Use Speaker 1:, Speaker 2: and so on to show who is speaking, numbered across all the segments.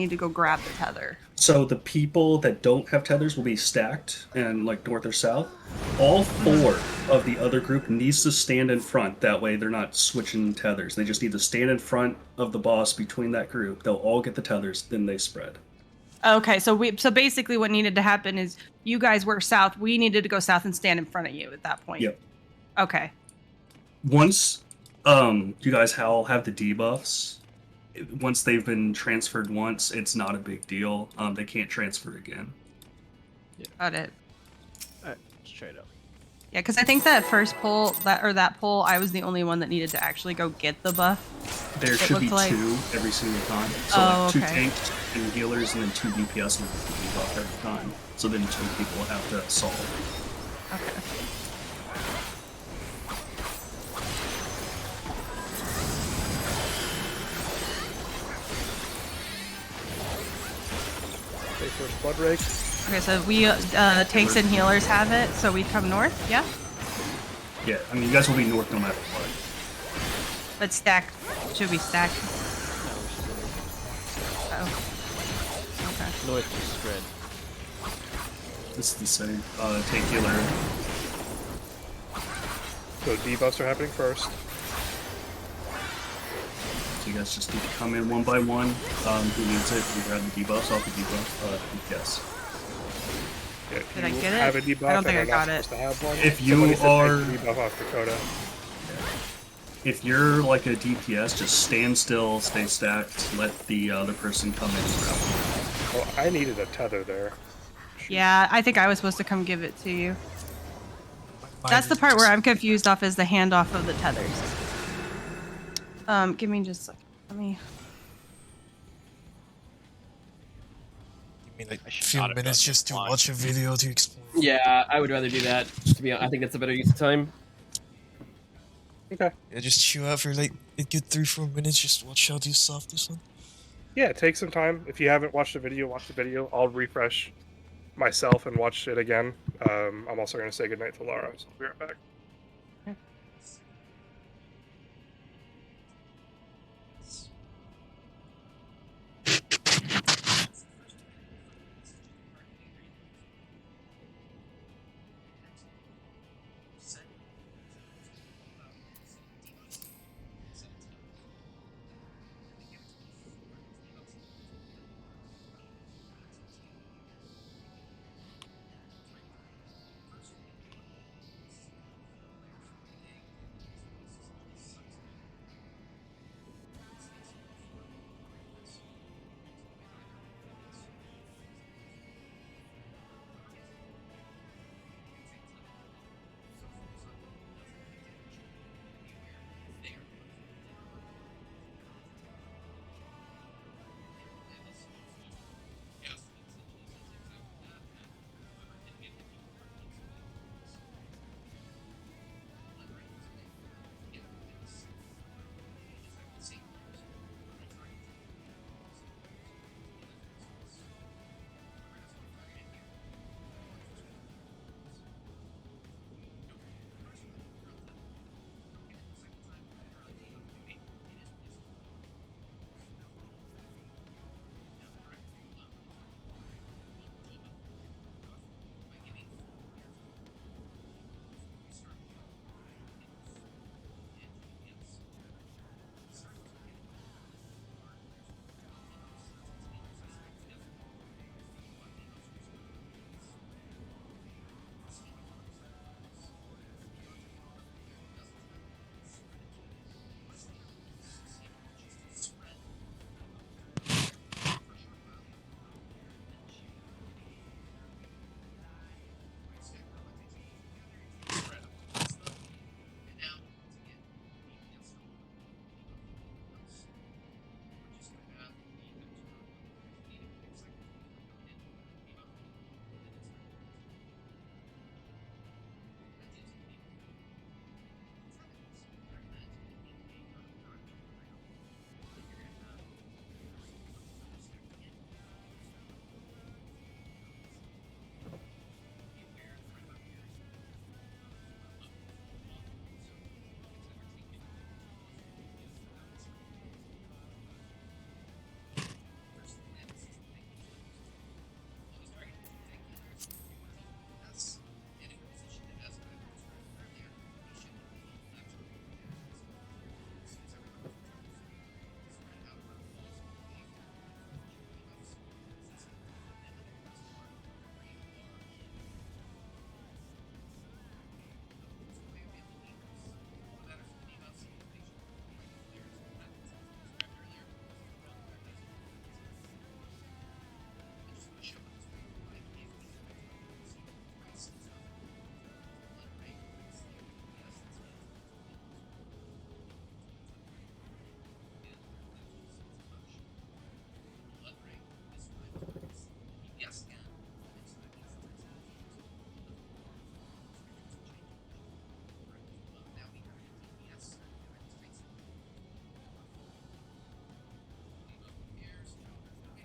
Speaker 1: need to go grab the tether?
Speaker 2: So the people that don't have tethers will be stacked and like north or south. All four of the other group needs to stand in front. That way they're not switching tethers. They just need to stand in front of the boss between that group. They'll all get the tethers, then they spread.
Speaker 1: Okay, so basically what needed to happen is you guys were south. We needed to go south and stand in front of you at that point.
Speaker 2: Yep.
Speaker 1: Okay.
Speaker 2: Once you guys all have the debuffs, once they've been transferred once, it's not a big deal. They can't transfer again.
Speaker 1: Got it.
Speaker 3: Alright, straight up.
Speaker 1: Yeah, because I think that first pull, that pull, I was the only one that needed to actually go get the buff.
Speaker 2: There should be two every single time. So like 2 tanks and healers, and then 2 DPS with the debuff every time. So then 2 people have to solve.
Speaker 1: Okay.
Speaker 4: Take first blood rake.
Speaker 1: Okay, so we tanks and healers have it, so we come north, yeah?
Speaker 2: Yeah, I mean you guys will be north no matter what.
Speaker 1: But stacked. Should be stacked. Oh. Okay.
Speaker 3: North just spread.
Speaker 2: This is the same. Tank healer.
Speaker 4: So debuffs are happening first.
Speaker 2: So you guys just need to come in one by one. Who needs it? You grab the debuffs off the debuff. Yes.
Speaker 4: Yeah,
Speaker 1: Did I get it?
Speaker 4: Have a debuff
Speaker 1: I don't think I
Speaker 4: and
Speaker 1: got
Speaker 4: are not
Speaker 1: it.
Speaker 4: supposed to have one.
Speaker 2: If you
Speaker 4: Somebody said
Speaker 2: are-
Speaker 4: take the debuff off Dakota.
Speaker 2: If you're like a DPS, just stand still, stay stacked, let the other person come in and grab it.
Speaker 4: Well, I needed a tether there.
Speaker 1: Yeah, I think I was supposed to come give it to you. That's the part where I'm confused off is the handoff of the tethers. Give me just a second. Let me...
Speaker 5: You mean like
Speaker 6: I
Speaker 5: a
Speaker 6: should
Speaker 5: few
Speaker 6: not have
Speaker 5: minutes
Speaker 6: done
Speaker 5: just to
Speaker 6: this
Speaker 5: watch a video to explain?
Speaker 3: Yeah, I would rather do that. To be honest, I think that's a better use of time.
Speaker 4: Okay.
Speaker 5: Yeah, just chill out for like a good 3-4 minutes. Just watch how do soft this one.
Speaker 4: Yeah, take some time. If you haven't watched the video, watch the video. I'll refresh myself and watch it again. I'm also going to say goodnight to Laura, so I'll be right back.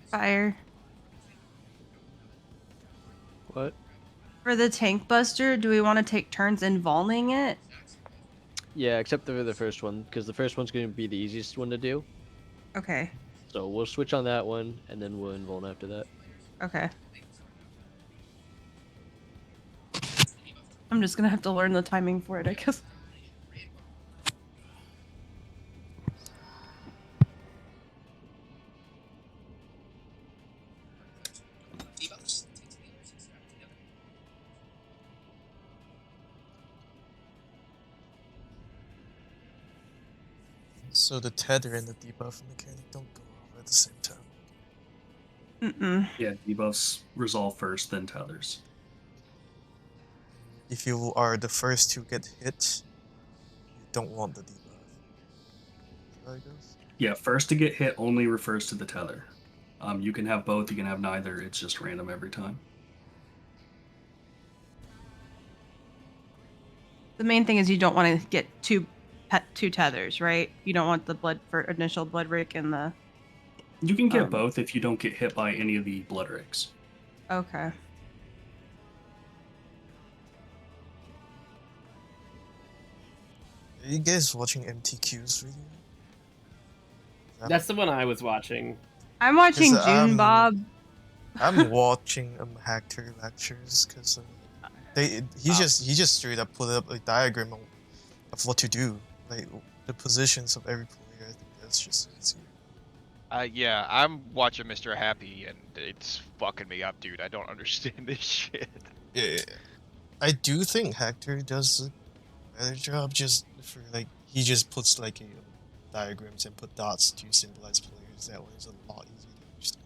Speaker 1: Fire.
Speaker 3: What?
Speaker 1: For the tank buster, do we want to take turns involving it?
Speaker 3: Yeah, except for the first one, because the first one's going to be the easiest one to do.
Speaker 1: Okay.
Speaker 3: So we'll switch on that one, and then we'll invuln after that.
Speaker 1: Okay. I'm just gonna have to learn the timing for it, I guess.
Speaker 5: So the tether and the debuff mechanic don't go off at the same time.
Speaker 1: Mm-mm.
Speaker 2: Yeah, debuffs resolve first, then tethers.
Speaker 5: If you are the first to get hit, you don't want the debuff. Is that how it goes?
Speaker 2: Yeah, first to get hit only refers to the tether. You can have both, you can have neither. It's just random every time.
Speaker 1: The main thing is you don't want to get two tethers, right? You don't want the blood for initial blood rake and the.
Speaker 2: You can get
Speaker 1: Um,
Speaker 2: both if you don't get hit by any of the blood rakes.
Speaker 1: Okay.
Speaker 5: Are you guys watching MTQ's video?
Speaker 3: That's the one I was watching.
Speaker 1: I'm watching
Speaker 5: Is,
Speaker 1: June Bob.
Speaker 5: I'm watching Hector lectures because he just straight up put up a diagram of what to do, like the positions of every player. I think that's just easier.
Speaker 6: Yeah, I'm watching Mr. Happy and it's fucking me up, dude. I don't understand this shit.
Speaker 5: Yeah, I do think Hector does a better job. Just for like he just puts like diagrams and put dots to symbolize players. That way is a lot easier to understand.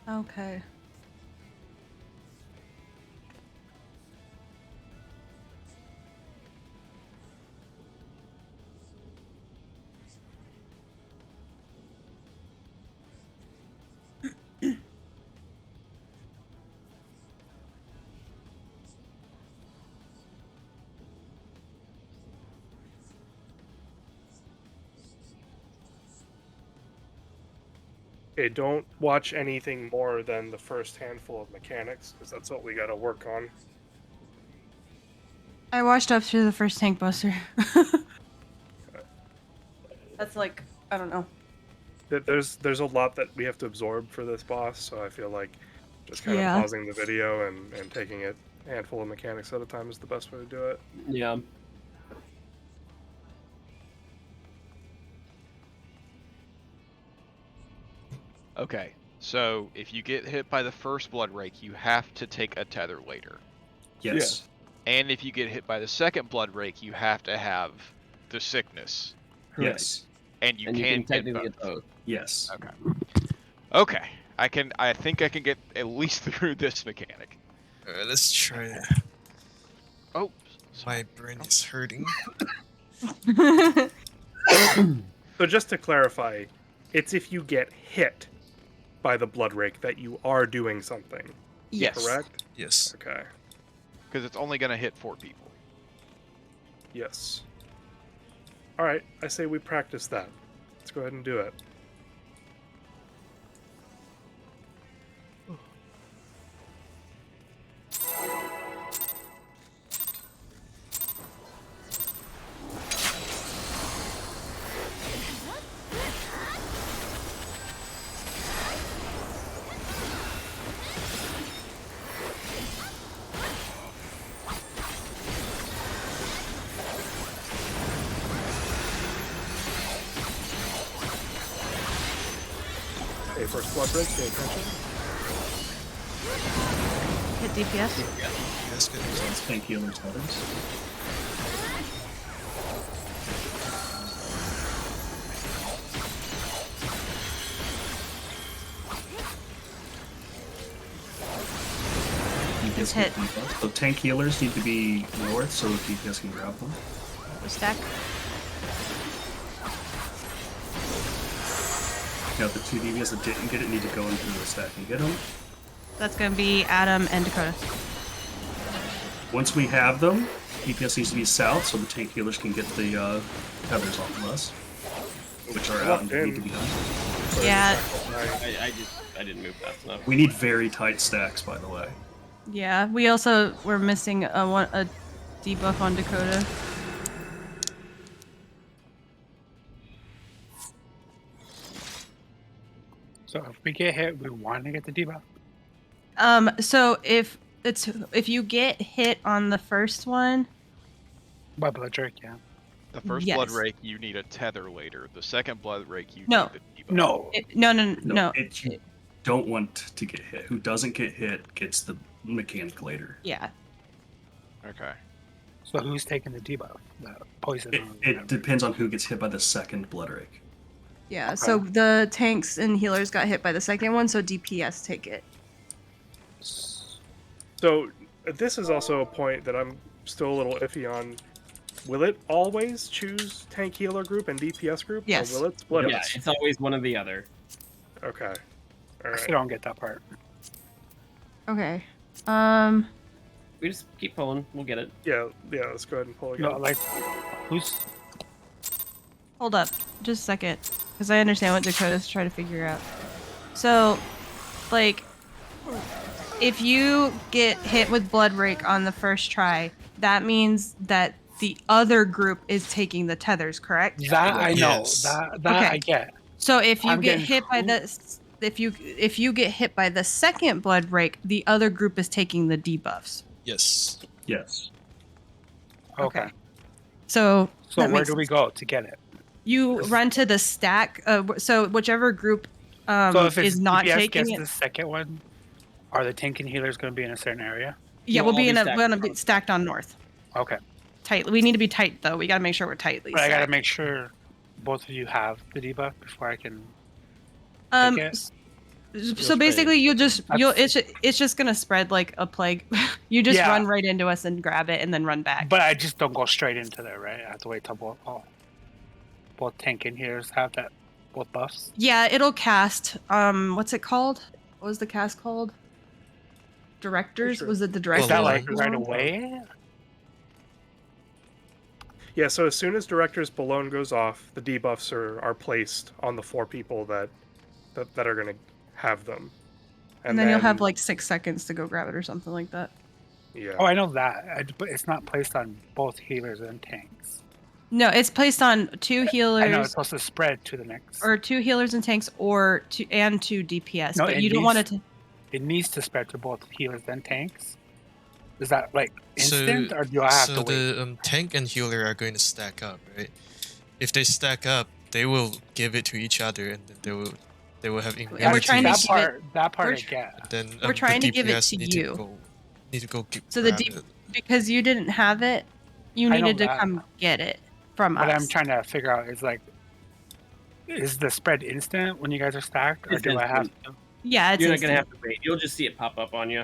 Speaker 1: Okay.
Speaker 4: Okay, don't watch anything more than the first handful of mechanics, because that's what we got to work on.
Speaker 1: I watched up through the first tank buster. That's like, I don't know.
Speaker 4: There's a lot that we have to absorb for this boss, so I feel like just kind
Speaker 1: Yeah.
Speaker 4: of pausing the video and taking it a handful of mechanics at a time is the best way to do it.
Speaker 3: Yeah.
Speaker 6: Okay, so if you get hit by the first blood rake, you have to take a tether later.
Speaker 2: Yes.
Speaker 6: And if you get hit by the second blood rake, you have to have the sickness.
Speaker 2: Yes.
Speaker 6: And you
Speaker 3: And
Speaker 6: can get
Speaker 3: technically
Speaker 6: both.
Speaker 3: get both.
Speaker 2: Yes.
Speaker 6: Okay. Okay. I think I can get at least through this mechanic.
Speaker 5: Alright, let's try it.
Speaker 6: Oh,
Speaker 5: My brain is hurting.
Speaker 4: So just to clarify, it's if you get hit by the blood rake that you are doing something.
Speaker 1: Yes.
Speaker 4: Correct?
Speaker 5: Yes.
Speaker 4: Okay.
Speaker 6: Because it's only gonna hit 4 people.
Speaker 4: Yes. Alright, I say we practice that. Let's go ahead and do it. Okay, first blood break, pay attention.
Speaker 1: Hit DPS.
Speaker 5: That's good.
Speaker 2: Tank healers, tethers.
Speaker 1: Just hit.
Speaker 2: So tank healers need to be north so that DPS can grab them.
Speaker 1: Stack.
Speaker 2: Now the 2 DPS that didn't get it need to go into the stack and get them.
Speaker 1: That's gonna be Adam and Dakota.
Speaker 2: Once we have them, DPS needs to be south so the tank healers can get the tethers off of us, which are out and need to be done.
Speaker 1: Yeah.
Speaker 7: I didn't move fast enough.
Speaker 2: We need very tight stacks, by the way.
Speaker 1: Yeah. We also were missing a debuff on Dakota.
Speaker 8: So if we get hit, we want to get the debuff.
Speaker 1: So if you get hit on the first one,
Speaker 8: By blood drake, yeah.
Speaker 6: The first blood
Speaker 1: Yes.
Speaker 6: rake, you need a tether later. The second blood rake, you
Speaker 1: No.
Speaker 6: need the debuff.
Speaker 8: No.
Speaker 1: no.
Speaker 2: You don't want to get hit. Who doesn't get hit gets the mechanic later.
Speaker 1: Yeah.
Speaker 6: Okay.
Speaker 8: So who's taking the debuff? The poison. or
Speaker 2: It
Speaker 8: whatever?
Speaker 2: depends on who gets hit by the second blood rake.
Speaker 1: Yeah. So the tanks and healers got hit by the second one, so DPS take it.
Speaker 4: So this is also a point that I'm still a little iffy on. Will it always choose tank healer group and DPS group?
Speaker 1: Yes.
Speaker 4: Or will it split
Speaker 7: Yeah,
Speaker 4: us?
Speaker 7: it's always one or the other.
Speaker 4: Okay.
Speaker 8: I
Speaker 4: Alright.
Speaker 8: still don't get that part.
Speaker 1: Okay.
Speaker 7: We just keep pulling. We'll get it.
Speaker 4: Yeah, let's go ahead and pull again.
Speaker 8: No, like, who's?
Speaker 1: Hold up, just a second, because I understand what Dakota's trying to figure out. So, like, if you get hit with blood rake on the first try, that means that the other group is taking the tethers, correct?
Speaker 8: That I know.
Speaker 5: Yes.
Speaker 8: That
Speaker 1: Okay.
Speaker 8: I get.
Speaker 1: So if you
Speaker 8: I'm
Speaker 1: get
Speaker 8: getting
Speaker 1: hit by
Speaker 8: who-
Speaker 1: the if you get hit by the second blood rake, the other group is taking the debuffs.
Speaker 5: Yes.
Speaker 2: Yes.
Speaker 8: Okay.
Speaker 1: So
Speaker 8: So
Speaker 1: that
Speaker 8: where
Speaker 1: makes
Speaker 8: do we
Speaker 1: sense.
Speaker 8: go to get it?
Speaker 1: You run to the stack. So whichever group
Speaker 8: So if it's
Speaker 1: is not
Speaker 8: DPS
Speaker 1: taking
Speaker 8: gets
Speaker 1: it,
Speaker 8: the second one, are the tank and healers going to be in a certain area?
Speaker 1: yeah,
Speaker 7: We'll
Speaker 1: we'll be
Speaker 7: all be
Speaker 1: in a
Speaker 7: stacked
Speaker 1: we're gonna
Speaker 7: on
Speaker 1: be
Speaker 7: north.
Speaker 1: stacked on north.
Speaker 8: Okay.
Speaker 1: Tight. We need to be tight though. We gotta make sure we're tightly.
Speaker 8: But I got to
Speaker 1: stacked.
Speaker 8: make sure both of you have the debuff before I can.
Speaker 1: Um.
Speaker 8: take it.
Speaker 1: So basically, it's just gonna spread like a plague. You just
Speaker 8: Yeah.
Speaker 1: run right into us and grab it, and then run back.
Speaker 8: But I just don't go straight into there, right? I have to wait till both tank and healers have that both buffs.
Speaker 1: Yeah, it'll cast. What's it called? What was the cast called? Directors?
Speaker 4: Sure.
Speaker 1: Was it the
Speaker 8: Is
Speaker 1: directors?
Speaker 8: that like
Speaker 1: one?
Speaker 8: right away?
Speaker 4: Yeah, so as soon as Director's Balloon goes off, the debuffs are placed on the 4 people that are going to have them.
Speaker 1: And then you'll have like 6 seconds to go grab it or something like that.
Speaker 4: Yeah.
Speaker 8: Oh, I know that, but it's not placed on both healers and tanks.
Speaker 1: No, it's placed on 2
Speaker 8: I know it's
Speaker 1: healers
Speaker 8: supposed to spread to the next.
Speaker 1: or 2 healers and tanks or 2 DPS.
Speaker 8: No,
Speaker 1: but
Speaker 8: it
Speaker 1: you don't want it
Speaker 8: needs-
Speaker 1: to.
Speaker 8: It needs to spread to both healers and tanks. Is that like
Speaker 5: So-
Speaker 8: instant, or do I have
Speaker 5: So
Speaker 8: to wait?
Speaker 5: the tank and healer are going to stack up, right? If they stack up, they will give it to each other, and then they will have
Speaker 1: And we're trying to
Speaker 8: that
Speaker 1: give
Speaker 8: part. That part
Speaker 1: we're
Speaker 8: I
Speaker 1: tr-
Speaker 8: get.
Speaker 5: Then
Speaker 1: we're
Speaker 5: the
Speaker 1: trying to give it
Speaker 5: DPS
Speaker 1: to
Speaker 5: need
Speaker 1: you.
Speaker 5: Need to go
Speaker 1: So the
Speaker 5: grab
Speaker 1: D-
Speaker 5: it.
Speaker 1: Because you didn't have it, you
Speaker 8: I know
Speaker 1: needed to
Speaker 8: that.
Speaker 1: come get it from
Speaker 8: What
Speaker 1: us.
Speaker 8: I'm trying to figure out is like, is the spread instant when you guys are stacked, or
Speaker 7: It's
Speaker 8: do I have
Speaker 7: instant.
Speaker 8: to?
Speaker 1: Yeah, it's
Speaker 7: You're not gonna
Speaker 1: instant.
Speaker 7: have to wait. You'll just see it pop up on you.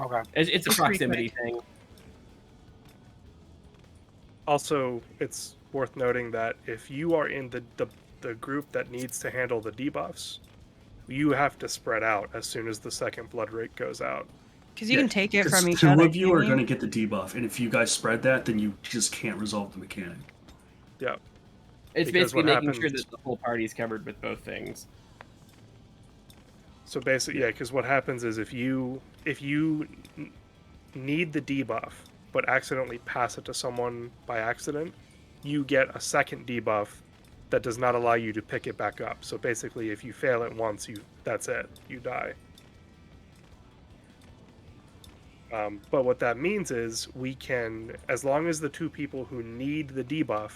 Speaker 8: Okay.
Speaker 7: It's a
Speaker 1: It's pretty
Speaker 7: proximity thing.
Speaker 4: Also, it's worth noting that if you are in the group that needs to handle the debuffs, you have to spread out as soon as the second blood rake goes out.
Speaker 1: Because you can take it
Speaker 2: 'cause
Speaker 1: from each
Speaker 2: two
Speaker 1: other.
Speaker 2: of you
Speaker 1: can't
Speaker 2: are going to get the debuff, and if you guys spread that, then you just can't resolve the mechanic.
Speaker 4: Yeah.
Speaker 7: It's
Speaker 4: Because
Speaker 7: basically
Speaker 4: what
Speaker 7: making sure
Speaker 4: happens-
Speaker 7: that the whole party is covered with both things.
Speaker 4: So basically, yeah, because what happens is if you need the debuff but accidentally pass it to someone by accident, you get a second debuff that does not allow you to pick it back up. So basically, if you fail it once, that's it, you die. But what that means is we can, as long as the two people who need the debuff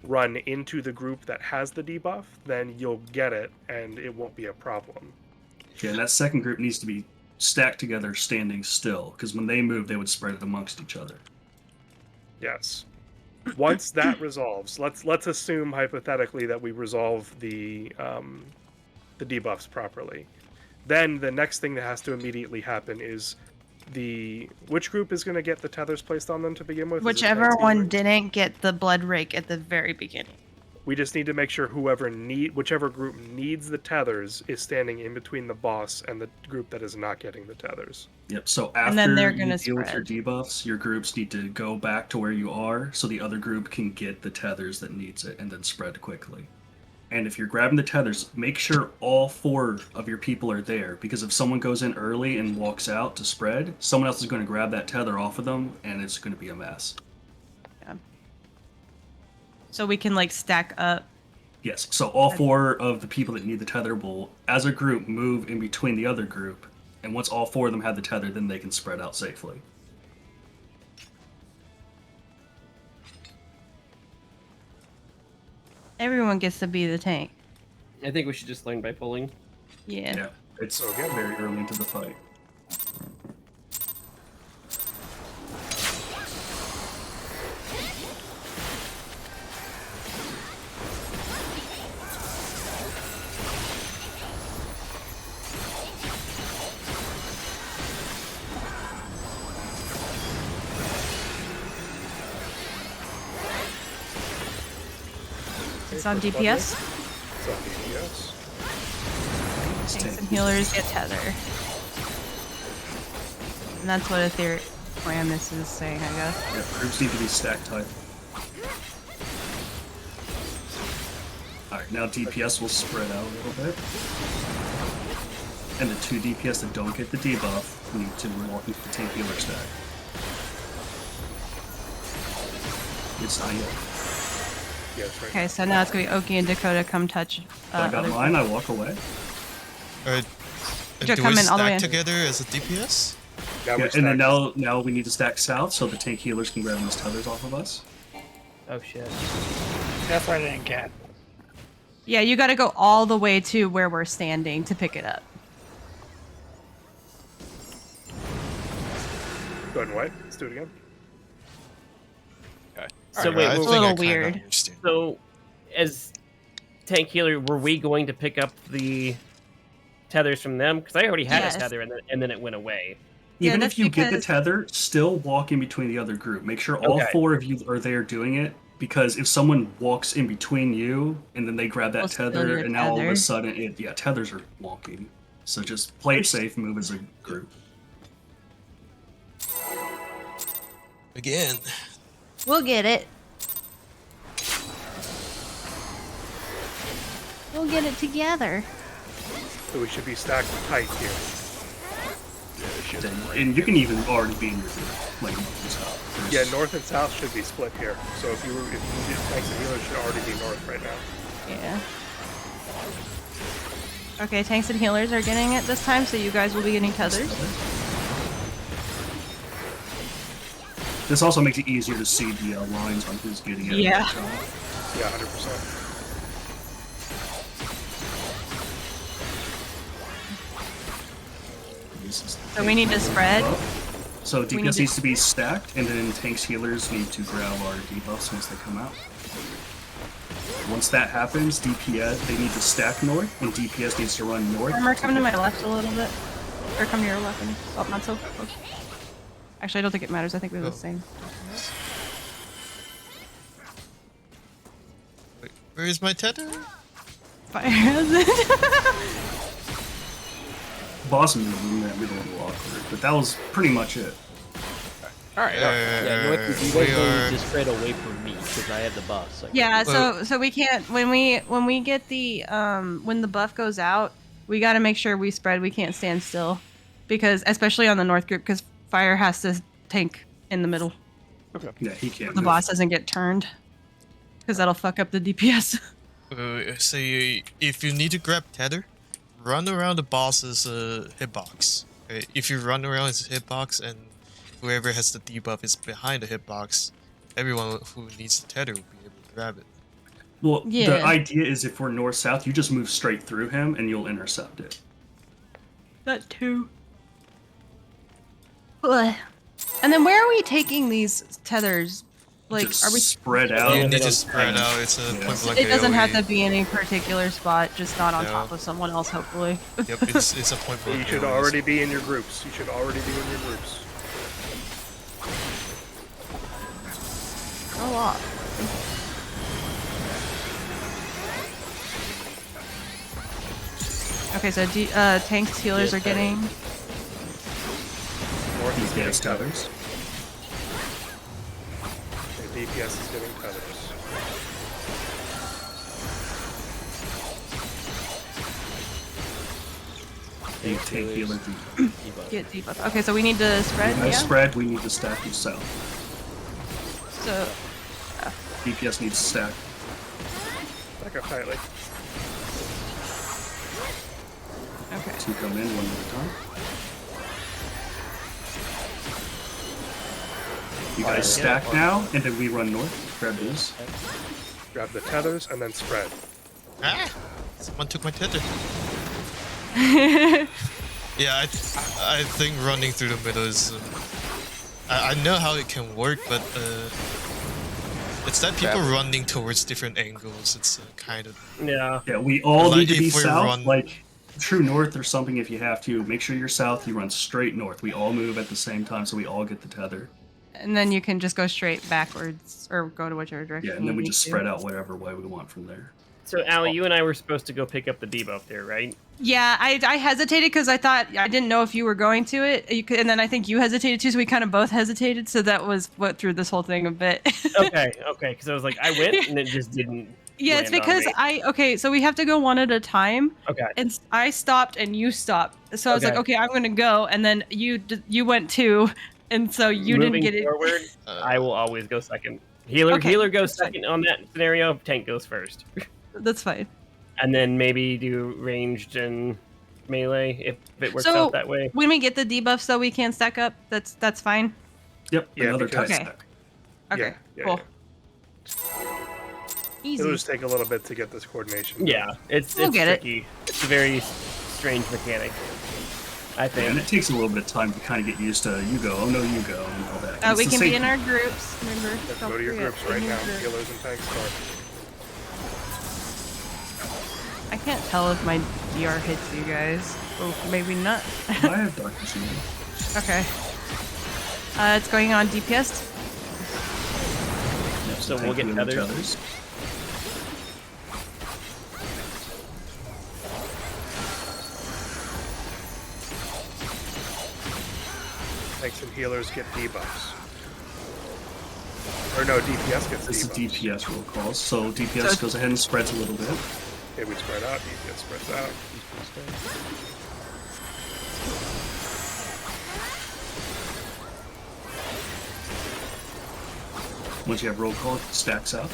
Speaker 4: run into the group that has the debuff, then you'll get it and it won't be a problem.
Speaker 2: Yeah, and that second group needs to be stacked together, standing still, because when they move, they would spread it amongst each other.
Speaker 4: Yes. Once that resolves, let's assume hypothetically that we resolve the debuffs properly. Then the next thing that has to immediately happen is which group is going to get the tethers placed on them to begin with? Is it
Speaker 1: Whichever
Speaker 4: tanks,
Speaker 1: one
Speaker 4: healers?
Speaker 1: didn't get the blood rake at the very beginning.
Speaker 4: We just need to make sure whichever group needs the tethers is standing in between the boss and the group that is not getting the tethers.
Speaker 2: Yep. So
Speaker 1: And
Speaker 2: after
Speaker 1: then they're
Speaker 2: you
Speaker 1: gonna
Speaker 2: deal with your
Speaker 1: spread.
Speaker 2: debuffs, your groups need to go back to where you are, so the other group can get the tethers that needs it, and then spread quickly. And if you're grabbing the tethers, make sure all 4 of your people are there, because if someone goes in early and walks out to spread, someone else is going to grab that tether off of them, and it's going to be a mess.
Speaker 1: So we can like stack up.
Speaker 2: Yes, so all 4 of the people that need the tether will, as a group, move in between the other group, and once all 4 of them have the tether, then they can spread out safely.
Speaker 1: Everyone gets to be the tank.
Speaker 7: I think we should just learn by pulling.
Speaker 1: Yeah.
Speaker 2: Yeah, it's
Speaker 4: So again-
Speaker 2: very early into the fight.
Speaker 1: It's on DPS.
Speaker 4: It's on DPS.
Speaker 2: It's
Speaker 1: Tanks
Speaker 2: tank.
Speaker 1: and healers get tether. And that's what Ethereum is saying, I guess.
Speaker 2: Yeah, groups need to be stacked high. Alright, now DPS will spread out a little bit. And the 2 DPS that don't get the debuff need to walk into the tank healer stack. It's not yet.
Speaker 4: Yeah, that's right.
Speaker 1: Okay, so now it's gonna be Oki and Dakota come touch.
Speaker 2: I got
Speaker 1: other-
Speaker 2: mine, I walk away.
Speaker 5: Alright.
Speaker 1: Just
Speaker 5: Do
Speaker 1: come
Speaker 5: we
Speaker 1: in all the way
Speaker 5: stack
Speaker 1: in.
Speaker 5: together as a DPS?
Speaker 4: Now
Speaker 2: Yeah,
Speaker 4: we're
Speaker 2: and then
Speaker 4: stacked.
Speaker 2: now we need to stack south so the tank healers can grab these tethers off of us.
Speaker 7: Oh shit.
Speaker 8: That's what I didn't get.
Speaker 1: Yeah, you gotta go all the way to where we're standing to pick it up.
Speaker 4: Go ahead and wait. Let's do it again.
Speaker 7: So
Speaker 5: Alright,
Speaker 7: wait,
Speaker 5: I
Speaker 1: it's a
Speaker 5: think
Speaker 1: little
Speaker 5: I kinda
Speaker 1: weird.
Speaker 5: understand.
Speaker 7: so as tank healer, were we going to pick up the tethers from them? Because I already had
Speaker 1: Yes.
Speaker 7: a tether and then it went away.
Speaker 1: Yeah,
Speaker 2: Even
Speaker 1: that's
Speaker 2: if you get the
Speaker 1: because-
Speaker 2: tether, still walk in between the other group. Make sure all
Speaker 7: Okay.
Speaker 2: 4 of you are there doing it, because if someone walks in between you and then they grab that
Speaker 1: We'll steal
Speaker 2: tether,
Speaker 1: your
Speaker 2: and now all of
Speaker 1: tether.
Speaker 2: a sudden, tethers are wonky. So just play it safe, move as a group.
Speaker 5: Again.
Speaker 1: We'll get it. We'll get it together.
Speaker 4: So we should be stacked tight here.
Speaker 2: And you can even already be in your group, like north and south.
Speaker 4: Yeah, north and south should be split here. So if you did tanks and healers should already be north right now.
Speaker 1: Yeah. Okay, tanks and healers are getting it this time, so you guys will be getting tethers.
Speaker 2: This also makes it easier to see the lines on who's getting it.
Speaker 1: Yeah.
Speaker 4: Yeah, 100%.
Speaker 1: So we need to spread.
Speaker 2: So
Speaker 1: We need
Speaker 2: DPS
Speaker 1: to-
Speaker 2: needs to be stacked, and then tanks healers need to grab our debuffs once they come out. Once that happens, DPS, they need to stack north, and DPS needs to run north.
Speaker 1: Armor, come to my left a little bit. Or come to your left. Oh, not so close. Actually, I don't think it matters. I think we're the
Speaker 5: Oh.
Speaker 1: same.
Speaker 5: Where is my tether?
Speaker 1: Fire has it.
Speaker 2: Boss move in that middle a little awkward, but that was pretty much it.
Speaker 3: Alright. Yeah, North, you
Speaker 5: we
Speaker 3: guys
Speaker 5: are-
Speaker 3: need to spread away from me because I have the buff. So I can
Speaker 1: Yeah,
Speaker 3: do
Speaker 5: Well-
Speaker 1: so we can't when we get the when the buff goes out, we got to make sure we spread. We can't stand still, because especially on the north group, because fire has to tank in the middle.
Speaker 2: Yeah, he can't.
Speaker 1: The
Speaker 2: move.
Speaker 1: boss doesn't get turned, because that'll fuck up the DPS.
Speaker 5: Say if you need to grab tether, run around the boss's hitbox. Okay? If you run around his hitbox and whoever has the debuff is behind the hitbox, everyone who needs the tether will be able to grab it.
Speaker 2: Well,
Speaker 1: Yeah.
Speaker 2: the idea is if we're north-south, you just move straight through him and you'll intercept it.
Speaker 1: That too. And then where are we taking these tethers? Like,
Speaker 2: just
Speaker 1: are we?
Speaker 2: spread
Speaker 5: You
Speaker 2: out?
Speaker 5: need
Speaker 3: they
Speaker 5: to
Speaker 3: don't
Speaker 5: spread
Speaker 3: hang.
Speaker 5: out. It's a
Speaker 2: Yeah.
Speaker 5: point blank
Speaker 1: It doesn't have
Speaker 5: AoE.
Speaker 1: to be any particular spot, just not on
Speaker 5: No.
Speaker 1: top of someone else, hopefully.
Speaker 5: Yep, it's a point
Speaker 4: So
Speaker 5: blank.
Speaker 4: you should
Speaker 5: AoE.
Speaker 4: already be in your groups. You should already be in your groups.
Speaker 1: A lot. Okay, so tanks, healers
Speaker 3: Yeah,
Speaker 1: are getting.
Speaker 4: North is getting
Speaker 2: DPS tethers.
Speaker 4: Okay, DPS is getting tethers.
Speaker 2: They take healer.
Speaker 3: debuff.
Speaker 1: Get debuff. Okay, so we need to spread.
Speaker 2: I
Speaker 1: Yeah.
Speaker 2: spread. We need to stack you south.
Speaker 1: So
Speaker 2: DPS needs to stack.
Speaker 4: Back up tightly.
Speaker 1: okay.
Speaker 2: Two come in one at a time. You guys stack now, and then we run north. Grab these.
Speaker 4: Grab the tethers and then spread.
Speaker 5: Ah! Someone took my tether. Yeah, I think running through the middle is. I know how it can work, but it's that people running towards different angles. It's kind of.
Speaker 7: Yeah.
Speaker 2: Yeah, we all
Speaker 5: Like
Speaker 2: need to be
Speaker 5: if we
Speaker 2: south,
Speaker 5: run-
Speaker 2: like true north or something if you have to. Make sure you're south, you run straight north. We all move at the same time so we all get the tether.
Speaker 1: And then you can just go straight backwards or go to whichever direction.
Speaker 2: Yeah, and then
Speaker 1: you
Speaker 2: we
Speaker 1: need
Speaker 2: just
Speaker 1: to.
Speaker 2: spread out whatever way we want from there.
Speaker 7: So, Allie, you and I were supposed to go pick up the debuff there, right?
Speaker 1: Yeah, I hesitated because I thought I didn't know if you were going to it. You could, and then I think you hesitated too, so we kind of both hesitated. So that was what threw this whole thing a bit.
Speaker 7: Okay, because I was like, I went and it just didn't.
Speaker 1: Yeah, it's
Speaker 7: land on
Speaker 1: because
Speaker 7: me.
Speaker 1: okay, so we have to go one at a time,
Speaker 7: Okay.
Speaker 1: and I stopped and you stopped. So I was like,
Speaker 7: Okay.
Speaker 1: okay, I'm gonna go, and then you went too, and so you
Speaker 7: Moving
Speaker 1: didn't get it.
Speaker 7: forward, I will always go second. Healer
Speaker 1: Okay,
Speaker 7: healer goes
Speaker 1: that's fine.
Speaker 7: second on that scenario. Tank goes first,
Speaker 1: That's fine.
Speaker 7: and then maybe do ranged and melee if it works
Speaker 1: So-
Speaker 7: out that way.
Speaker 1: When we get the debuffs, though, we can stack up. That's fine.
Speaker 2: Yep,
Speaker 4: Yeah,
Speaker 2: another
Speaker 4: because-
Speaker 2: tight
Speaker 1: Okay.
Speaker 2: stack.
Speaker 1: Okay,
Speaker 4: Yeah,
Speaker 1: cool. Easy.
Speaker 4: It'll just take a little bit to get this coordination.
Speaker 7: Yeah, it's
Speaker 1: We'll get it.
Speaker 7: tricky. It's a very strange mechanic. I
Speaker 2: Yeah, and
Speaker 7: think.
Speaker 2: it takes a little bit of time to kind of get used to you go, oh no, you go, and all that. It's
Speaker 1: We
Speaker 2: the
Speaker 1: can
Speaker 2: same-
Speaker 1: be in our groups. Remember,
Speaker 4: Let's
Speaker 1: don't
Speaker 4: go to your
Speaker 1: forget,
Speaker 4: groups
Speaker 1: in
Speaker 4: right
Speaker 1: your
Speaker 4: now.
Speaker 1: group.
Speaker 4: Healers and tanks start.
Speaker 1: I can't tell if my DR hits you guys. Oh, maybe not.
Speaker 2: I have Dark Vision.
Speaker 1: Okay. It's going on DPS.
Speaker 2: Yep,
Speaker 7: So we'll
Speaker 2: tank
Speaker 7: get
Speaker 2: healer
Speaker 7: tethers.
Speaker 4: Tanks and healers get debuffs. Or no, DPS gets
Speaker 2: This is
Speaker 4: debuffs.
Speaker 2: DPS roll calls, so DPS
Speaker 1: So-
Speaker 2: goes ahead and spreads a little bit.
Speaker 4: Okay, we spread out. DPS spreads out.
Speaker 2: Once you have roll call, it stacks up.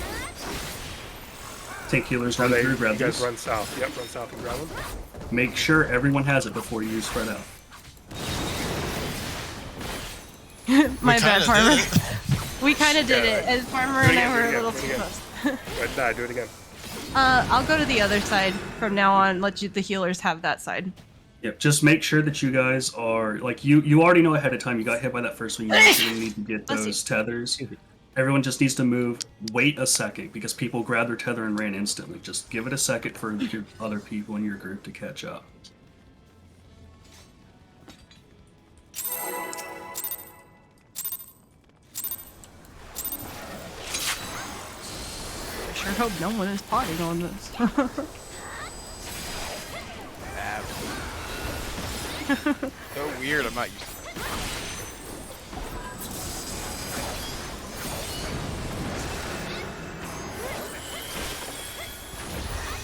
Speaker 2: Tank healers
Speaker 4: Are
Speaker 2: run
Speaker 4: they,
Speaker 2: through,
Speaker 4: you
Speaker 2: grab
Speaker 4: guys
Speaker 2: these.
Speaker 4: run south. Yep, run south and grab them.
Speaker 2: Make sure everyone has it before you spread out.
Speaker 1: My bad,
Speaker 5: kinda
Speaker 1: Farmer.
Speaker 5: did it.
Speaker 1: We kind of did
Speaker 4: Yeah,
Speaker 1: it, and Farmer
Speaker 4: do it
Speaker 1: and I
Speaker 4: again,
Speaker 1: were
Speaker 4: do
Speaker 1: a
Speaker 4: it
Speaker 1: little
Speaker 4: again,
Speaker 1: too
Speaker 4: do it
Speaker 1: close.
Speaker 4: Right, die, do it again.
Speaker 1: I'll go to the other side from now on. Let the healers have that side.
Speaker 2: Yep, just make sure that you guys are like you already know ahead of time you got hit by that first one. You know you're gonna need to get
Speaker 1: Let's see.
Speaker 2: those tethers. Everyone just needs to move. Wait a second because people grabbed their tether and ran instantly. Just give it a second for your other people in your group to catch up.
Speaker 1: sure hope no one is potting on this.
Speaker 6: So weird. I'm not used to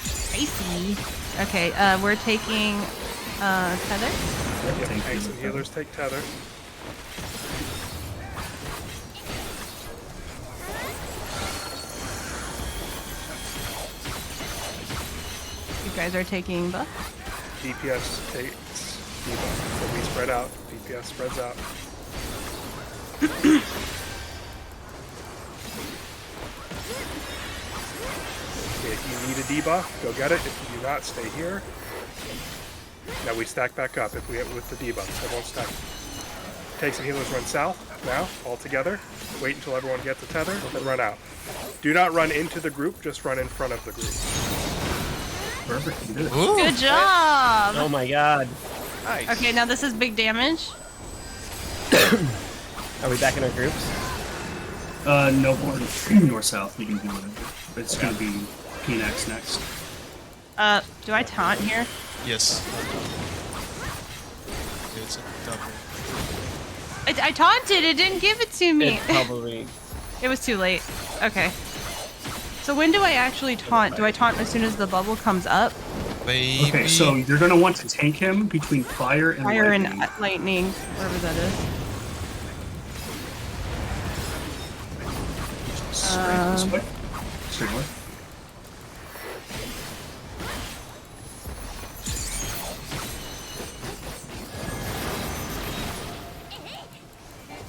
Speaker 1: Spicy. Okay, we're taking tether.
Speaker 4: Yep, tanks and healers take tether.
Speaker 1: You guys are taking buff.
Speaker 4: DPS takes debuff. So we spread out. DPS spreads out. Okay, if you need a debuff, go get it. If you do not, stay here. Now we stack back up if we with the debuffs. Everyone stack. Tanks and healers run south now, all together. Wait until everyone gets a tether, then run out. Do not run into the group, just run in front of the group.
Speaker 2: Perfect. You did it.
Speaker 5: Ooh.
Speaker 1: Good job.
Speaker 7: Oh my god.
Speaker 6: Nice.
Speaker 1: Okay, now this is big damage.
Speaker 7: Are we back in our groups?
Speaker 2: No more north south. You can do whatever. It's gonna be Phoenix next.
Speaker 1: Do I taunt here?
Speaker 5: Yes. It's a double.
Speaker 1: I taunted. It didn't give it to me.
Speaker 7: It's probably.
Speaker 1: It was too late. Okay. So when do I actually taunt? Do I taunt as soon as the bubble comes up?
Speaker 5: Maybe.
Speaker 2: Okay, so you're gonna want to tank him between fire and
Speaker 1: Fire
Speaker 2: lightning.
Speaker 1: and lightning, wherever that is.
Speaker 2: Straight this way. Straight north.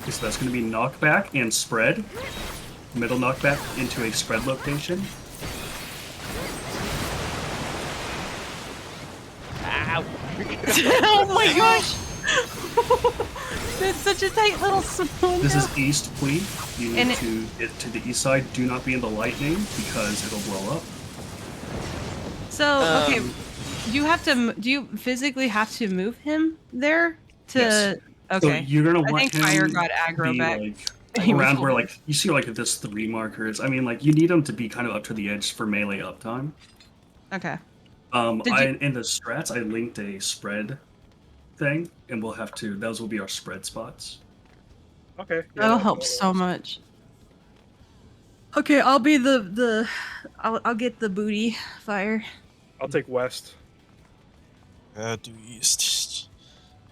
Speaker 2: Okay, so that's going to be knockback and spread. Middle knockback into a spread location.
Speaker 7: Ow!
Speaker 1: Oh my gosh! That's such a tight little zone.
Speaker 2: This is east, please. You need
Speaker 1: And
Speaker 2: to get to the east side. Do not be in the lightning because it'll blow up.
Speaker 1: So okay, do you have to? Do you physically have to move him there to?
Speaker 2: Yes.
Speaker 1: Okay.
Speaker 2: So you're gonna
Speaker 1: I
Speaker 2: want
Speaker 1: think
Speaker 2: him
Speaker 1: fire got aggro
Speaker 2: be
Speaker 1: back.
Speaker 2: like
Speaker 1: He was
Speaker 2: around where
Speaker 1: holding-
Speaker 2: like you see like this 3 markers. I mean like you need him to be kind of up to the edge for melee uptime.
Speaker 1: Okay. Did you-
Speaker 2: In the strats I linked a spread thing, and we'll have to. Those will be our spread spots.
Speaker 4: Okay.
Speaker 1: That'll
Speaker 4: that-
Speaker 1: help
Speaker 4: that
Speaker 1: so
Speaker 4: works.
Speaker 1: much. Okay, I'll be I'll get the booty fire.
Speaker 4: I'll take west.
Speaker 5: Do east.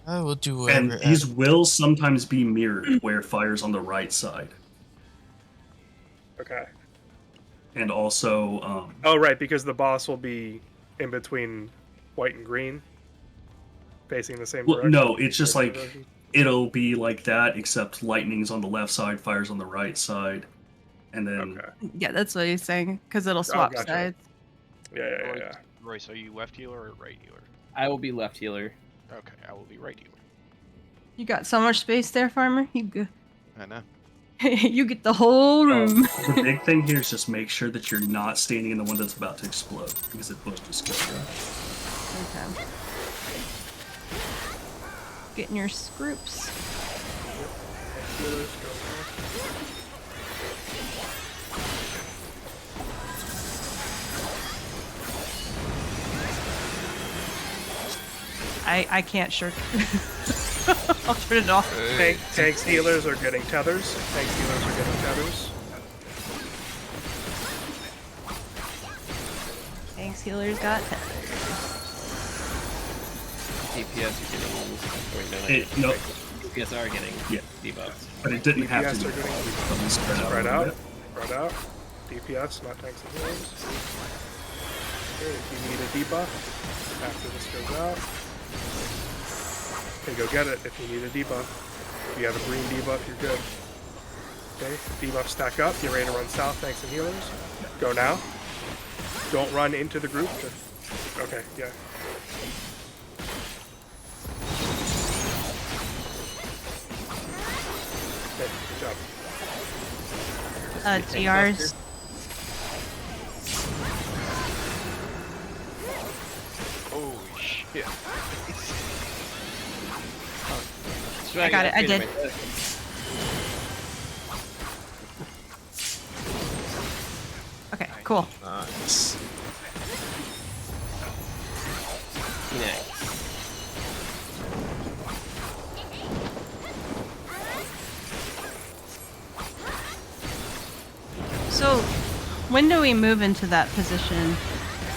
Speaker 5: I will do whatever.
Speaker 2: And these will sometimes be mirrored where fire's on the right side,
Speaker 4: Okay.
Speaker 2: and also
Speaker 4: Oh, right, because the boss will be in between white and green, facing the same
Speaker 2: well,
Speaker 4: direction.
Speaker 2: no, it's just
Speaker 4: Same
Speaker 2: like
Speaker 4: direction.
Speaker 2: it'll be like that, except lightning's on the left side, fire's on the right side, and then
Speaker 4: Okay.
Speaker 1: Yeah, that's what he's saying because it'll swap
Speaker 4: gotcha.
Speaker 1: sides.
Speaker 4: Yeah.
Speaker 6: Royce, are you left healer or right healer?
Speaker 9: I will be left healer.
Speaker 6: Okay, I will be right healer.
Speaker 1: You got so much space there, farmer. You go.
Speaker 6: I know.
Speaker 1: You get the whole room.
Speaker 2: the big thing here is just make sure that you're not standing in the one that's about to explode because it pushes skill rush.
Speaker 1: Okay. Getting your scoops.
Speaker 4: Healers go north.
Speaker 1: I can't shirk. I'll turn it off.
Speaker 4: Tanks healers are getting tethers. Tanks healers are getting tethers.
Speaker 1: Thanks, healers got it.
Speaker 9: DPS are getting. Wait, no, not
Speaker 2: It- no.
Speaker 9: DPS are getting
Speaker 2: Yeah.
Speaker 9: debuffs.
Speaker 2: But it didn't have
Speaker 4: DPS
Speaker 2: to
Speaker 4: are
Speaker 2: be.
Speaker 4: getting
Speaker 2: Let me spread out.
Speaker 4: spread
Speaker 2: a little
Speaker 4: out.
Speaker 2: bit.
Speaker 4: Spread out. DPS, not tanks and healers. Okay, if you need a debuff after this goes out, okay, go get it if you need a debuff. If you have a green debuff, you're good. Okay, debuff stack up. Get ready to run south, tanks and healers. Go now. Don't run into the group. Okay, yeah. Okay, good job.
Speaker 1: TRs.
Speaker 6: Holy shit.
Speaker 1: I got it. I did. Okay, cool.
Speaker 5: Nice.
Speaker 9: Nice.
Speaker 1: So, when do we move into that position?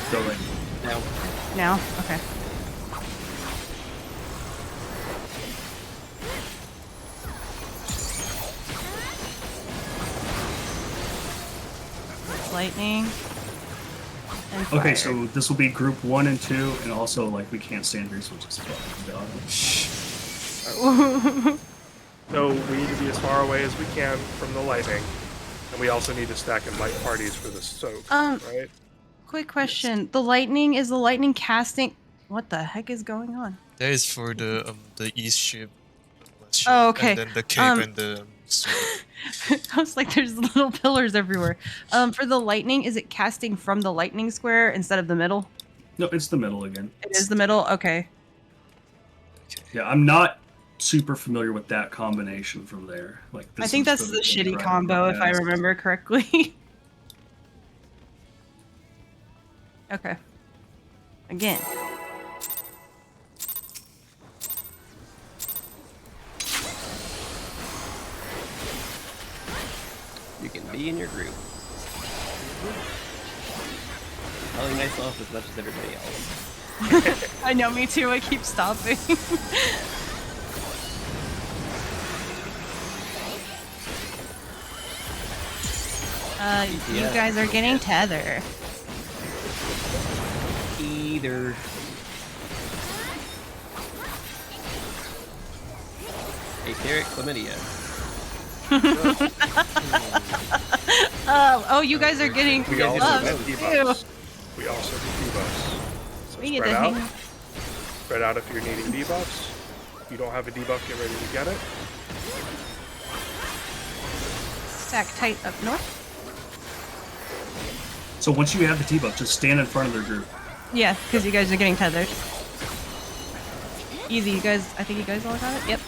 Speaker 2: Go right.
Speaker 9: Now,
Speaker 1: Now? Okay. Lightning. And
Speaker 2: Okay,
Speaker 1: fire.
Speaker 2: so this will be group 1 and 2, and also like we can't stand grease, which is fucking god.
Speaker 4: So we need to be as far away as we can from the lightning, and we also need to stack in light parties for the soak. Right?
Speaker 1: Quick question. The lightning, is the lightning casting... What the heck is going on?
Speaker 5: That is for the east ship, west ship,
Speaker 1: Oh, okay.
Speaker 5: and then the cape and the sword.
Speaker 1: I was like, there's little pillars everywhere. For the lightning, is it casting from the lightning square instead of the middle?
Speaker 2: No, it's the middle again.
Speaker 1: It is the middle? Okay.
Speaker 2: Yeah, I'm not super familiar with that combination from there. Like,
Speaker 1: I think that's the shitty combo, if I remember correctly. Okay. Again.
Speaker 9: you can be in your group. Telling myself as much as everybody else.
Speaker 1: I know, me too. I keep stopping. You guys are getting tether.
Speaker 9: Either. Aetheric chlamydia.
Speaker 1: Oh, you guys are getting
Speaker 4: We also
Speaker 1: buffs,
Speaker 4: get
Speaker 1: too.
Speaker 4: debuffs. We also get debuffs. So
Speaker 1: We get
Speaker 4: spread
Speaker 1: the
Speaker 4: out.
Speaker 1: hang.
Speaker 4: Spread out if you're needing debuffs. If you don't have a debuff, get ready to get it.
Speaker 1: Stack tight up north.
Speaker 2: So once you have the debuff, just stand in front of their group.
Speaker 1: Yeah, because you guys are getting tethered. Easy, you guys. I think you guys all got it. Yep.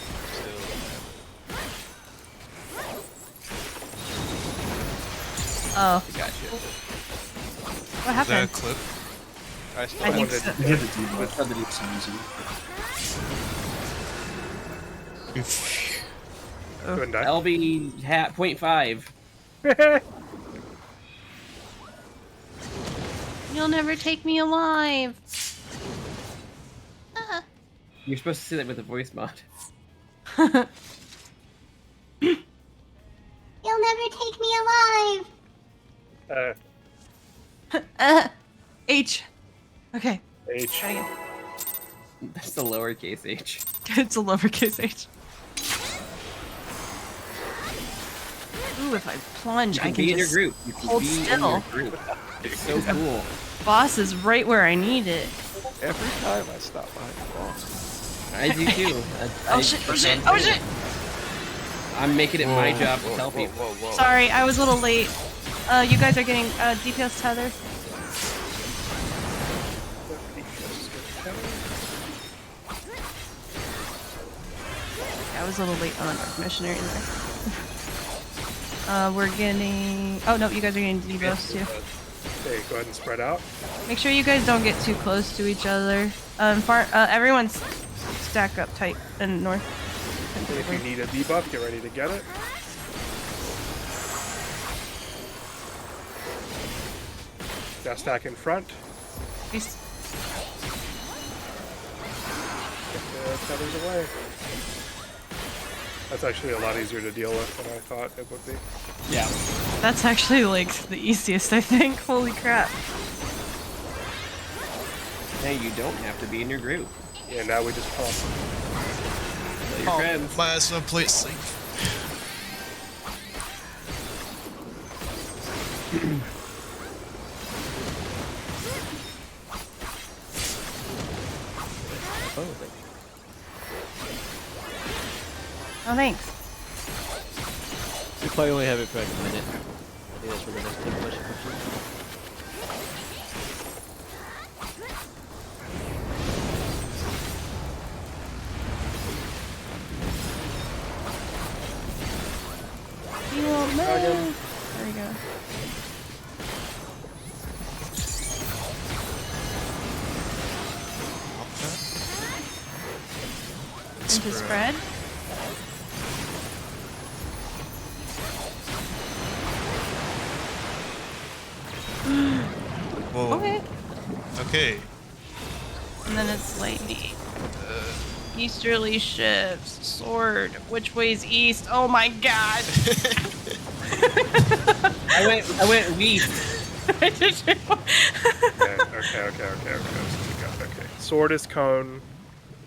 Speaker 1: Oh,
Speaker 9: Gotcha.
Speaker 1: what
Speaker 5: Is that a
Speaker 1: happened?
Speaker 5: clip?
Speaker 6: I still
Speaker 1: I think
Speaker 6: have
Speaker 1: so.
Speaker 2: We have the debuff.
Speaker 6: Let's have the debuff.
Speaker 2: It's easy.
Speaker 4: Go ahead and die.
Speaker 9: LB hat 0.5.
Speaker 1: You'll never take me alive.
Speaker 9: You're supposed to say that with a voice mod.
Speaker 10: You'll never take me alive.
Speaker 1: H. Okay,
Speaker 4: H.
Speaker 1: try again.
Speaker 9: That's the lowercase h.
Speaker 1: It's a lowercase h. Ooh, if I plunge,
Speaker 9: You
Speaker 1: I
Speaker 9: can
Speaker 1: can
Speaker 9: be in your
Speaker 1: just
Speaker 9: group. You can
Speaker 1: hold
Speaker 9: be
Speaker 1: still.
Speaker 9: in your group. It's so cool.
Speaker 1: Boss is right where I need it.
Speaker 6: Every time I stop behind the boss.
Speaker 9: I do too.
Speaker 1: Oh shit! Oh shit! Oh shit!
Speaker 9: I'm making it my job to tell people.
Speaker 1: Sorry, I was a little late. You guys are getting DPS tethered. I was a little late on the Dark Missionary there. We're getting... Oh, no, you guys are getting debuffs too.
Speaker 4: Okay, go ahead and spread out.
Speaker 1: Make sure you guys don't get too close to each other. Everyone stack up tight and north.
Speaker 4: Okay, if you need a debuff, get ready to get it. Now stack in front.
Speaker 1: Peace.
Speaker 4: Get the tethers away. That's actually a lot easier to deal with than I thought it would be.
Speaker 9: Yeah.
Speaker 1: That's actually, like, the easiest, I think. Holy crap.
Speaker 9: Hey, you don't have to be in your group.
Speaker 4: Yeah, now we just pump.
Speaker 9: Tell your friends.
Speaker 5: Might as well play it safe.
Speaker 1: Oh, thanks.
Speaker 3: We probably only have it for like a minute. I think that's where the next big question comes from.
Speaker 1: You won't move. There you go. into spread.
Speaker 5: Whoa.
Speaker 1: Okay.
Speaker 5: Okay.
Speaker 1: And then it's lightning. Easterly shifts. Sword. Which way's east? Oh my god.
Speaker 7: I went wheat.
Speaker 4: Okay. Okay. Sword is cone.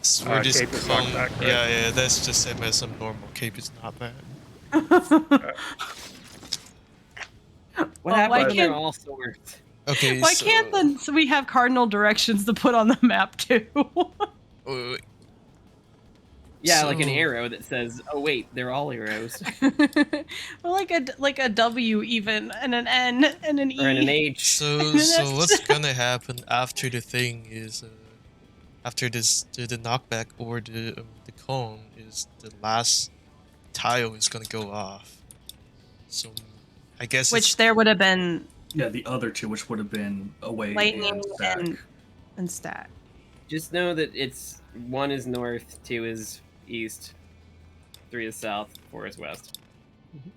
Speaker 5: Sword is
Speaker 4: cape is
Speaker 5: cone.
Speaker 4: knockback, right?
Speaker 5: Yeah, that's just same as some normal. Cape is not bad.
Speaker 9: What
Speaker 1: Why
Speaker 9: happened when they're
Speaker 1: can't-
Speaker 9: all swords?
Speaker 5: Okay,
Speaker 1: Why
Speaker 5: so,
Speaker 1: can't then so we have cardinal directions to put on the map too?
Speaker 5: wait.
Speaker 9: Yeah, like an
Speaker 5: So-
Speaker 9: arrow that says, "Oh wait, they're all arrows,"
Speaker 1: Or like a W even and an N and an E.
Speaker 7: Or in an H.
Speaker 5: So
Speaker 1: And then that's-
Speaker 5: what's gonna happen after the thing is after this the knockback or the cone is the last tile is gonna go off. So I guess
Speaker 1: Which
Speaker 5: it's,
Speaker 1: there would have been
Speaker 2: Yeah, the other two, which would have been away
Speaker 1: lightning
Speaker 2: and stack.
Speaker 1: and stack.
Speaker 9: just know that it's 1 is north, 2 is east, 3 is south, 4 is west.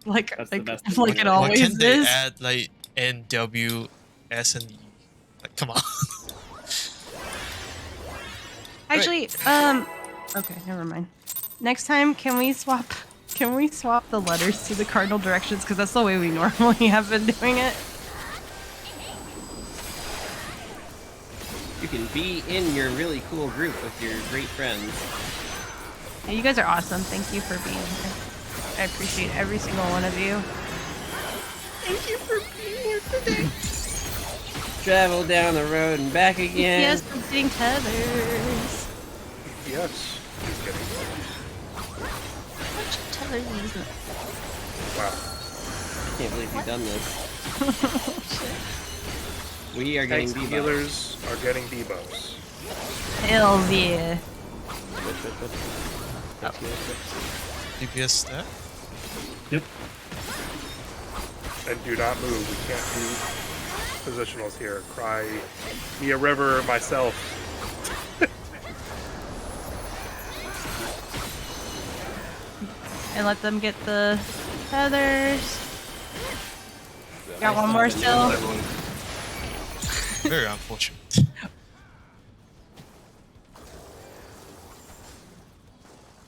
Speaker 1: Like
Speaker 9: That's the
Speaker 1: like
Speaker 9: best
Speaker 1: like it
Speaker 9: one.
Speaker 5: why
Speaker 1: always
Speaker 5: can't they
Speaker 1: is.
Speaker 5: add like N W S and E? Like come on.
Speaker 1: Actually, okay, never mind. Next time, can we swap the letters to the cardinal directions? Because that's the way we normally have been doing it.
Speaker 9: You can be in your really cool group with your great friends.
Speaker 1: Yeah, you guys are awesome. Thank you for being here. I appreciate every single one of you. Thank you for being here today.
Speaker 9: Travel down the road and back again.
Speaker 1: Yes, for getting tethers.
Speaker 4: Yes. He's getting
Speaker 1: Tethers.
Speaker 4: wow.
Speaker 9: Can't believe you've done this. We are getting
Speaker 4: Tanks and
Speaker 9: debuffs.
Speaker 4: healers are getting debuffs.
Speaker 1: Hells yeah.
Speaker 5: DPS stat?
Speaker 2: Yep.
Speaker 4: And do not move. We can't do positionals here. Cry me a river myself.
Speaker 1: And let them get the feathers. Got one more still.
Speaker 5: Very unfortunate.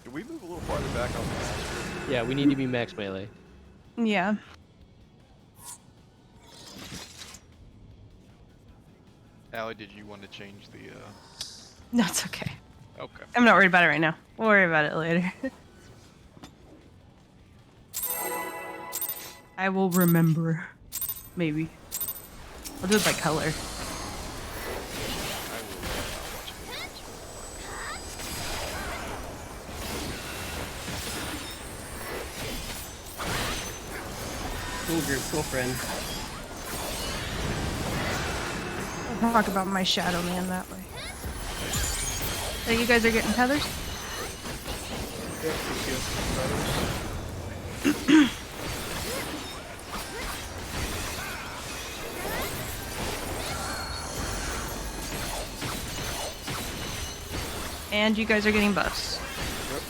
Speaker 11: Can we move a little farther back on the map?
Speaker 3: Yeah, we need to be max melee.
Speaker 1: Yeah.
Speaker 6: Allie, did you want to change the?
Speaker 1: No, it's okay.
Speaker 6: Okay.
Speaker 1: I'm not worried about it right now. We'll worry about it later. I will remember. Maybe. I'll do it by color.
Speaker 9: Cool group, cool friends.
Speaker 1: I'll talk about my shadow man that way. So you guys are getting feathers?
Speaker 4: Yep, DPS feathers.
Speaker 1: And you guys are getting buffs.
Speaker 4: Yep.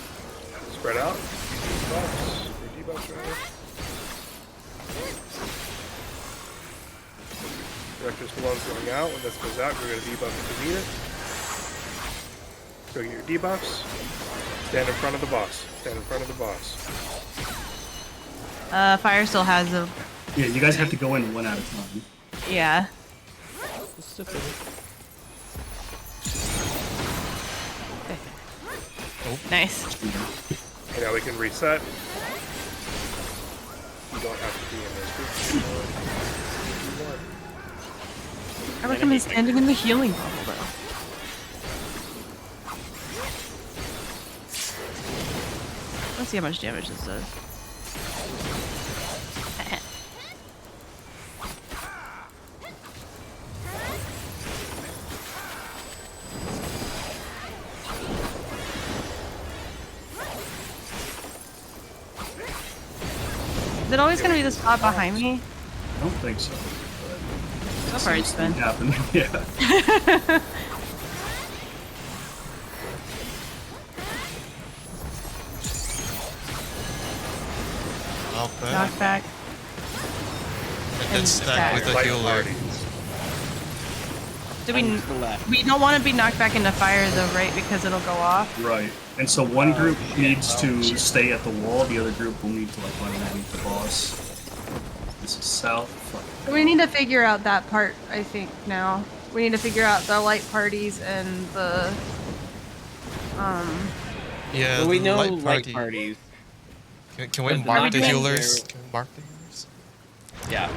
Speaker 4: Spread out. Debuffs. Or debuffs, rather. Director's Cologne's going out. When this goes out, we're going to debuff if we need it. Go get your debuffs. Stand in front of the boss. Stand in front of the boss.
Speaker 1: Fire still has a...
Speaker 2: Yeah, you guys have to go in one at a time.
Speaker 1: Yeah.
Speaker 5: Oh.
Speaker 1: Nice.
Speaker 4: And now we can reset. You don't have to be in this group anymore. If you want.
Speaker 1: I recommend standing in the healing bubble though. Let's see how much damage this does. Is it always going to be the spot behind me?
Speaker 2: I don't think so.
Speaker 1: So far it's been.
Speaker 2: Happened. Yeah.
Speaker 5: knockback,
Speaker 1: Knockback.
Speaker 5: and then
Speaker 1: and
Speaker 5: stack with the
Speaker 4: Light
Speaker 5: healer.
Speaker 4: parties.
Speaker 1: Do
Speaker 9: And to the left.
Speaker 1: we don't want to be knocked back into fire though, right? Because it'll go off.
Speaker 2: Right. And so one group needs to stay at the wall, the other group will need to like run underneath the boss. This is south. Fuck.
Speaker 1: We need to figure out that part, I think, now. We need to figure out the light parties and the
Speaker 5: Yeah,
Speaker 9: Well, we
Speaker 5: the
Speaker 9: know
Speaker 5: light
Speaker 9: light
Speaker 5: party.
Speaker 9: parties.
Speaker 5: Can we
Speaker 9: But the
Speaker 5: mark the
Speaker 1: knockback
Speaker 5: healers?
Speaker 9: there-
Speaker 5: Can we mark the healers?
Speaker 9: Yeah.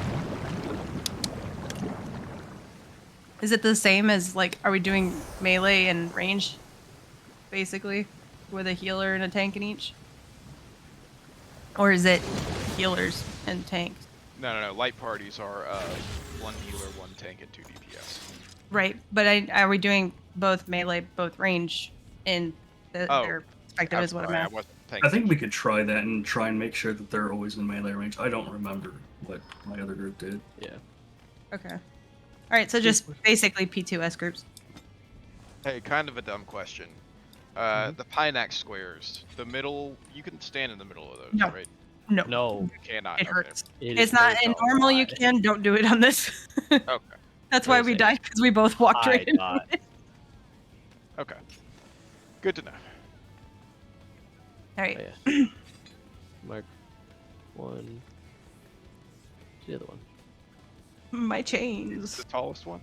Speaker 1: is it the same as like are we doing melee and range? Basically? With a healer and a tank in each? Or is it healers and tanks?
Speaker 6: No. Light parties are 1 healer, 1 tank, and 2 DPS.
Speaker 1: Right, but are we doing both melee, both range in their perspective is what I'm
Speaker 6: I
Speaker 1: asking.
Speaker 6: wasn't paying
Speaker 2: I think we
Speaker 6: attention.
Speaker 2: could try that and try and make sure that they're always in melee range. I don't remember what my other group did.
Speaker 3: Yeah.
Speaker 1: Okay. Alright, so just basically P2S groups.
Speaker 6: Hey, kind of a dumb question. The Pinax squares, the middle, you can stand in the middle of those,
Speaker 1: No.
Speaker 6: right?
Speaker 1: No.
Speaker 3: No.
Speaker 6: You cannot.
Speaker 1: It
Speaker 6: okay.
Speaker 1: hurts.
Speaker 3: It
Speaker 1: It's
Speaker 3: is
Speaker 1: not
Speaker 3: hurts
Speaker 1: in
Speaker 3: a
Speaker 1: normal you
Speaker 3: lot.
Speaker 1: can, don't do it on this.
Speaker 6: Okay.
Speaker 1: That's why we
Speaker 3: Thursday.
Speaker 1: died, because we both walked
Speaker 3: I
Speaker 1: right into
Speaker 3: thought-
Speaker 1: it.
Speaker 6: Okay. Good to know.
Speaker 1: Alright.
Speaker 3: Oh, yeah. Mark 1. The other one.
Speaker 1: My
Speaker 6: Is
Speaker 1: chains.
Speaker 6: the tallest one?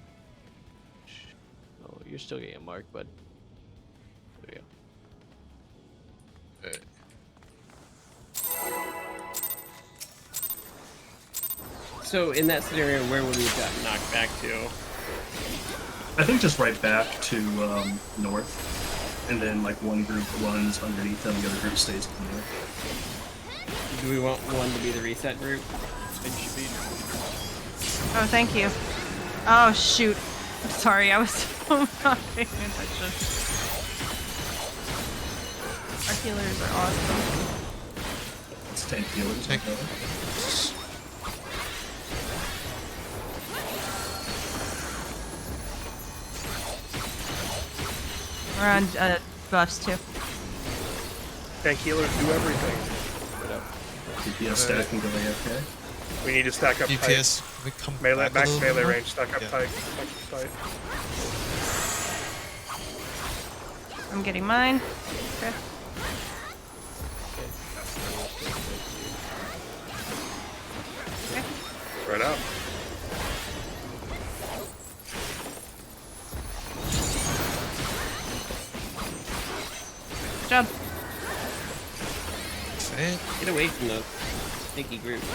Speaker 3: Oh, you're still getting a mark, but there we go.
Speaker 7: So in that scenario, where would we have gotten knocked back to?
Speaker 2: I think just right back to north. And then like one group runs underneath them, the other group stays in there.
Speaker 7: Do we want one to be the reset group?
Speaker 6: It should be.
Speaker 1: Oh, thank you. Oh, shoot. I'm sorry, I was so not paying attention. Our healers are awesome.
Speaker 2: It's tank healers.
Speaker 5: Tank.
Speaker 1: We're on buffs too.
Speaker 4: Tank healers do everything.
Speaker 2: DPS stack can go AFK.
Speaker 4: We need to stack up tight.
Speaker 5: DPS, we come
Speaker 4: Melee,
Speaker 5: back
Speaker 4: back
Speaker 5: a
Speaker 4: to
Speaker 5: little
Speaker 4: melee
Speaker 5: bit more?
Speaker 4: range, stack up
Speaker 5: Yeah.
Speaker 4: tight. Stack up tight.
Speaker 1: I'm getting mine. Okay. Okay.
Speaker 4: Right up.
Speaker 1: Good job.
Speaker 5: Fair.
Speaker 7: Get away from those stinky groups.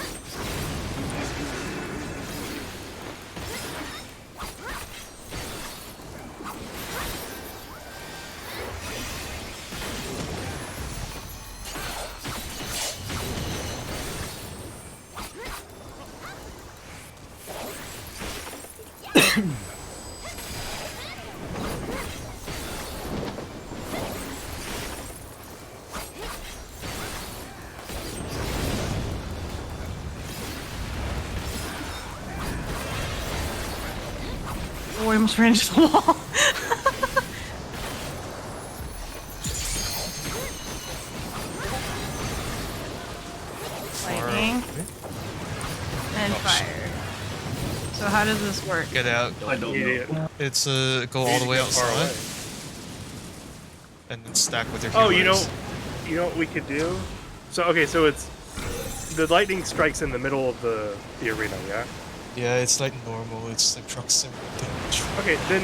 Speaker 1: Oh, I almost ran into the wall. Lightning and fire. So how does this work?
Speaker 5: Get out.
Speaker 2: I don't
Speaker 4: Idiot.
Speaker 2: know.
Speaker 5: It's go all
Speaker 4: Need
Speaker 5: the
Speaker 4: to
Speaker 5: way
Speaker 4: get far
Speaker 5: outside
Speaker 4: away.
Speaker 5: and then stack with your
Speaker 4: Oh,
Speaker 5: healers.
Speaker 4: you know what we could do? So okay, so it's the lightning strikes in the middle of the arena, yeah?
Speaker 5: Yeah, it's like normal. It's like proximity damage.
Speaker 4: Okay, then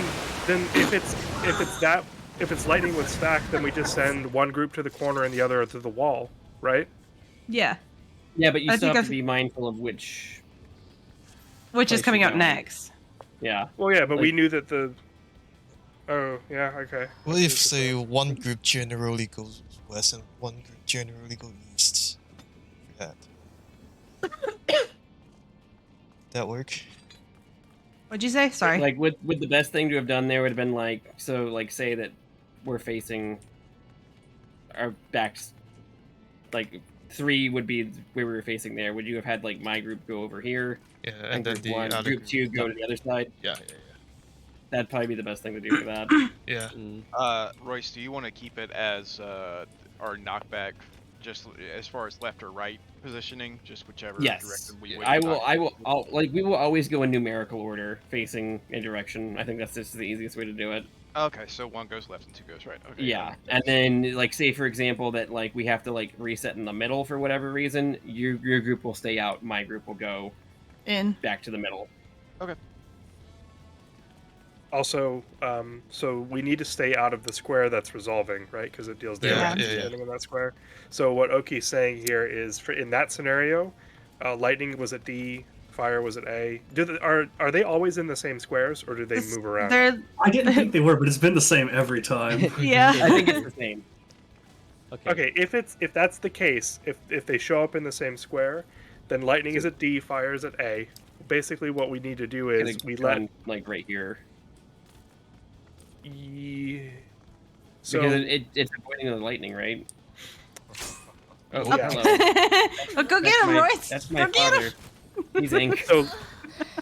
Speaker 4: if it's lightning with stack, then we just send one group to the corner and the other to the wall, right?
Speaker 1: Yeah,
Speaker 7: Yeah, but you
Speaker 1: I
Speaker 7: still
Speaker 1: think
Speaker 7: have to
Speaker 1: I've-
Speaker 7: be mindful of which.
Speaker 1: which is
Speaker 7: Place
Speaker 1: coming
Speaker 7: you're
Speaker 1: out
Speaker 7: going.
Speaker 1: next.
Speaker 7: Yeah.
Speaker 4: Well, yeah, but we
Speaker 7: Like-
Speaker 4: knew that the. Oh yeah, okay.
Speaker 5: What if, say, one group generally goes west and one group generally goes east? That. That work?
Speaker 1: What'd you say? Sorry.
Speaker 7: Like, would the best thing to have done there would have been like, so like say that we're facing our backs, like 3 would be where we were facing there. Would you have had like my group go over here
Speaker 5: Yeah, and then
Speaker 7: group
Speaker 5: the
Speaker 7: 1,
Speaker 5: other
Speaker 7: group 2 go to the other side?
Speaker 5: Yeah,
Speaker 7: That'd probably be the best thing to do for that.
Speaker 5: yeah.
Speaker 6: Royce, do you want to keep it as our knockback, just as far as left or right, positioning, just whichever
Speaker 7: Yes,
Speaker 6: direction we
Speaker 7: I will. We will always go in numerical order, facing a direction. I think that's just the easiest way to do it.
Speaker 6: Okay, so one goes left and two goes right. Okay.
Speaker 7: Yeah, and then like say for example that like we have to like reset in the middle for whatever reason, your group will stay out, my group will go
Speaker 1: In.
Speaker 7: back to the middle.
Speaker 4: Also, so we need to stay out of the square that's resolving, right? Because it deals damage
Speaker 5: Yeah.
Speaker 4: standing in that square. So what Oki's saying here is, for in that scenario, lightning was at D, fire was at A. Are they always in the same squares, or do they move around?
Speaker 1: They're
Speaker 2: I didn't think they were, but it's been the same every time.
Speaker 1: yeah.
Speaker 7: I think it's the same.
Speaker 4: Okay, if that's the case, if they show up in the same square, then lightning is at D, fire is at A. Basically, what we need to do is we let
Speaker 7: like right here
Speaker 4: so
Speaker 7: because it's avoiding the lightning, right? Oh,
Speaker 4: Yeah.
Speaker 7: hello.
Speaker 1: But go get
Speaker 7: That's
Speaker 1: him,
Speaker 7: my-
Speaker 1: Royce.
Speaker 7: That's my
Speaker 1: Go get him.
Speaker 7: father. He's angry.
Speaker 4: So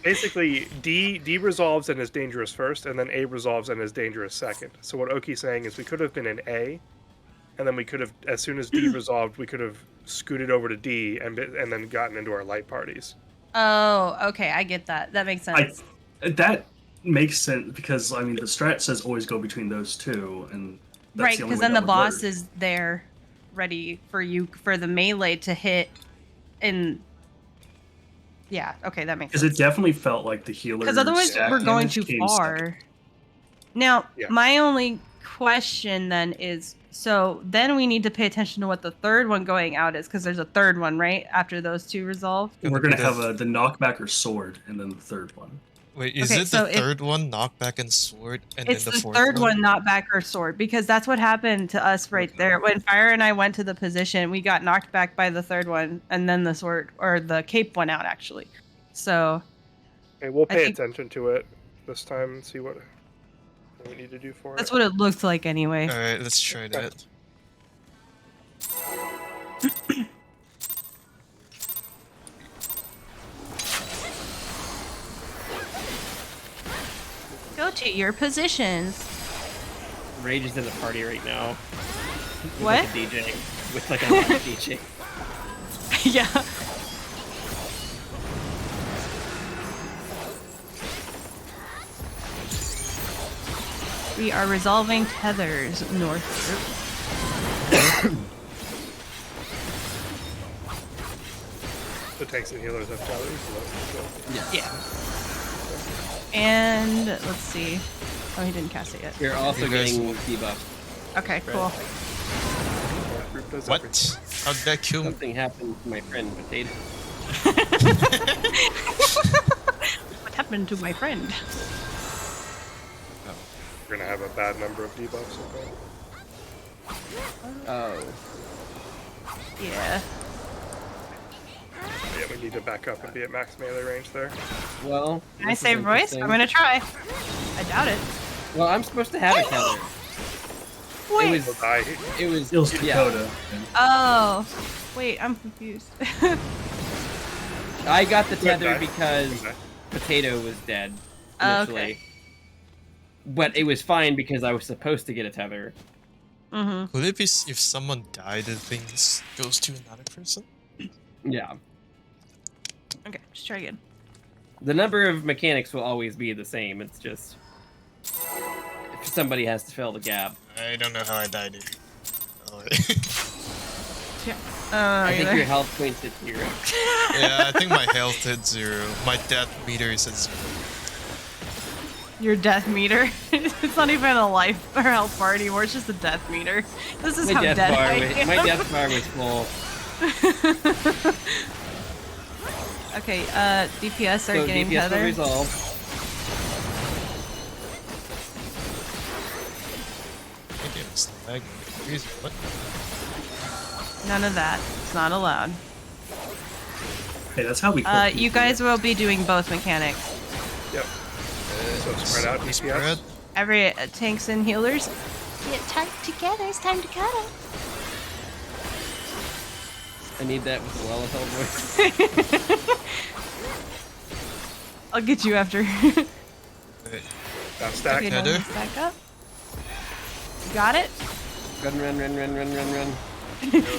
Speaker 4: basically, D resolves and is dangerous first, and then A resolves and is dangerous second. So what Oki's saying is we could have been in A, and then we could have, as soon as D resolved, we could have scooted over to D and then gotten into our light parties.
Speaker 1: Oh, okay. I get that. That makes sense.
Speaker 2: That makes sense because I mean the strat says always go between those two, and that's
Speaker 1: Right,
Speaker 2: the only
Speaker 1: because
Speaker 2: way
Speaker 1: then
Speaker 2: that
Speaker 1: the
Speaker 2: would
Speaker 1: boss
Speaker 2: work.
Speaker 1: is there, ready for you for the melee to hit. And yeah, okay, that makes
Speaker 2: Because
Speaker 1: sense.
Speaker 2: it definitely felt like the healer.
Speaker 1: Because otherwise,
Speaker 2: stack
Speaker 1: we're going
Speaker 2: damage
Speaker 1: too
Speaker 2: came
Speaker 1: far.
Speaker 2: second.
Speaker 1: Now,
Speaker 4: Yeah.
Speaker 1: my only question then is, so then we need to pay attention to what the third one going out is, because there's a third one, right? After those two resolve.
Speaker 2: We're gonna
Speaker 5: be
Speaker 2: have
Speaker 5: the-
Speaker 2: the knockback or sword, and then the third one.
Speaker 5: Wait, is
Speaker 1: Okay,
Speaker 5: it
Speaker 1: so
Speaker 5: the
Speaker 1: if-
Speaker 5: third one, knockback and sword, and
Speaker 1: It's
Speaker 5: then
Speaker 1: the
Speaker 5: the fourth
Speaker 1: third one, not back or sword, because that's what happened to us right there. When Fire and I went to the position, we got knocked back by the third one, and then the sword or the cape went out actually. So
Speaker 4: Okay, we'll
Speaker 1: I
Speaker 4: pay
Speaker 1: think-
Speaker 4: attention to it this time and see what we need to do for
Speaker 1: that's
Speaker 4: it.
Speaker 1: what it looked like anyway.
Speaker 5: Alright, let's try that.
Speaker 1: Go to your positions.
Speaker 7: Rage is in the party right now. With
Speaker 1: What?
Speaker 7: Like a DJ. With like a live DJ.
Speaker 1: Yeah. We are resolving tethers north.
Speaker 4: The tanks and healers have tethers. So that's
Speaker 1: Yeah. And let's see. Oh, he didn't cast it yet.
Speaker 7: You're also
Speaker 5: You guys-
Speaker 7: getting debuffed.
Speaker 1: Okay, cool.
Speaker 4: good. That group does everything.
Speaker 5: What? How'd that kill me?
Speaker 7: Something happened to my friend Potato.
Speaker 1: What happened to my friend?
Speaker 4: We're gonna have a bad number of debuffs. Okay.
Speaker 7: Oh.
Speaker 1: Yeah.
Speaker 4: Yeah, we need to back up and be at max melee range there.
Speaker 7: Well.
Speaker 1: Can I
Speaker 7: this is
Speaker 1: save Royce?
Speaker 7: interesting.
Speaker 1: I'm gonna try. I doubt it.
Speaker 7: Well, I'm supposed to have a tether.
Speaker 1: Wait.
Speaker 7: It
Speaker 4: We'll
Speaker 7: was.
Speaker 4: die.
Speaker 7: It was.
Speaker 2: Il's
Speaker 7: Yeah.
Speaker 2: Dakota.
Speaker 1: Oh. Wait, I'm confused.
Speaker 7: I got the
Speaker 4: Good
Speaker 7: tether
Speaker 4: die.
Speaker 7: because
Speaker 4: Good die.
Speaker 7: Potato was dead
Speaker 1: Oh,
Speaker 7: initially.
Speaker 1: okay.
Speaker 7: But it was fine because I was supposed to get a tether.
Speaker 1: Mm-hmm.
Speaker 5: Could it be if someone died, the thing goes to another person?
Speaker 7: Yeah.
Speaker 1: Okay, just try again.
Speaker 7: The number of mechanics will always be the same. It's just if somebody has to fill the gap.
Speaker 5: I don't know how I died.
Speaker 7: I think
Speaker 1: either.
Speaker 7: your health points at 0.
Speaker 5: Yeah, I think my health hit 0. My death meter is at 0.
Speaker 1: Your death meter. It's not even a life or health bar anymore. It's just a death meter. This is
Speaker 7: My
Speaker 1: how
Speaker 7: death
Speaker 1: dead
Speaker 7: bar
Speaker 1: I
Speaker 7: was,
Speaker 1: am.
Speaker 7: my death bar was full.
Speaker 1: Okay, DPS are
Speaker 7: So
Speaker 1: getting
Speaker 7: DPS will
Speaker 1: tethered.
Speaker 7: resolve.
Speaker 5: Okay, it's lag. Crazy. What?
Speaker 1: None of that. It's not allowed.
Speaker 2: Hey, that's how we.
Speaker 1: You guys will be doing both mechanics.
Speaker 4: Yep. So spread out DPS.
Speaker 5: Spread.
Speaker 1: Every tanks and healers.
Speaker 10: Get tight together. It's time to cuddle.
Speaker 7: I need that with the well of health voice.
Speaker 1: I'll get you after.
Speaker 5: Wait,
Speaker 4: Now stack.
Speaker 1: Okay, now
Speaker 5: Tether?
Speaker 1: stack up. You got it?
Speaker 7: Run.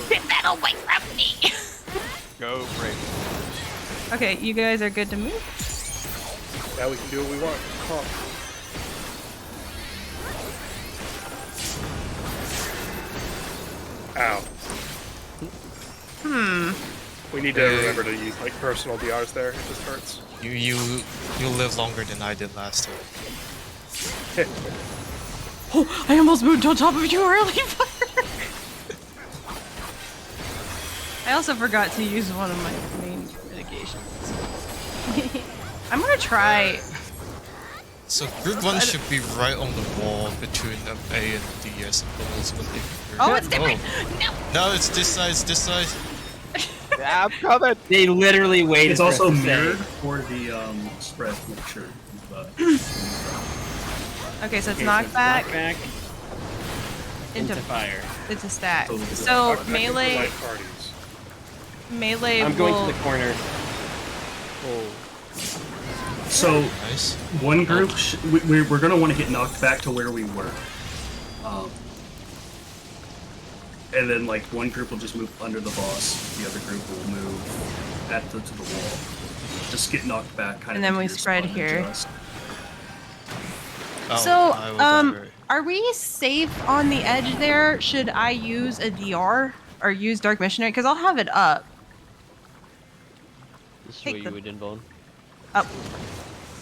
Speaker 10: Get that away from me.
Speaker 6: Go break.
Speaker 1: Okay, you guys are good to move.
Speaker 4: Now we can do what we want. Calm. Ow. We need to remember to use like personal DRs there. It just hurts.
Speaker 5: You live longer than I did last time.
Speaker 1: Oh, I almost moved on top of you early. I also forgot to use one of my main mitigations. I'm gonna try.
Speaker 5: So group 1 should be right on the wall between A and DS.
Speaker 1: Oh, it's different.
Speaker 5: No, it's this side. It's this side.
Speaker 6: Yeah, I'm coming.
Speaker 7: They literally waited.
Speaker 2: It's
Speaker 7: for
Speaker 2: also
Speaker 7: us to say.
Speaker 2: mirrored for the spread. Make sure.
Speaker 1: Okay, so it's
Speaker 2: Okay,
Speaker 1: knockback
Speaker 7: Back into fire.
Speaker 1: into stack.
Speaker 2: Totally.
Speaker 1: So
Speaker 4: Knock back into
Speaker 1: melee
Speaker 4: light parties.
Speaker 1: melee
Speaker 7: I'm going
Speaker 1: will
Speaker 7: to the corner.
Speaker 2: So
Speaker 5: Nice.
Speaker 2: one group, we're going to want to get knocked back to where we were. And then like one group will just move under the boss, the other group will move to the wall. Just get knocked back kind
Speaker 1: And
Speaker 2: of.
Speaker 1: then we spread here.
Speaker 5: Oh,
Speaker 1: So,
Speaker 5: I will die.
Speaker 1: are we safe on the edge there? Should I use a DR or use Dark Missionary? Because I'll have it up.
Speaker 3: This is
Speaker 1: Take
Speaker 3: what
Speaker 1: the-
Speaker 3: you would invuln.
Speaker 1: Up.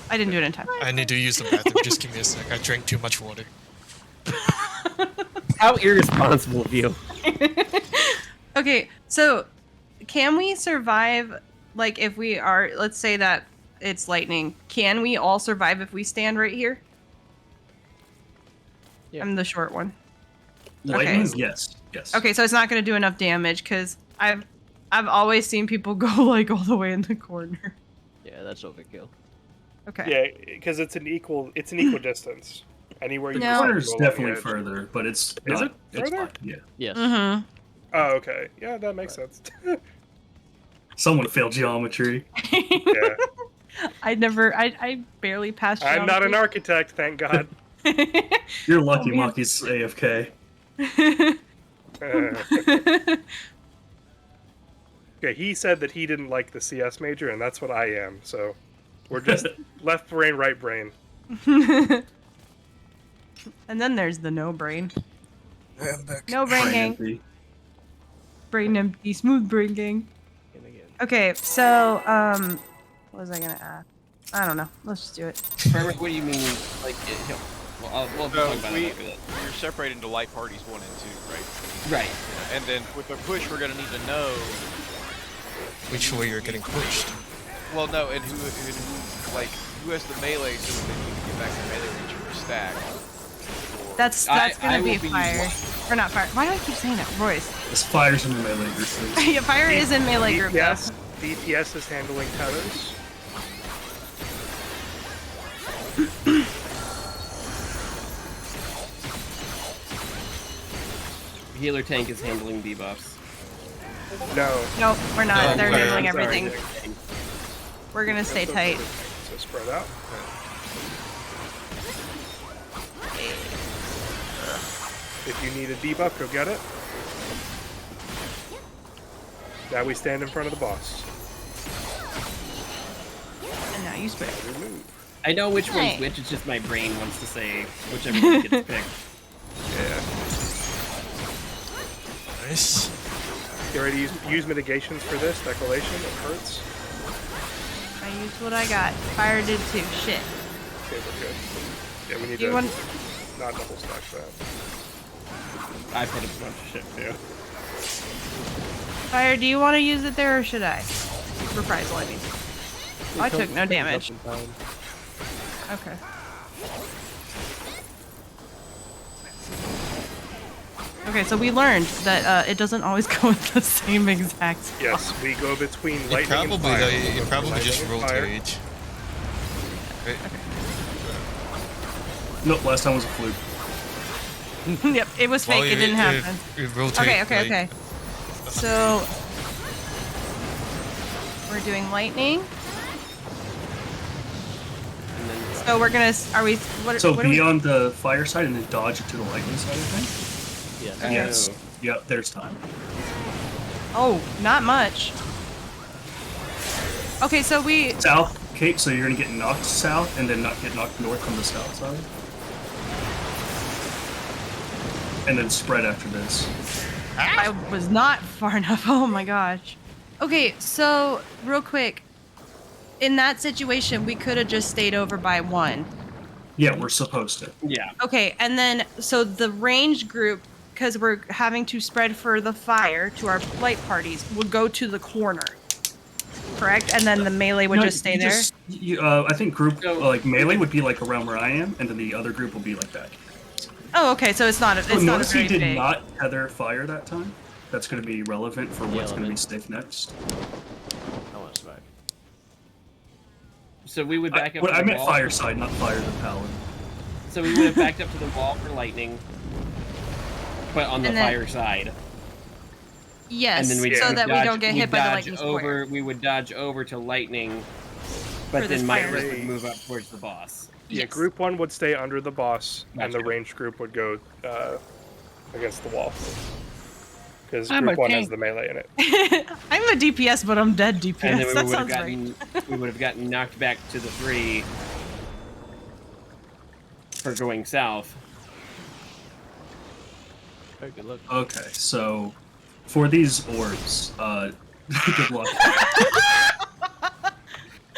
Speaker 1: I didn't do it in time.
Speaker 5: I need to use the bathroom. Just give me a sec. I drank too much water.
Speaker 7: How irresponsible of you.
Speaker 1: Okay, so can we survive, like, if we are, let's say that it's lightning, can we all survive if we stand right here?
Speaker 3: Yeah.
Speaker 1: I'm the short one.
Speaker 2: Lightning?
Speaker 1: Okay.
Speaker 2: Yes. Yes.
Speaker 1: Okay, so it's not going to do enough damage, because I've always seen people go, like, all the way in the corner.
Speaker 3: Yeah, that's overkill.
Speaker 1: Okay.
Speaker 4: Yeah, because it's an equal distance. Anywhere you
Speaker 1: No.
Speaker 4: decide to
Speaker 2: Corner's
Speaker 4: go along the
Speaker 2: definitely
Speaker 4: edge.
Speaker 2: further, but it's
Speaker 4: Is
Speaker 2: not,
Speaker 4: it
Speaker 2: it's
Speaker 4: further?
Speaker 2: fine. Yeah.
Speaker 3: Yes.
Speaker 1: Mm-hmm.
Speaker 4: Oh, okay. Yeah, that makes sense.
Speaker 2: Someone failed geometry.
Speaker 4: Yeah.
Speaker 1: I barely passed
Speaker 4: I'm not an
Speaker 1: geometry.
Speaker 4: architect, thank God.
Speaker 2: You're lucky,
Speaker 1: Oh, man.
Speaker 2: Maki's AFK.
Speaker 4: Okay, he said that he didn't like the CS major, and that's what I am. So we're just left brain, right brain.
Speaker 1: And then there's the no brain.
Speaker 5: I'm back.
Speaker 1: No brain gang.
Speaker 2: Empty.
Speaker 1: Brain empty, smooth brain gang.
Speaker 3: And again.
Speaker 1: Okay, so, what was I gonna ask? I don't know. Let's just do it.
Speaker 7: What do you mean? Like, we'll
Speaker 6: So
Speaker 7: talk about
Speaker 6: we,
Speaker 7: it after that.
Speaker 6: we're separated into light parties 1 and 2, right?
Speaker 7: Right.
Speaker 6: And then with the push, we're gonna need to know.
Speaker 5: Which way you're getting pushed?
Speaker 6: Well, no, and who has the melee, so that we can get back to melee range for a stack.
Speaker 1: That's
Speaker 7: I
Speaker 1: gonna be
Speaker 7: will be
Speaker 1: fire. Or not fire. Why do I keep saying that? Royce.
Speaker 2: This fire's in the melee group.
Speaker 1: Yeah, fire is in melee group, though.
Speaker 4: DPS is handling tethers.
Speaker 7: Healer tank is handling debuffs.
Speaker 4: No.
Speaker 1: Nope, we're not.
Speaker 5: No,
Speaker 1: They're
Speaker 5: we're-
Speaker 1: handling
Speaker 4: Sorry.
Speaker 1: everything. We're gonna stay tight.
Speaker 4: So spread out. If you need a debuff, go get it. Now we stand in front of the boss.
Speaker 1: And now you spread.
Speaker 4: We move.
Speaker 7: I know which
Speaker 1: Right.
Speaker 7: one's which, it's just my brain wants to say whichever one gets picked.
Speaker 4: Yeah.
Speaker 5: Nice.
Speaker 4: You ready to use mitigations for this declaration? It hurts.
Speaker 1: I used what I got. Fire did too. Shit.
Speaker 4: Okay, we're good. Yeah, we need
Speaker 1: You
Speaker 4: to
Speaker 1: want?
Speaker 4: not double stack that.
Speaker 7: I put a bunch of shit too.
Speaker 1: Fire, do you want to use it there or should I? Reprisal, I mean. I took no damage. Okay. Okay, so we learned that it doesn't always go in the same exact spot.
Speaker 4: Yes, we go between
Speaker 5: You
Speaker 4: lightning and
Speaker 5: probably
Speaker 4: fire.
Speaker 5: you
Speaker 4: We go
Speaker 5: probably
Speaker 4: between
Speaker 5: just
Speaker 4: lightning and fire.
Speaker 5: rotate. Right?
Speaker 2: Nope, last time was a fluke.
Speaker 1: Yep, it was fake.
Speaker 5: Well,
Speaker 1: It didn't happen.
Speaker 5: You rotate,
Speaker 1: Okay,
Speaker 5: like,
Speaker 1: okay. So we're doing lightning.
Speaker 7: And then
Speaker 1: So we're gonna. Are we? What?
Speaker 2: So
Speaker 1: what are
Speaker 2: be
Speaker 1: we,
Speaker 2: on the fire side and then dodge it to the lightning side, I think.
Speaker 3: Yes.
Speaker 7: Oh.
Speaker 2: Yes. Yep, there's time.
Speaker 1: Oh, not much. Okay, so we.
Speaker 2: South, okay, so you're gonna get knocked south and then not get knocked north from the south side. And then spread after this.
Speaker 1: I was not far enough. Oh my gosh. Okay, so real quick. In that situation, we could have just stayed over by 1.
Speaker 2: Yeah, we're supposed to.
Speaker 7: Yeah.
Speaker 1: Okay, and then so the range group, because we're having to spread for the fire to our light parties, would go to the corner. Correct? And then the melee would
Speaker 2: No,
Speaker 1: just stay
Speaker 2: you
Speaker 1: there?
Speaker 2: I think group, like, melee would be, like, around where I am, and then the other group will be, like, back.
Speaker 1: Oh, okay, so it's not a, it's not a
Speaker 2: Notice
Speaker 1: very
Speaker 2: he did
Speaker 1: big.
Speaker 2: not tether fire that time. That's going to be relevant for what's going to be safe next.
Speaker 3: I want to survive.
Speaker 7: So we would back up.
Speaker 2: Well,
Speaker 7: to
Speaker 2: I
Speaker 7: the
Speaker 2: meant
Speaker 7: wall.
Speaker 2: fire side, not fire the paladin.
Speaker 7: So we would have backed up to the wall for lightning, but on the
Speaker 1: And then-
Speaker 7: fire side.
Speaker 1: Yes,
Speaker 7: And then we'd,
Speaker 1: so
Speaker 7: we'd
Speaker 1: that we
Speaker 7: dodge-
Speaker 1: don't get
Speaker 7: we'd
Speaker 1: hit by the
Speaker 7: dodge
Speaker 1: lightning
Speaker 7: over.
Speaker 1: square.
Speaker 7: We would dodge over to lightning, but
Speaker 1: For this
Speaker 7: then
Speaker 1: fire.
Speaker 7: Migrus would move up towards the boss.
Speaker 4: Yeah,
Speaker 1: Yes.
Speaker 4: group 1 would stay under the boss, and the
Speaker 7: Gotcha.
Speaker 4: range group would go against the wall. Because
Speaker 8: I'm
Speaker 4: group
Speaker 8: a
Speaker 4: 1 has
Speaker 8: tank.
Speaker 4: the melee in it.
Speaker 1: I'm a DPS, but I'm dead DPS.
Speaker 7: And then we
Speaker 1: that
Speaker 7: would have
Speaker 1: sounds right.
Speaker 7: gotten we would have gotten knocked back to the 3 for going south.
Speaker 3: Very good luck.
Speaker 2: Okay, so for these orbs, good luck.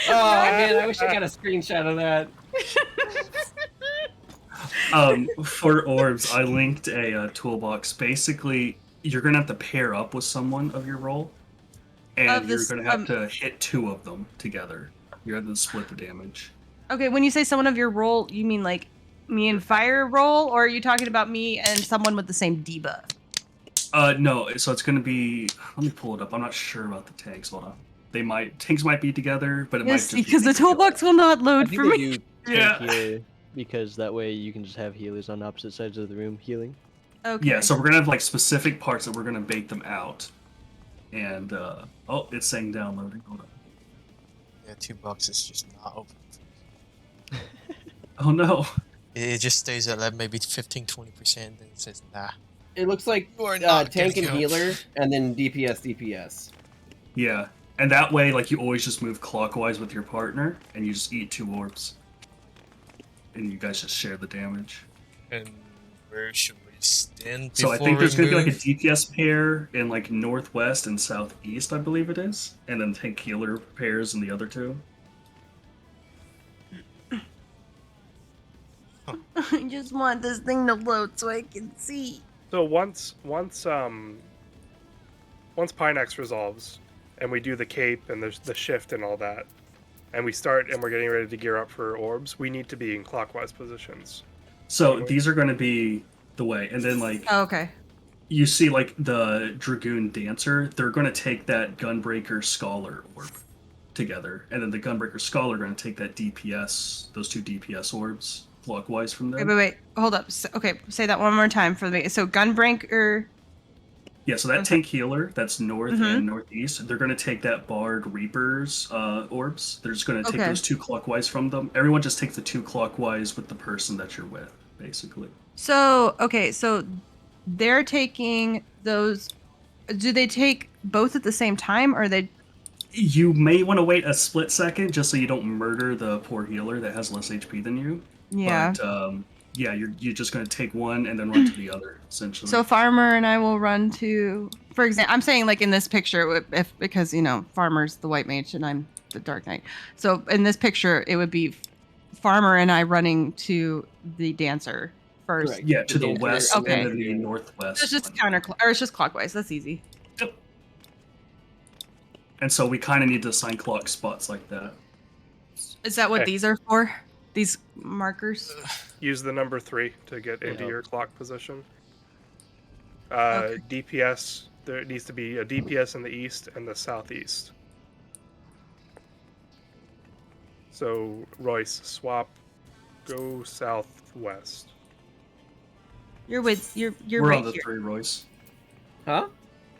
Speaker 7: Oh man, I wish I got a screenshot of that.
Speaker 2: For orbs, I linked a toolbox. Basically, you're gonna have to pair up with someone of your role, and
Speaker 1: Of
Speaker 2: you're
Speaker 1: this-
Speaker 2: gonna have to hit 2 of them together. You're gonna have to split the damage.
Speaker 1: Okay, when you say someone of your role, you mean like me and fire role, or are you talking about me and someone with the same debuff?
Speaker 2: No, so it's gonna be. Let me pull it up. I'm not sure about the tanks. Hold on. Tanks might be together, but it might
Speaker 1: Yes,
Speaker 2: just
Speaker 1: because
Speaker 2: be
Speaker 1: the toolbox will not
Speaker 3: I
Speaker 1: load
Speaker 3: think
Speaker 1: for
Speaker 3: they
Speaker 1: me.
Speaker 3: do
Speaker 2: Yeah.
Speaker 3: tank healer because that way you can just have healers on opposite sides of the room healing.
Speaker 1: Okay.
Speaker 2: Yeah, so we're gonna have like specific parts that we're gonna bait them out. And oh, it's saying downloading. Hold on.
Speaker 5: Yeah, 2 boxes just not open.
Speaker 2: Oh no.
Speaker 5: It just stays at like maybe 15-20%, then it says nah.
Speaker 7: It looks like
Speaker 5: You're not
Speaker 7: tank and
Speaker 5: getting out.
Speaker 7: healer, and then DPS.
Speaker 2: Yeah, and that way, like, you always just move clockwise with your partner, and you just eat 2 orbs. And you guys just share the damage.
Speaker 5: And where should we stand
Speaker 2: So I
Speaker 5: before
Speaker 2: think there's
Speaker 5: we
Speaker 2: gonna be like a
Speaker 5: move?
Speaker 2: DPS pair in like northwest and southeast, I believe it is, and then tank healer pairs in the other 2.
Speaker 1: I just want this thing to load so I can see.
Speaker 4: So once Pinex resolves, and we do the cape and the shift and all that, and we start and we're getting ready to gear up for orbs, we need to be in clockwise positions.
Speaker 2: So these are gonna be the way, and then like
Speaker 1: Oh, okay.
Speaker 2: you see like the Dragoon Dancer, they're gonna take that Gunbreaker Scholar orb together, and then the Gunbreaker Scholar are gonna take that DPS, those 2 DPS orbs clockwise from there.
Speaker 1: Wait. Hold up. Okay, say that one more time for me. So Gunbreaker.
Speaker 2: Yeah, so that
Speaker 1: Okay.
Speaker 2: tank healer, that's north
Speaker 1: Mhm.
Speaker 2: and northeast, they're going to take that Bard Reapers orbs. They're just going to take
Speaker 1: Okay.
Speaker 2: those 2 clockwise from them. Everyone just takes the 2 clockwise with the person that you're with, basically.
Speaker 1: So okay, so they're taking those. Do they take both at the same time, or they?
Speaker 2: You may want to wait a split second just so you don't murder the poor healer that has less HP than you.
Speaker 1: Yeah.
Speaker 2: But, yeah, you're just going to take one and then run to the other, essentially.
Speaker 1: So Farmer and I will run to. For example, I'm saying like in this picture, if because Farmer's the white mage and I'm the dark knight. So in this picture, it would be Farmer and I running to the dancer first.
Speaker 7: Correct.
Speaker 2: yeah, to the
Speaker 7: Dancer
Speaker 2: west
Speaker 1: Okay.
Speaker 2: and then the northwest.
Speaker 1: It's just or it's just clockwise. That's easy.
Speaker 2: And so we kind of need to assign clock spots like that.
Speaker 1: Is that what
Speaker 4: Okay.
Speaker 1: these are for? These markers?
Speaker 4: Use the number 3 to get into
Speaker 3: Yeah.
Speaker 4: your clock position.
Speaker 1: Okay.
Speaker 4: DPS, there needs to be a DPS in the east and the southeast. So Royce, swap, go southwest.
Speaker 1: You're
Speaker 2: We're
Speaker 1: right
Speaker 2: on the
Speaker 1: here.
Speaker 2: 3, Royce.
Speaker 7: Huh?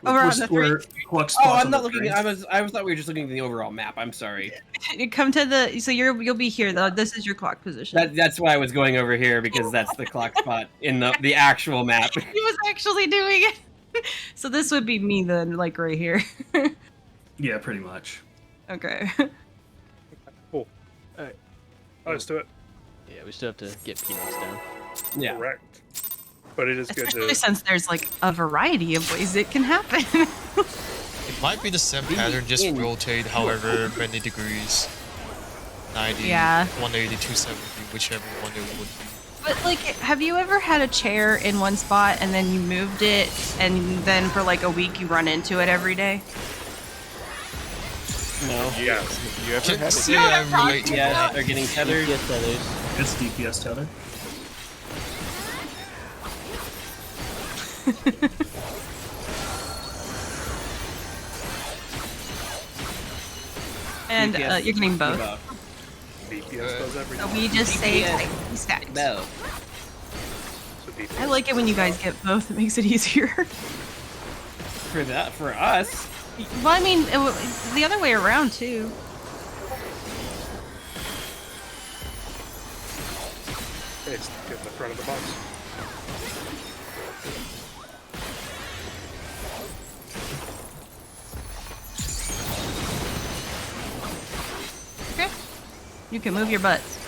Speaker 1: Oh, we're on the
Speaker 2: we're clock
Speaker 7: Oh,
Speaker 2: spots
Speaker 7: I'm
Speaker 2: on
Speaker 7: not
Speaker 2: the
Speaker 7: looking.
Speaker 2: 3.
Speaker 7: I thought we were just looking at the overall map. I'm sorry.
Speaker 1: You come to the. So you'll be here though. This is your clock position.
Speaker 7: That's why I was going over here because that's the clock spot in the actual map.
Speaker 1: He was actually doing it. So this would be me then, like right here.
Speaker 2: Yeah, pretty much.
Speaker 1: Okay.
Speaker 4: Cool.
Speaker 3: Alright.
Speaker 4: Let's do it.
Speaker 3: Yeah, we still have to get Phoenix down.
Speaker 7: Yeah.
Speaker 4: Correct. But it is good
Speaker 1: Especially
Speaker 4: to.
Speaker 1: since there's like a variety of ways it can happen.
Speaker 5: It might be the same pattern, just
Speaker 7: in.
Speaker 5: rotate however many degrees. 90,
Speaker 1: Yeah.
Speaker 5: 180, 270, whichever one it would be.
Speaker 1: But like, have you ever had a chair in one spot and then you moved it, and then for like a week you run into it every day?
Speaker 7: No.
Speaker 4: Yes.
Speaker 11: Have you ever
Speaker 5: Can
Speaker 11: had
Speaker 5: see
Speaker 11: it?
Speaker 5: I relate to
Speaker 7: Yeah,
Speaker 5: that.
Speaker 7: they're getting tethered.
Speaker 3: Get tethers.
Speaker 2: It's DPS tether.
Speaker 1: And
Speaker 7: DPS
Speaker 1: you're getting both.
Speaker 7: debuff.
Speaker 4: DPS does
Speaker 1: So
Speaker 4: everything.
Speaker 1: we just say
Speaker 7: DPS.
Speaker 1: tightly stacked.
Speaker 7: No.
Speaker 4: So DPS
Speaker 1: I like it when you guys get both. It makes it easier.
Speaker 7: For us.
Speaker 1: Well, I mean, the other way around too.
Speaker 4: Okay, just get in the front of the box.
Speaker 1: Okay. You can move your butts.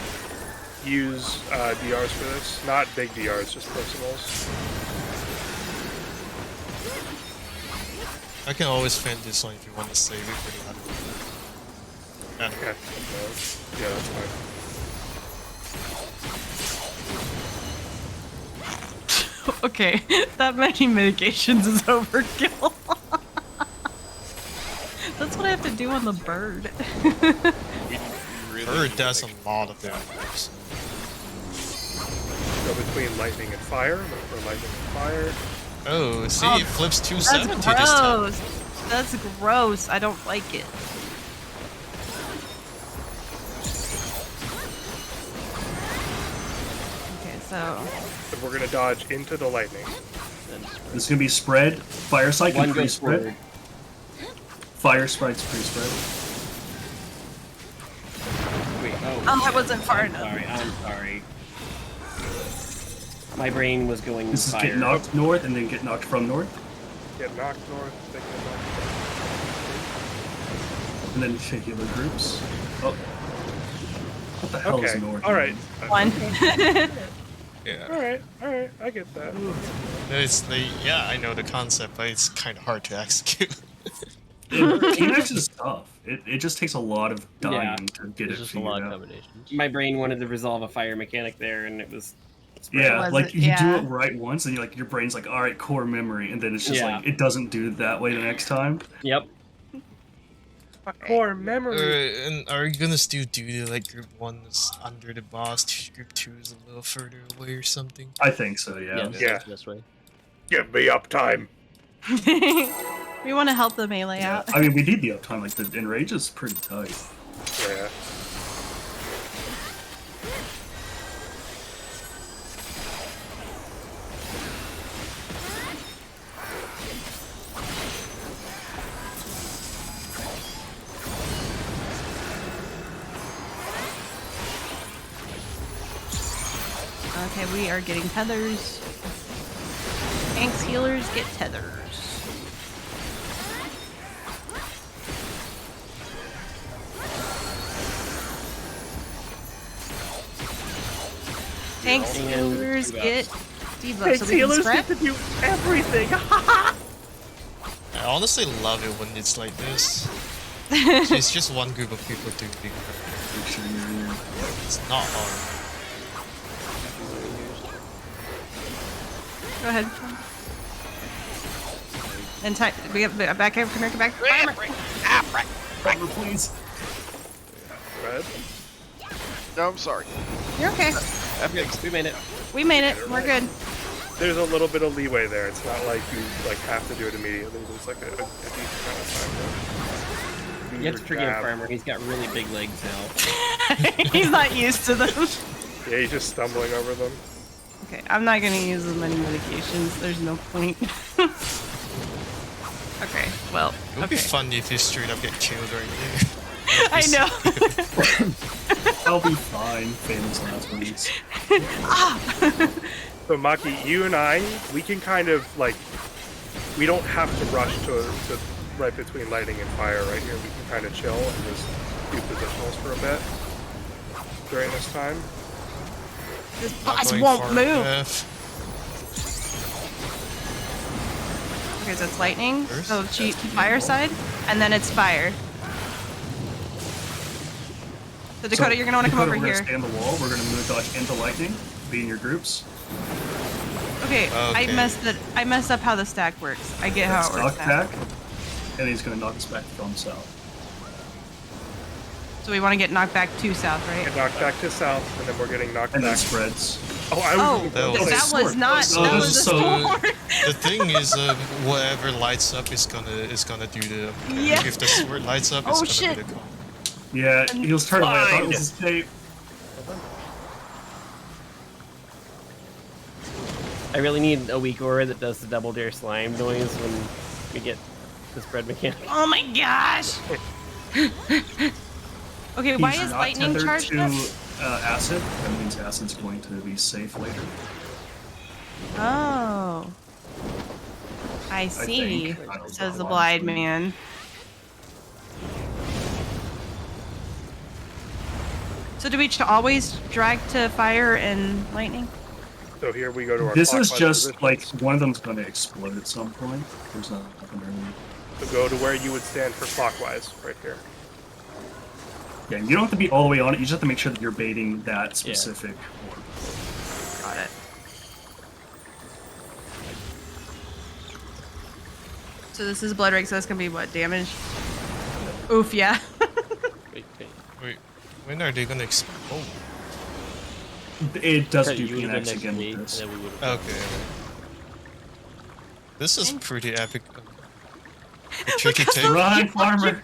Speaker 4: Use DRs for this. Not big DRs, just personals.
Speaker 5: I can always fend this one if you want to save it for the other one.
Speaker 4: Okay. Yeah, that's fine.
Speaker 1: Okay, that many mitigations is overkill. That's what I have to do on the bird.
Speaker 5: Bird does a lot of damage.
Speaker 4: Go between lightning and fire. Look for lightning and fire.
Speaker 5: Oh, see,
Speaker 1: Oh,
Speaker 5: it flips
Speaker 1: That's
Speaker 5: 270 this time.
Speaker 1: gross. That's gross. I don't like it. Okay, so
Speaker 4: So we're gonna dodge into the lightning.
Speaker 2: This is gonna be spread. Fire sight
Speaker 7: One
Speaker 2: can
Speaker 7: goes
Speaker 2: pre-spread.
Speaker 7: forward.
Speaker 2: Fire strikes pre-spread.
Speaker 7: Wait, oh.
Speaker 1: Oh, I
Speaker 7: shit.
Speaker 1: wasn't far
Speaker 7: I'm
Speaker 1: enough.
Speaker 7: Sorry, I'm sorry. My brain was going
Speaker 2: This is
Speaker 7: fire.
Speaker 2: get knocked north and then get knocked from north,
Speaker 4: Get knocked north. They get knocked
Speaker 2: and then healer groups. Oh, what the hell
Speaker 4: Okay.
Speaker 2: is north?
Speaker 4: All right.
Speaker 1: one.
Speaker 5: Yeah.
Speaker 4: All right. All right. I get that.
Speaker 5: It's the yeah, I know the concept, but it's kind of hard to execute.
Speaker 2: Phoenix is tough. It just takes a lot of dying
Speaker 7: Yeah.
Speaker 2: to get
Speaker 3: There's
Speaker 2: it
Speaker 3: just a lot
Speaker 2: figured
Speaker 3: of
Speaker 2: out.
Speaker 3: combinations.
Speaker 7: My brain wanted to resolve a fire mechanic there, and it was.
Speaker 2: Yeah,
Speaker 1: Was
Speaker 2: like
Speaker 1: it?
Speaker 2: you do
Speaker 1: Yeah.
Speaker 2: it right once, and you're like your brain's like, all right, core memory, and then it's just
Speaker 7: Yeah.
Speaker 2: like it doesn't do it that way the next time.
Speaker 7: Yep.
Speaker 4: A core memory.
Speaker 5: And are you gonna still do the like group 1 is under the boss, group 2 is a little further away or something?
Speaker 2: I think so. Yeah.
Speaker 3: Yeah,
Speaker 4: Yeah.
Speaker 3: that's the best way.
Speaker 4: Give me uptime.
Speaker 1: We want to help the melee
Speaker 2: Yeah.
Speaker 1: out.
Speaker 2: I mean, we need the uptime. Like the enrage is pretty tight.
Speaker 4: Yeah.
Speaker 1: Okay, we are getting tethers. Tanks, healers get tethers. Tanks,
Speaker 7: And
Speaker 1: healers
Speaker 7: debuffs.
Speaker 1: get debuffs.
Speaker 4: Hey,
Speaker 1: So we can
Speaker 4: healers
Speaker 1: spread.
Speaker 4: get to do everything.
Speaker 5: I honestly love it when it's like this. It's just one group of people doing big work. It's not hard.
Speaker 1: Go ahead. And we get back here. Come here. Come back.
Speaker 2: Cover, please.
Speaker 4: Red.
Speaker 6: No, I'm sorry.
Speaker 1: You're okay.
Speaker 7: We made it.
Speaker 1: We made it. We're good.
Speaker 4: There's a little bit of leeway there. It's not like you like have to do it immediately. There's like a decent amount of time to do
Speaker 7: You have to
Speaker 4: your
Speaker 7: forgive
Speaker 4: jab.
Speaker 7: Farmer. He's got really big legs now.
Speaker 1: He's not used to them.
Speaker 4: Yeah, he's just stumbling over them.
Speaker 1: Okay, I'm not gonna use as many medications. There's no point. Okay, well,
Speaker 5: It would be
Speaker 1: okay.
Speaker 5: fun if you straight up get killed right there.
Speaker 1: I know.
Speaker 2: I'll be fine. Famous last words.
Speaker 4: So Maki, you and I, we can kind of like, we don't have to rush to right between lightning and fire right here. We can kind of chill and just do positionals for a bit during this time.
Speaker 1: This
Speaker 5: Not
Speaker 1: boss
Speaker 5: going
Speaker 1: won't
Speaker 5: far
Speaker 1: move.
Speaker 5: enough.
Speaker 1: Okay, so it's lightning.
Speaker 5: First,
Speaker 1: So
Speaker 5: that's
Speaker 1: cheat
Speaker 5: the
Speaker 1: fire
Speaker 5: evil.
Speaker 1: side, and then it's fire. So Dakota, you're gonna want to come
Speaker 2: Dakota,
Speaker 1: over
Speaker 2: we're
Speaker 1: here.
Speaker 2: gonna stand the wall. We're gonna move dodge into lightning. Be in your groups.
Speaker 1: Okay, I
Speaker 5: Okay.
Speaker 1: messed up how the stack works. I get how
Speaker 2: That's
Speaker 1: it works
Speaker 2: knock
Speaker 1: now.
Speaker 2: back, and he's gonna knock us back from south.
Speaker 1: So we want to get knocked back to south, right?
Speaker 4: Get knocked back to south, and then we're getting knocked
Speaker 2: And then
Speaker 4: back.
Speaker 2: spreads.
Speaker 4: Oh, I
Speaker 1: Oh,
Speaker 4: was
Speaker 5: That
Speaker 4: gonna
Speaker 5: was
Speaker 4: say-
Speaker 1: that was not.
Speaker 2: Oh,
Speaker 1: That
Speaker 2: this
Speaker 1: was
Speaker 2: is
Speaker 1: a
Speaker 2: so-
Speaker 1: sword.
Speaker 5: The thing is, whatever lights up is gonna do the.
Speaker 1: Yeah.
Speaker 5: If the sword lights up, it's
Speaker 1: Oh,
Speaker 5: gonna
Speaker 1: shit.
Speaker 5: be the combo.
Speaker 2: Yeah, he was turning away. I thought it was
Speaker 4: Blind.
Speaker 2: his tape.
Speaker 7: I really need a weak aura that does the double dare slime noise when we get the spread mechanic.
Speaker 1: Oh my gosh. Okay, why
Speaker 2: He's
Speaker 1: is
Speaker 2: not
Speaker 1: lightning
Speaker 2: tethered
Speaker 1: charged
Speaker 2: to
Speaker 1: up?
Speaker 2: acid. That means acid's going to be safe later.
Speaker 1: Oh. I see,
Speaker 2: think. I don't
Speaker 1: says
Speaker 2: know,
Speaker 1: the blind
Speaker 2: honestly.
Speaker 1: man. So do we always drag to fire and lightning?
Speaker 4: So here we go to our.
Speaker 2: This is
Speaker 4: clockwise
Speaker 2: just
Speaker 4: positions.
Speaker 2: like one of them's going to explode at some point. There's nothing really.
Speaker 4: So go to where you would stand for clockwise, right here.
Speaker 2: Yeah, you don't have to be all the way on it. You just have to make sure that you're baiting that specific orb.
Speaker 1: Got it. So this is blood rig, so that's gonna be what, damage? Oof, yeah.
Speaker 3: Wait.
Speaker 5: Wait, when are they gonna explode?
Speaker 2: It does
Speaker 3: Cut
Speaker 2: do
Speaker 3: you the
Speaker 2: PNX
Speaker 3: next
Speaker 2: again
Speaker 3: week,
Speaker 2: with this.
Speaker 3: and then we would've-
Speaker 5: Okay. This is
Speaker 1: And-
Speaker 5: pretty epic. A tricky
Speaker 1: how
Speaker 5: take.
Speaker 2: Run, farmer!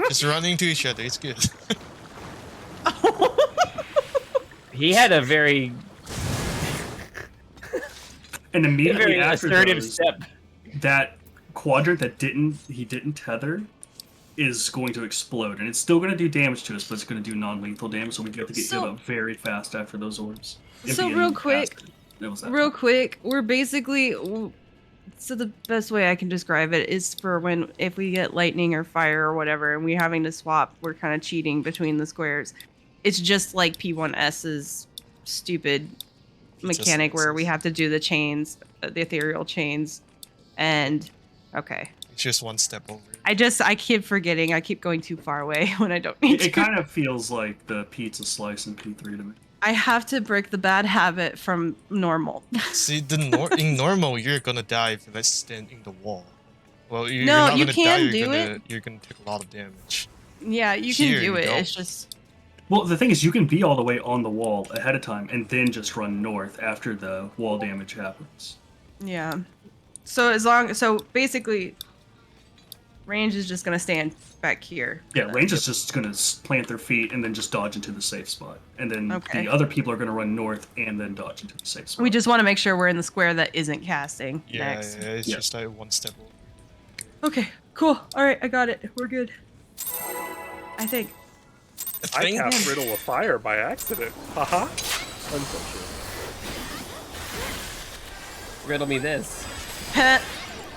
Speaker 5: Just running to each other. It's good.
Speaker 7: He had a very,
Speaker 2: And immediately
Speaker 7: very
Speaker 2: after
Speaker 7: assertive
Speaker 2: those,
Speaker 7: step.
Speaker 2: that quadrant that he didn't tether is going to explode, and it's still going to do damage to us, but it's going to do non-lethal damage. So we have to get
Speaker 1: So-
Speaker 2: hit up very fast after those orbs.
Speaker 1: So
Speaker 2: Empty
Speaker 1: real
Speaker 2: and
Speaker 1: quick,
Speaker 2: acid. It was that
Speaker 1: real
Speaker 2: fast.
Speaker 1: quick, we're basically. So the best way I can describe it is for if we get lightning or fire or whatever, and we're having to swap, we're kind of cheating between the squares. It's just like P1S's stupid mechanic where we have to do the chains, the ethereal chains, and okay.
Speaker 5: It's just one step over.
Speaker 1: I keep forgetting. I keep going too far away when I don't need
Speaker 2: It
Speaker 1: to.
Speaker 2: kind of feels like the pizza slice in P3 to me.
Speaker 1: I have to break the bad habit from normal.
Speaker 5: See, in normal, you're gonna die if you let's stand in the wall. Well, you're
Speaker 1: No,
Speaker 5: not
Speaker 1: you
Speaker 5: gonna
Speaker 1: can
Speaker 5: die,
Speaker 1: do
Speaker 5: You're gonna take a lot of damage.
Speaker 1: Yeah, you can
Speaker 5: Here
Speaker 1: do
Speaker 5: you
Speaker 1: it.
Speaker 5: go.
Speaker 1: It's just
Speaker 2: Well, the thing is, you can be all the way on the wall ahead of time and then just run north after the wall damage happens.
Speaker 1: yeah. So basically, range is just gonna stand back here.
Speaker 2: Yeah, range is just going to plant their feet and then just dodge into the safe spot. And then
Speaker 1: Okay.
Speaker 2: the other people are going to run north and then dodge into the safe spot.
Speaker 1: We just want to make sure we're in the square that isn't casting
Speaker 5: Yeah,
Speaker 1: next.
Speaker 5: yeah, it's
Speaker 2: Yeah.
Speaker 5: just like one step over.
Speaker 1: Okay, cool. All right, I got it. We're good. I think.
Speaker 4: I cast Riddle of Fire by accident. Haha.
Speaker 7: Riddle me this.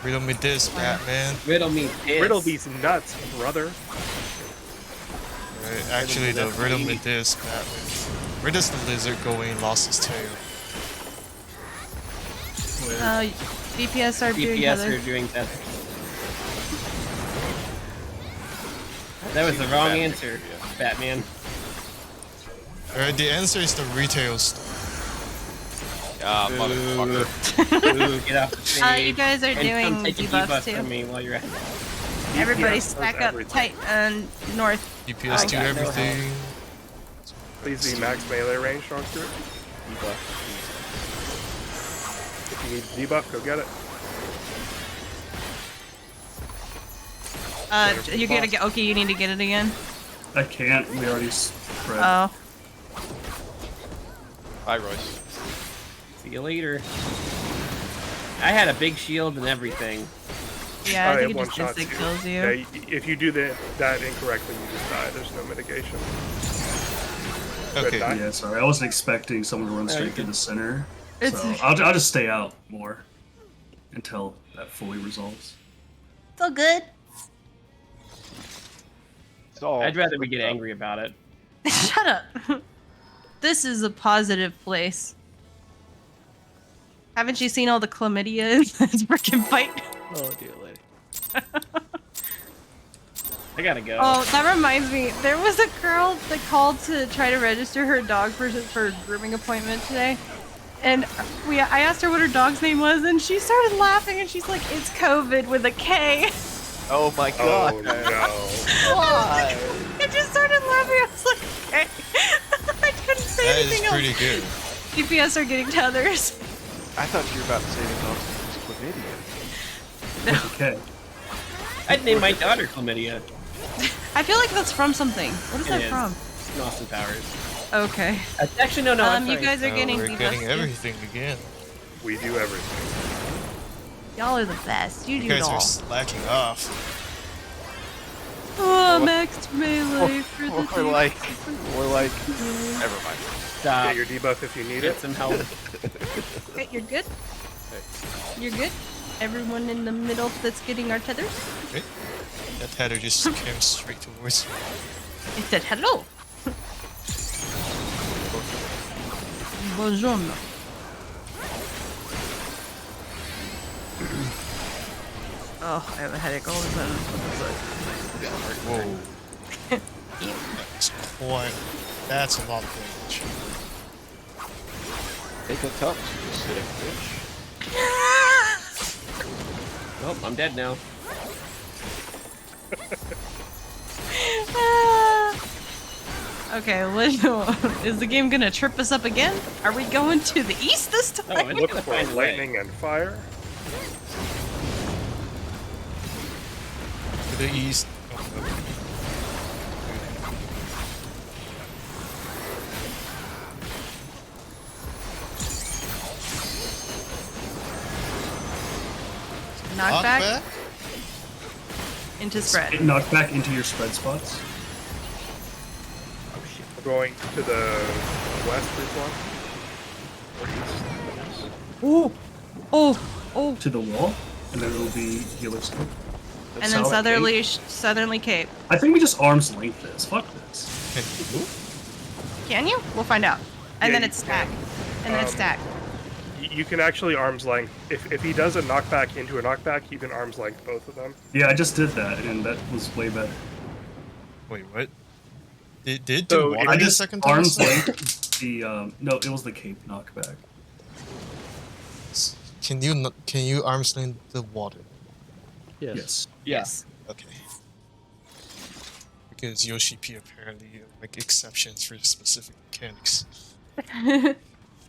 Speaker 5: Riddle me this, Batman.
Speaker 7: Riddle me this.
Speaker 4: Riddle these nuts, brother.
Speaker 5: Right, actually, the riddle me this, Batman. Where does the lizard go when he lost his tail?
Speaker 1: DPS are doing
Speaker 7: DPS
Speaker 1: other.
Speaker 7: are doing better. That was the wrong answer, Batman.
Speaker 5: Alright, the answer is the retail store.
Speaker 6: Ah, motherfucker.
Speaker 7: Ooh, get off the stage.
Speaker 1: You guys are
Speaker 7: and
Speaker 1: doing
Speaker 7: come take a
Speaker 1: debuffs
Speaker 7: debuff
Speaker 1: too.
Speaker 7: from me while you're at it.
Speaker 1: Everybody
Speaker 4: DPS
Speaker 1: stack
Speaker 4: does
Speaker 1: up
Speaker 4: everything.
Speaker 1: tight and north.
Speaker 5: DPS do
Speaker 7: got no
Speaker 5: everything.
Speaker 4: Please be max melee range, strong spirit.
Speaker 7: Debuff.
Speaker 4: If you need debuff, go get it.
Speaker 1: You gotta get. Okay, you need to get it again.
Speaker 2: I can't. We already spread.
Speaker 1: Oh.
Speaker 6: Bye, Royce.
Speaker 7: See you later. I had a big shield and everything.
Speaker 1: Yeah, I
Speaker 4: Oh,
Speaker 1: think
Speaker 4: yeah,
Speaker 1: it just
Speaker 4: one-shots
Speaker 1: instant
Speaker 4: you.
Speaker 1: kills you.
Speaker 4: Yeah, if you do that incorrectly, you just die. There's no mitigation.
Speaker 5: Okay.
Speaker 4: die.
Speaker 2: Yeah, sorry. I wasn't expecting someone to run
Speaker 7: you
Speaker 2: straight through
Speaker 7: can-
Speaker 2: the center.
Speaker 1: It's
Speaker 2: So I'll just stay out more until that fully resolves.
Speaker 1: It's all good.
Speaker 6: It's all
Speaker 7: I'd rather we get
Speaker 6: flipped up.
Speaker 7: angry about it.
Speaker 1: Shut up. This is a positive place. Haven't you seen all the chlamydia in this freaking fight?
Speaker 3: Oh dear lady.
Speaker 7: I gotta go.
Speaker 1: Oh, that reminds me. There was a girl that called to try to register her dog for a grooming appointment today. And I asked her what her dog's name was, and she started laughing, and she's like, "It's COVID with a K."
Speaker 3: Oh my god.
Speaker 4: Oh no.
Speaker 3: Why?
Speaker 1: I just started laughing. I was like, "Okay." I couldn't say
Speaker 5: That is
Speaker 1: anything
Speaker 5: pretty
Speaker 1: else.
Speaker 5: good.
Speaker 1: DPS are getting tethers.
Speaker 6: I thought you were about to say the dog's chlamydia.
Speaker 2: Okay.
Speaker 7: I'd name my daughter Chlamydia.
Speaker 1: I feel like that's from something. What is
Speaker 7: It
Speaker 1: that
Speaker 7: is.
Speaker 1: from?
Speaker 7: Austin Powers.
Speaker 1: Okay.
Speaker 7: Actually, no. I'm
Speaker 1: You
Speaker 7: sorry.
Speaker 1: guys are getting
Speaker 5: We're
Speaker 1: debuffs
Speaker 5: getting
Speaker 1: too?
Speaker 5: everything again.
Speaker 4: We do everything.
Speaker 1: Y'all are the best. You
Speaker 5: You
Speaker 1: do
Speaker 5: guys
Speaker 1: it
Speaker 5: are
Speaker 1: all.
Speaker 5: slacking off.
Speaker 1: Oh, max melee for the
Speaker 6: More like, never mind.
Speaker 7: Stop.
Speaker 4: Get your debuff if you need
Speaker 7: Get
Speaker 4: it.
Speaker 7: some help.
Speaker 1: Okay, you're good. You're good. Everyone in the middle that's getting our tethers.
Speaker 5: Okay. That header just came straight towards me.
Speaker 1: It said hello. Bonjour. Oh, I have a headache all of a sudden.
Speaker 5: Whoa. That's a lot of damage.
Speaker 3: Take a touch, you sick bitch.
Speaker 7: Oh, I'm dead now.
Speaker 1: Okay, is the game gonna trip us up again? Are we going to the east this time?
Speaker 7: Oh, it's
Speaker 4: Look
Speaker 7: gonna
Speaker 4: for
Speaker 7: find a way.
Speaker 4: lightning and fire.
Speaker 5: To the east.
Speaker 1: Knockback into spread.
Speaker 2: Knock back into your spread spots.
Speaker 4: We're going to the west this one. Or east. Yes.
Speaker 1: Oh, oh, oh.
Speaker 2: To the wall, and then it'll be healer scope.
Speaker 1: And then southerly cape.
Speaker 2: I think we just arm's length this. Fuck this.
Speaker 1: Can you? We'll find out. And
Speaker 4: Yeah,
Speaker 1: then
Speaker 4: you
Speaker 1: it's stacked. And then it's
Speaker 4: Um,
Speaker 1: stacked.
Speaker 4: You can actually arm's length. If he does a knockback into a knockback, you can arm's length both of them.
Speaker 2: Yeah, I just did that, and that was way better.
Speaker 5: Wait, what? Did
Speaker 4: So
Speaker 5: the
Speaker 4: if
Speaker 5: water
Speaker 2: I
Speaker 5: the
Speaker 2: just
Speaker 5: second time?
Speaker 2: arm's length the no, it was the cape knockback.
Speaker 5: Can you arms length the water?
Speaker 2: Yes.
Speaker 1: Yes.
Speaker 5: Okay. Because Yoshi P apparently make exceptions for specific mechanics.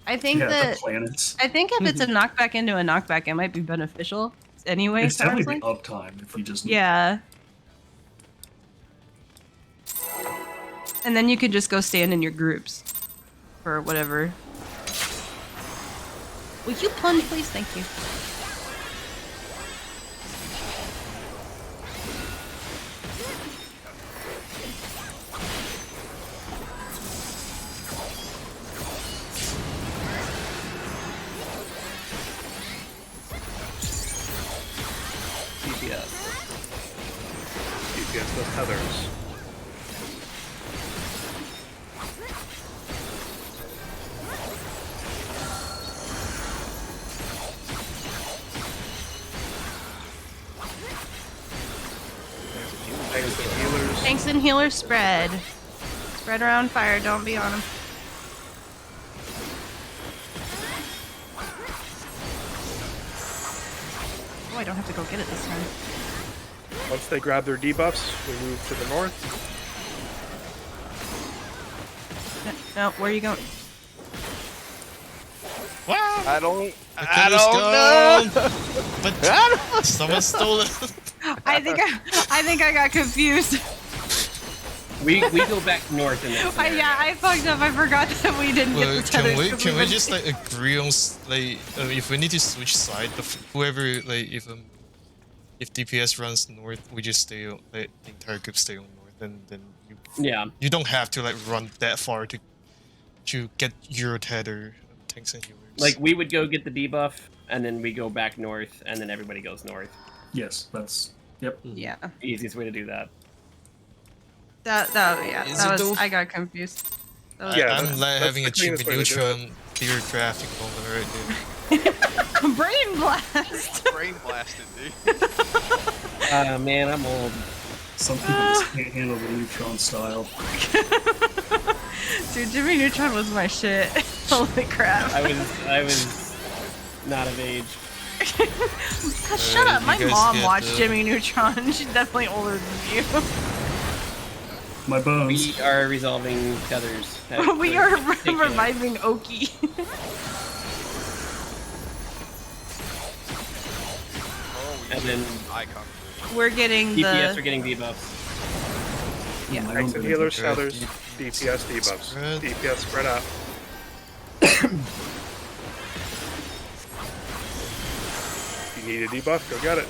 Speaker 1: I think
Speaker 2: Yeah,
Speaker 1: that
Speaker 2: the planets.
Speaker 1: I think if it's a knockback into a knockback, it might be beneficial anyway.
Speaker 2: It's definitely
Speaker 1: honestly.
Speaker 2: the uptime if you just
Speaker 1: Yeah. And then you could just go stand in your groups for whatever. Will you plunge, please? Thank you.
Speaker 7: DPS.
Speaker 4: DPS those tethers. Thanks to healers.
Speaker 1: Tanks and healers spread. Spread around fire. Don't be on them. Oh, I don't have to go get it this time.
Speaker 4: Once they grab their debuffs, we move to the north.
Speaker 1: No, where are you going?
Speaker 6: I don't
Speaker 5: know. But someone stole it.
Speaker 1: I think I got confused.
Speaker 7: We go back north in this.
Speaker 1: Yeah, I fucked up. I forgot that we didn't
Speaker 5: Well,
Speaker 1: get the tethers.
Speaker 5: can we just like agree on like if we need to switch side, whoever like if DPS runs north, we just stay on, like the entire group stay on north, and then you don't have to like run that far to get your tether tanks and healers.
Speaker 7: Like we would go get the debuff, and then we go back north, and then everybody goes north.
Speaker 2: Yes, that's Yep.
Speaker 1: Yeah.
Speaker 7: Easiest way to do that.
Speaker 5: Is it
Speaker 1: That was
Speaker 5: though?
Speaker 1: I got confused. That was,
Speaker 4: Yeah,
Speaker 5: I'm
Speaker 4: that's-
Speaker 5: like
Speaker 4: that's
Speaker 5: having
Speaker 4: the
Speaker 5: a Jimmy
Speaker 4: cleanest way to do it.
Speaker 5: Neutron theory crafting moment right there.
Speaker 1: brain blast.
Speaker 6: Brain blasted, dude.
Speaker 7: Man, I'm old.
Speaker 2: Some people just can't handle the Neutron style.
Speaker 1: Dude, Jimmy Neutron was my shit. Holy crap.
Speaker 7: I was not of age.
Speaker 1: Shut up.
Speaker 5: you
Speaker 1: My
Speaker 5: guys
Speaker 1: mom
Speaker 5: get
Speaker 1: watched
Speaker 5: the-
Speaker 1: Jimmy Neutron. She's definitely older than you.
Speaker 2: My bones.
Speaker 7: We are resolving tethers.
Speaker 1: We are reviving Oki.
Speaker 6: Oh,
Speaker 7: And then
Speaker 6: icon.
Speaker 1: We're getting
Speaker 7: DPS
Speaker 1: the
Speaker 7: are getting debuffs.
Speaker 1: yeah.
Speaker 2: My
Speaker 4: Tanks
Speaker 2: own
Speaker 4: and healers,
Speaker 5: Spread.
Speaker 4: tethers, DPS debuffs.
Speaker 5: Spread.
Speaker 4: DPS spread out. If you need a debuff, go get it.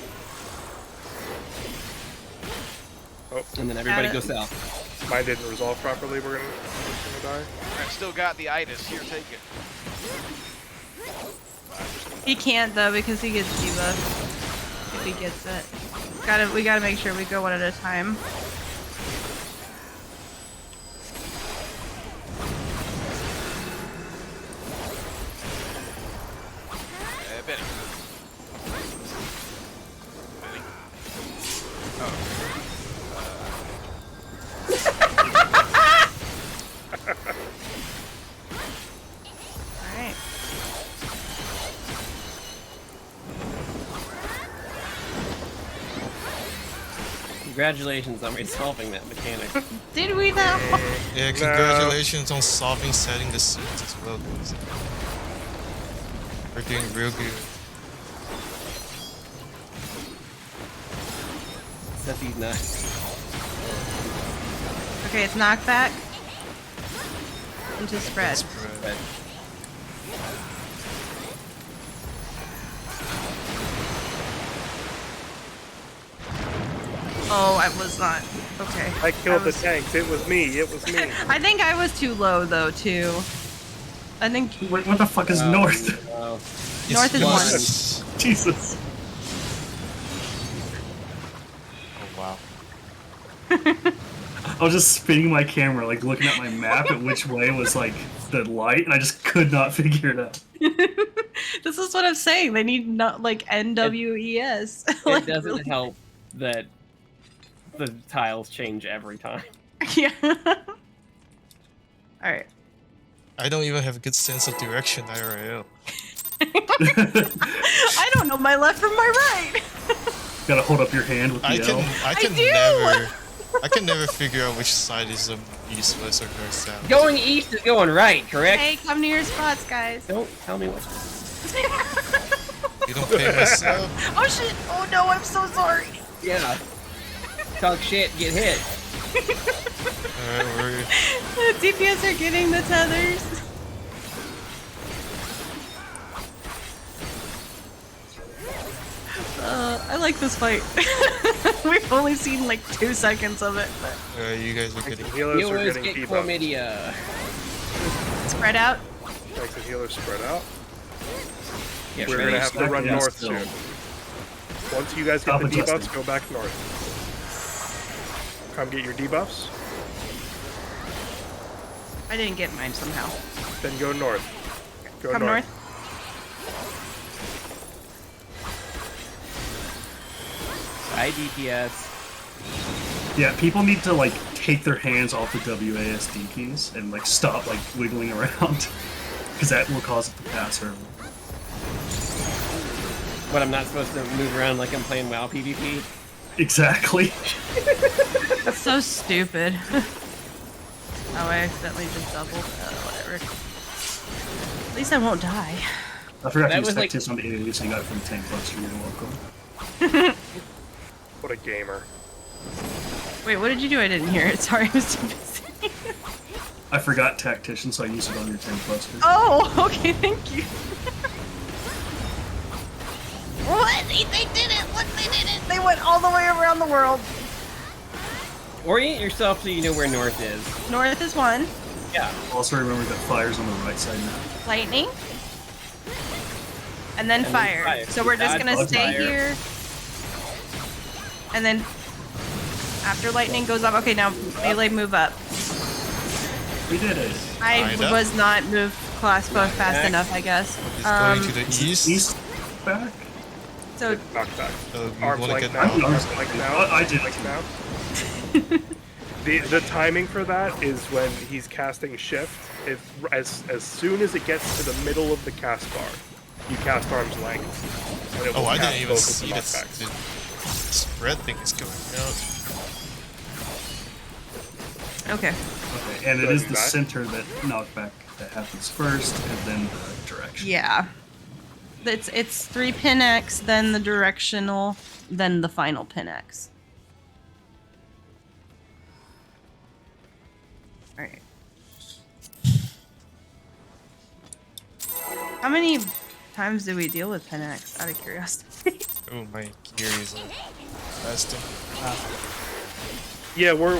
Speaker 7: And then everybody
Speaker 1: Got
Speaker 7: goes
Speaker 1: it.
Speaker 7: south.
Speaker 4: Mine didn't resolve properly. We're gonna die.
Speaker 6: I still got the itis. Here, take it.
Speaker 1: He can't though because he gets debuffed. If he gets it. We gotta make sure we go one at a time.
Speaker 6: Benny. Benny. Oh.
Speaker 1: Alright.
Speaker 7: Congratulations on resolving that mechanic.
Speaker 1: Did we though?
Speaker 5: Yeah, congratulations on solving setting the scenes as well, guys. We're doing real good.
Speaker 7: Set these nuts.
Speaker 1: Okay, it's knockback. Into spread.
Speaker 7: Spread.
Speaker 1: Oh, I was not. Okay.
Speaker 4: I killed
Speaker 1: was-
Speaker 4: the tanks. It was me. It was me.
Speaker 1: I think I was too low though too. I think
Speaker 2: Wait, what the fuck is north?
Speaker 7: Oh,
Speaker 1: North is
Speaker 5: Yes.
Speaker 2: Jesus.
Speaker 5: Oh wow.
Speaker 2: I was just spinning my camera, like looking at my map at which way was like the light, and I just could not figure it out.
Speaker 1: this is what I'm saying. They need not like NWES.
Speaker 7: it doesn't help that the tiles change every time.
Speaker 1: Yeah. All right.
Speaker 5: I don't even have a good sense of direction IRL.
Speaker 1: I don't know my left from my right.
Speaker 2: Gotta hold up your hand with the
Speaker 5: I
Speaker 2: L.
Speaker 5: can
Speaker 1: do!
Speaker 5: I can never figure out which side is east, west, or north, south.
Speaker 7: Going east is going right, correct?
Speaker 1: Hey, come to your spots, guys.
Speaker 7: Don't tell me what.
Speaker 5: You don't pay myself.
Speaker 1: Oh shit! Oh no! I'm so sorry.
Speaker 7: Yeah. Talk shit, get hit.
Speaker 5: Alright, we're
Speaker 1: The DPS are getting the tethers. I like this fight. We've only seen like 2 seconds of it, but
Speaker 5: you guys are
Speaker 4: Tanks
Speaker 5: getting.
Speaker 4: and healers
Speaker 7: You
Speaker 4: are
Speaker 7: always
Speaker 4: getting
Speaker 7: get
Speaker 4: debuffs.
Speaker 7: chlamydia.
Speaker 1: spread out.
Speaker 4: Tanks and healers spread out.
Speaker 7: Yeah,
Speaker 4: We're
Speaker 7: sure.
Speaker 4: gonna have to run
Speaker 2: Yeah,
Speaker 4: north
Speaker 2: still.
Speaker 4: soon. Once you guys get
Speaker 2: Stop
Speaker 4: the
Speaker 2: adjusting.
Speaker 4: debuffs, go back north. Come get your debuffs,
Speaker 1: I didn't get mine somehow.
Speaker 4: then go north. Go
Speaker 1: Come north.
Speaker 7: High DPS.
Speaker 2: Yeah, people need to like take their hands off the WASD keys and like stop like wiggling around, because that will cause it to pass early.
Speaker 7: What, I'm not supposed to move around like I'm playing WoW PvP?
Speaker 2: Exactly.
Speaker 1: That's so stupid. Oh, I accidentally just doubled. Whatever. At least I won't die.
Speaker 2: I forgot
Speaker 7: That
Speaker 2: to use
Speaker 7: was
Speaker 2: tech
Speaker 7: like-
Speaker 2: tips on the AoE, so you got it from 10 bucks. You're welcome.
Speaker 4: What a gamer.
Speaker 1: Wait, what did you do? I didn't hear it. Sorry, I was too busy.
Speaker 2: I forgot tactician, so I used it on your 10 cluster.
Speaker 1: Oh, okay, thank you. What? They did it! Look, they did it! They went all the way around the world.
Speaker 7: Orient yourself so you know where north is.
Speaker 1: North is 1.
Speaker 7: Yeah.
Speaker 2: Also remember that fire's on the right side now.
Speaker 1: Lightning. And then
Speaker 7: then
Speaker 1: fire.
Speaker 7: fire.
Speaker 1: So we're just
Speaker 7: Dodge,
Speaker 1: gonna
Speaker 7: bug
Speaker 1: stay
Speaker 7: fire.
Speaker 1: here. And then after lightning goes off, okay, now melee move up.
Speaker 2: We did it.
Speaker 1: I
Speaker 5: Kinda.
Speaker 1: was not moved fast enough, I guess.
Speaker 5: It's going to the east.
Speaker 2: East back.
Speaker 1: So
Speaker 4: Knockback.
Speaker 5: So you
Speaker 4: Arm
Speaker 5: want to
Speaker 4: flank
Speaker 5: get
Speaker 4: now.
Speaker 2: Arm
Speaker 4: Arm flank now.
Speaker 2: I did.
Speaker 4: Flank now. The timing for that is when he's casting shift. If as soon as it gets to the middle of the cast bar, you cast arm's length. And it will
Speaker 5: Oh, I
Speaker 4: cast
Speaker 5: didn't even
Speaker 4: both of the
Speaker 5: see this.
Speaker 4: knockbacks.
Speaker 5: The spread thing is going out.
Speaker 1: okay.
Speaker 2: Okay, and it
Speaker 4: Should I
Speaker 2: is
Speaker 4: do
Speaker 2: the
Speaker 4: that?
Speaker 2: center that knockback that happens first, and then the direction.
Speaker 1: Yeah. It's 3 pin X, then the directional, then the final pin X. Alright. How many times do we deal with pin X, out of curiosity?
Speaker 5: Oh, my gear is fasting.
Speaker 4: Yeah, we're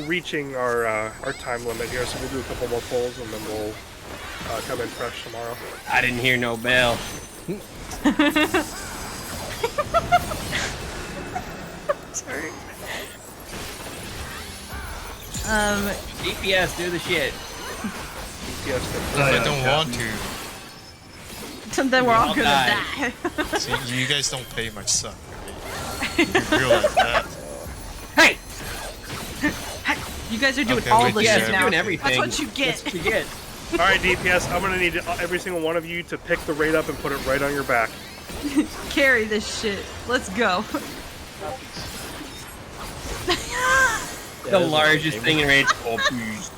Speaker 4: reaching our time limit here, so we'll do a couple more pulls and then we'll come in fresh tomorrow.
Speaker 7: I didn't hear no bell.
Speaker 1: Sorry.
Speaker 7: DPS, do the shit.
Speaker 4: Yes,
Speaker 5: If I don't want to,
Speaker 1: Then we're all
Speaker 7: all
Speaker 1: gonna
Speaker 7: die.
Speaker 1: die.
Speaker 5: see, you guys don't pay my son. Okay? You realize that?
Speaker 7: Hey!
Speaker 1: You guys are doing
Speaker 5: Okay,
Speaker 1: all
Speaker 5: wait,
Speaker 1: the
Speaker 5: yeah,
Speaker 1: shit
Speaker 5: you're
Speaker 1: now.
Speaker 7: doing everything.
Speaker 1: That's what you get.
Speaker 7: That's what you get.
Speaker 4: All right, DPS, I'm gonna need every single one of you to pick the raid up and put it right on your back.
Speaker 1: Carry this shit. Let's go.
Speaker 7: The largest thing in Rage. Oh, please.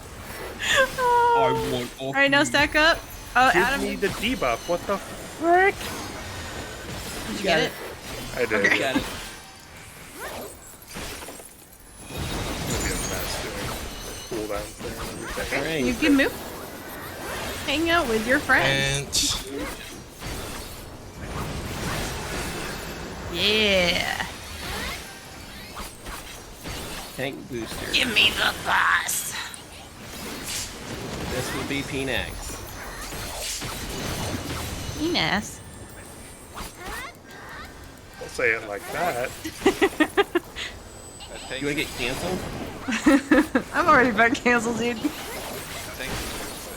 Speaker 7: I want all
Speaker 1: Alright, now stack up. Oh,
Speaker 4: Give
Speaker 1: Adam,
Speaker 4: me the debuff. What the frick?
Speaker 1: did you get it?
Speaker 4: I did.
Speaker 1: Okay.
Speaker 7: Got it.
Speaker 4: It'll be a mess doing cooldowns there and everything.
Speaker 7: Alright.
Speaker 1: You can move. Hang out with your friends.
Speaker 5: And
Speaker 1: Yeah.
Speaker 7: Tank booster.
Speaker 1: Give me the boss.
Speaker 7: This will be Phoenix.
Speaker 1: Enos.
Speaker 4: Don't say it like that.
Speaker 7: You wanna get canceled?
Speaker 1: I'm already been canceled, dude.
Speaker 6: Thank you for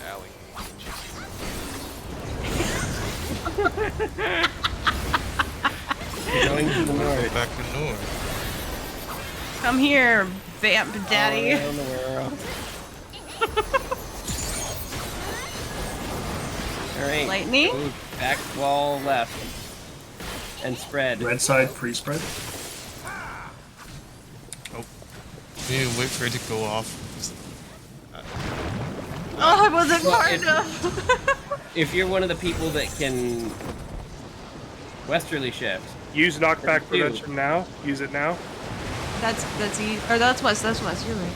Speaker 7: You're going to the north.
Speaker 5: back to north.
Speaker 1: Come here, vamp daddy.
Speaker 7: All around the world. Alright.
Speaker 1: Lightning?
Speaker 7: Move back wall left. And spread.
Speaker 2: Red side pre-spread.
Speaker 5: We need to wait for it to go off.
Speaker 1: Oh, I wasn't
Speaker 7: Well,
Speaker 1: far
Speaker 7: if-
Speaker 1: enough.
Speaker 7: If you're one of the people that can westerly shift,
Speaker 4: Use knockback
Speaker 7: Dude.
Speaker 4: prevention now. Use it now.
Speaker 1: That's easy. Or that's west. You're right.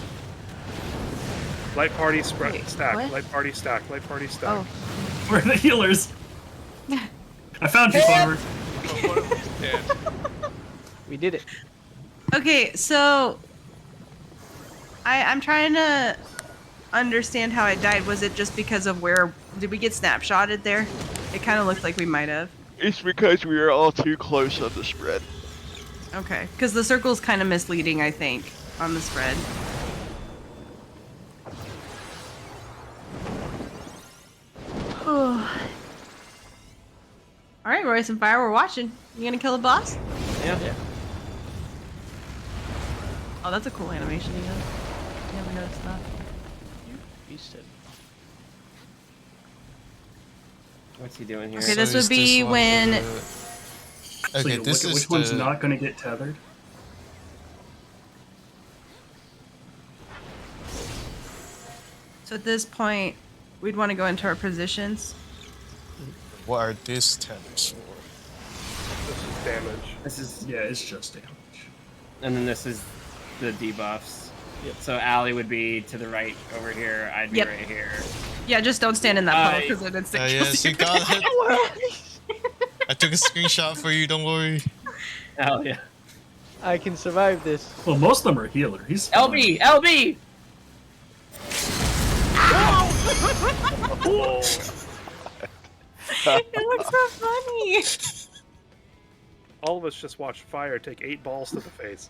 Speaker 4: Light party spread
Speaker 1: Wait,
Speaker 4: stack.
Speaker 1: what?
Speaker 4: Light party stack. Light party stack.
Speaker 1: Oh.
Speaker 2: Where are the healers? I found you, Farmer.
Speaker 3: We did it.
Speaker 1: Okay, so I'm trying to understand how I died. Was it just because of where did we get snapshotted there? It kind of looked like we might have.
Speaker 6: It's because we were all too close on the spread.
Speaker 1: Okay, because the circle's kind of misleading, I think, on the spread. All right, Royce and Fire, we're watching. You gonna kill the boss?
Speaker 7: yeah.
Speaker 1: Oh, that's a cool animation he does. Never noticed that.
Speaker 3: Beast it.
Speaker 7: What's he doing here?
Speaker 1: Okay, this would
Speaker 5: is
Speaker 1: be
Speaker 5: one
Speaker 1: when-
Speaker 5: for the-
Speaker 2: So
Speaker 5: Okay,
Speaker 2: you
Speaker 5: this
Speaker 2: look at
Speaker 5: is
Speaker 2: which one's
Speaker 5: the...
Speaker 2: not going to get tethered.
Speaker 1: So at this point, we'd want to go into our positions.
Speaker 5: What are these tethers for?
Speaker 4: This is damage.
Speaker 7: This is,
Speaker 2: Yeah, it's just damage.
Speaker 7: and then this is the debuffs. So Allie would be to the right over here. I'd be
Speaker 1: Yep.
Speaker 7: right here.
Speaker 1: Yeah, just don't stand in that puddle because it instantly kills
Speaker 5: Yes,
Speaker 1: you.
Speaker 5: you got it. I took a screenshot for you, don't worry.
Speaker 7: Oh yeah.
Speaker 3: I can survive this.
Speaker 2: Well, most of them are healer. He's fine.
Speaker 7: LB, LB.
Speaker 1: It looks so funny.
Speaker 4: all of us just watched Fire take 8 balls to the face.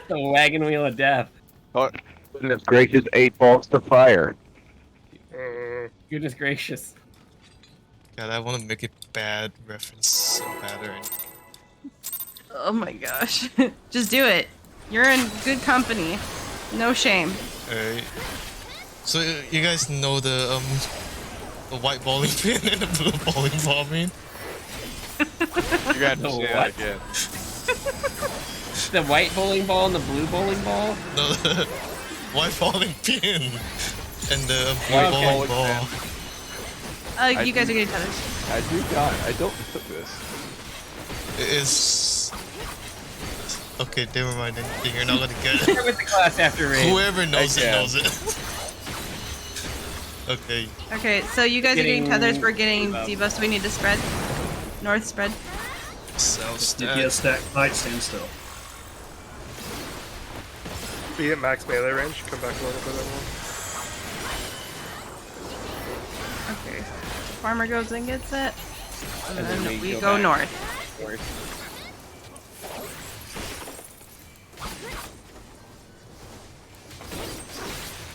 Speaker 7: The wagon wheel of death.
Speaker 12: Oh, goodness gracious, 8 balls to fire.
Speaker 7: Goodness gracious.
Speaker 5: God, I want to make a bad reference so bad already.
Speaker 1: Oh my gosh. Just do it. You're in good company. No shame.
Speaker 5: Alright. So you guys know the white bowling pin and the blue bowling ball mean?
Speaker 6: You got to say that again.
Speaker 7: The white bowling ball and the blue bowling ball?
Speaker 5: No, the white bowling pin and the blue bowling ball.
Speaker 1: You guys are getting tethered.
Speaker 12: I don't know this.
Speaker 5: It's... Okay, never mind. Then you're not gonna get
Speaker 7: Share
Speaker 5: it.
Speaker 7: with the class after raid.
Speaker 5: Whoever knows it knows it. Okay.
Speaker 1: Okay, so you guys are getting
Speaker 7: Getting
Speaker 1: tethers. We're getting
Speaker 7: debuff.
Speaker 1: debuffs. We need to spread. North spread.
Speaker 5: South
Speaker 2: DPS stack, fight, stand still.
Speaker 4: Be at max melee range. Come back a little bit, everyone.
Speaker 1: Okay. Farmer goes and gets it. And
Speaker 7: then
Speaker 1: then
Speaker 7: we
Speaker 1: we
Speaker 7: go
Speaker 1: go
Speaker 7: back.
Speaker 1: north.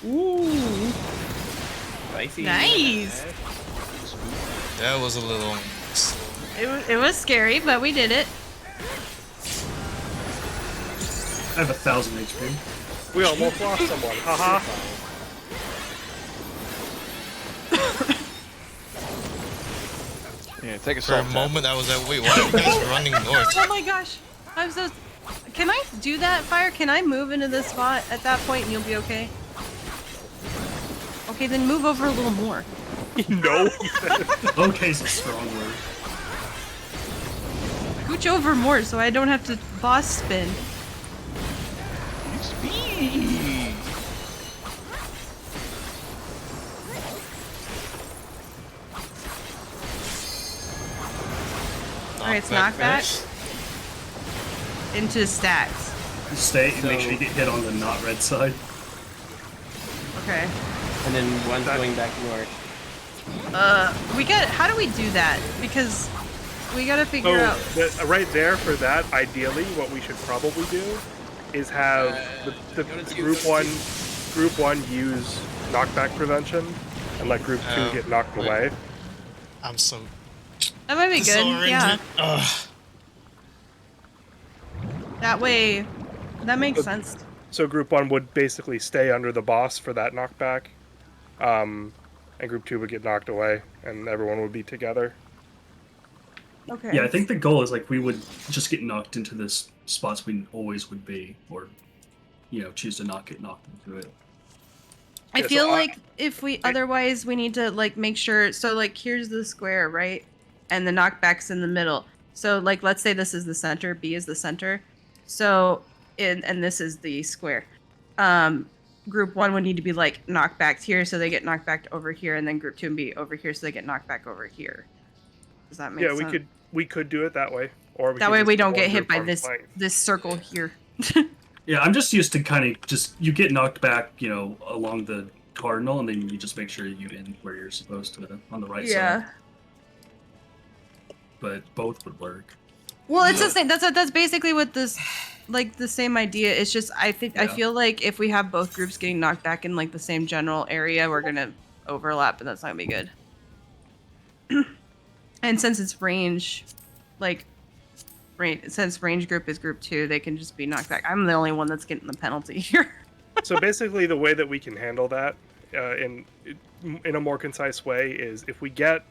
Speaker 7: Ooh. Spicy.
Speaker 1: Nice.
Speaker 5: That was a little...
Speaker 1: It was scary, but we did it.
Speaker 2: I have 1,000 HP.
Speaker 4: We almost lost someone. Haha.
Speaker 6: Yeah, take a
Speaker 5: For a
Speaker 6: salt.
Speaker 5: moment I was like, wait, why are you guys running north?
Speaker 1: Oh my gosh. I'm so... Can I do that, Fire? Can I move into this spot at that point and you'll be okay? Okay, then move over a little more.
Speaker 4: No.
Speaker 2: Okay, is a strong word.
Speaker 1: Scooch over more so I don't have to boss spin.
Speaker 6: Speed.
Speaker 1: Alright, it's knockback. Into stacks.
Speaker 2: Stay and make sure you get hit on the not red side.
Speaker 1: Okay.
Speaker 7: And then one's going back north.
Speaker 1: We got... How do we do that? Because we gotta figure out...
Speaker 4: Right there for that, ideally, what we should probably do is have the group one use knockback prevention and let group 2 get knocked away.
Speaker 5: I'm so...
Speaker 1: That might be good,
Speaker 5: disoriented.
Speaker 1: yeah.
Speaker 5: Ugh.
Speaker 1: That way... That makes sense.
Speaker 4: So group 1 would basically stay under the boss for that knockback, and group 2 would get knocked away, and everyone would be together.
Speaker 1: Okay.
Speaker 2: Yeah, I think the goal is like we would just get knocked into this spots we always would be, or choose to not get knocked into it.
Speaker 1: I
Speaker 4: Yeah,
Speaker 1: feel
Speaker 4: so
Speaker 1: like if we otherwise we need to like make sure, so like here's the square, right? And the knockback's in the middle. So like let's say this is the center, B is the center. So and this is the square. Group 1 would need to be like knockbacks here so they get knocked back over here, and then group 2 would be over here so they get knocked back over here. Does that make sense?
Speaker 4: Yeah, we could do it that way, or
Speaker 1: that way we don't get hit by this circle here.
Speaker 2: Yeah, I'm just used to kind of you get knocked back, along the cardinal, and then you just make sure you end where you're supposed to on the right side. But both would work.
Speaker 1: Well, it's the same. That's basically what this, like the same idea. It's just I feel like if we have both groups getting knocked back in like the same general area, we're gonna overlap, and that's not gonna be good. And since it's range, since range group is group 2, they can just be knocked back. I'm the only one that's getting the penalty here.
Speaker 4: So basically, the way that we can handle that in a more concise way is if we get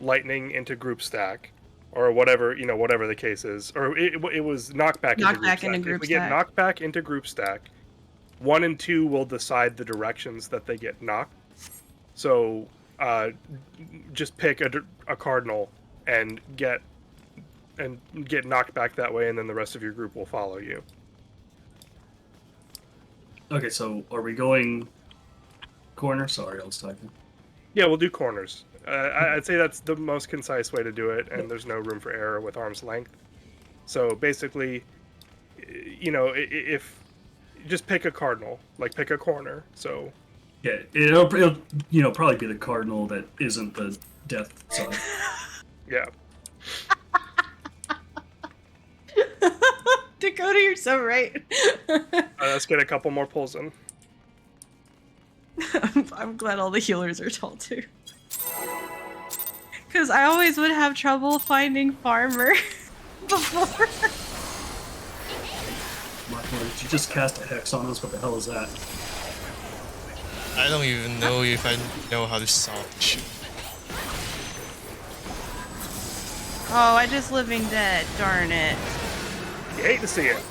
Speaker 4: lightning into group stack, or whatever whatever the case is, or it was knockback into group stack. If we get knocked back into group stack, 1 and 2 will decide the directions that they get knocked. So just pick a cardinal and get knocked back that way, and then the rest of your group will follow you.
Speaker 2: Okay, so are we going corner? Sorry, I was typing.
Speaker 4: Yeah, we'll do corners. I'd say that's the most concise way to do it, and there's no room for error with arm's length. So basically, if just pick a cardinal, like pick a corner. So
Speaker 2: yeah, it'll probably be the cardinal that isn't the death side.
Speaker 4: Yeah.
Speaker 1: Dakota, you're so right.
Speaker 4: Let's get a couple more pulls in.
Speaker 1: I'm glad all the healers are tall too. Because I always would have trouble finding farmer before.
Speaker 2: Did you just cast a hex on us? What the hell is that?
Speaker 5: I don't even know if I know how to solve this shit.
Speaker 1: Oh, I just living dead. Darn it.
Speaker 4: You hate to see it.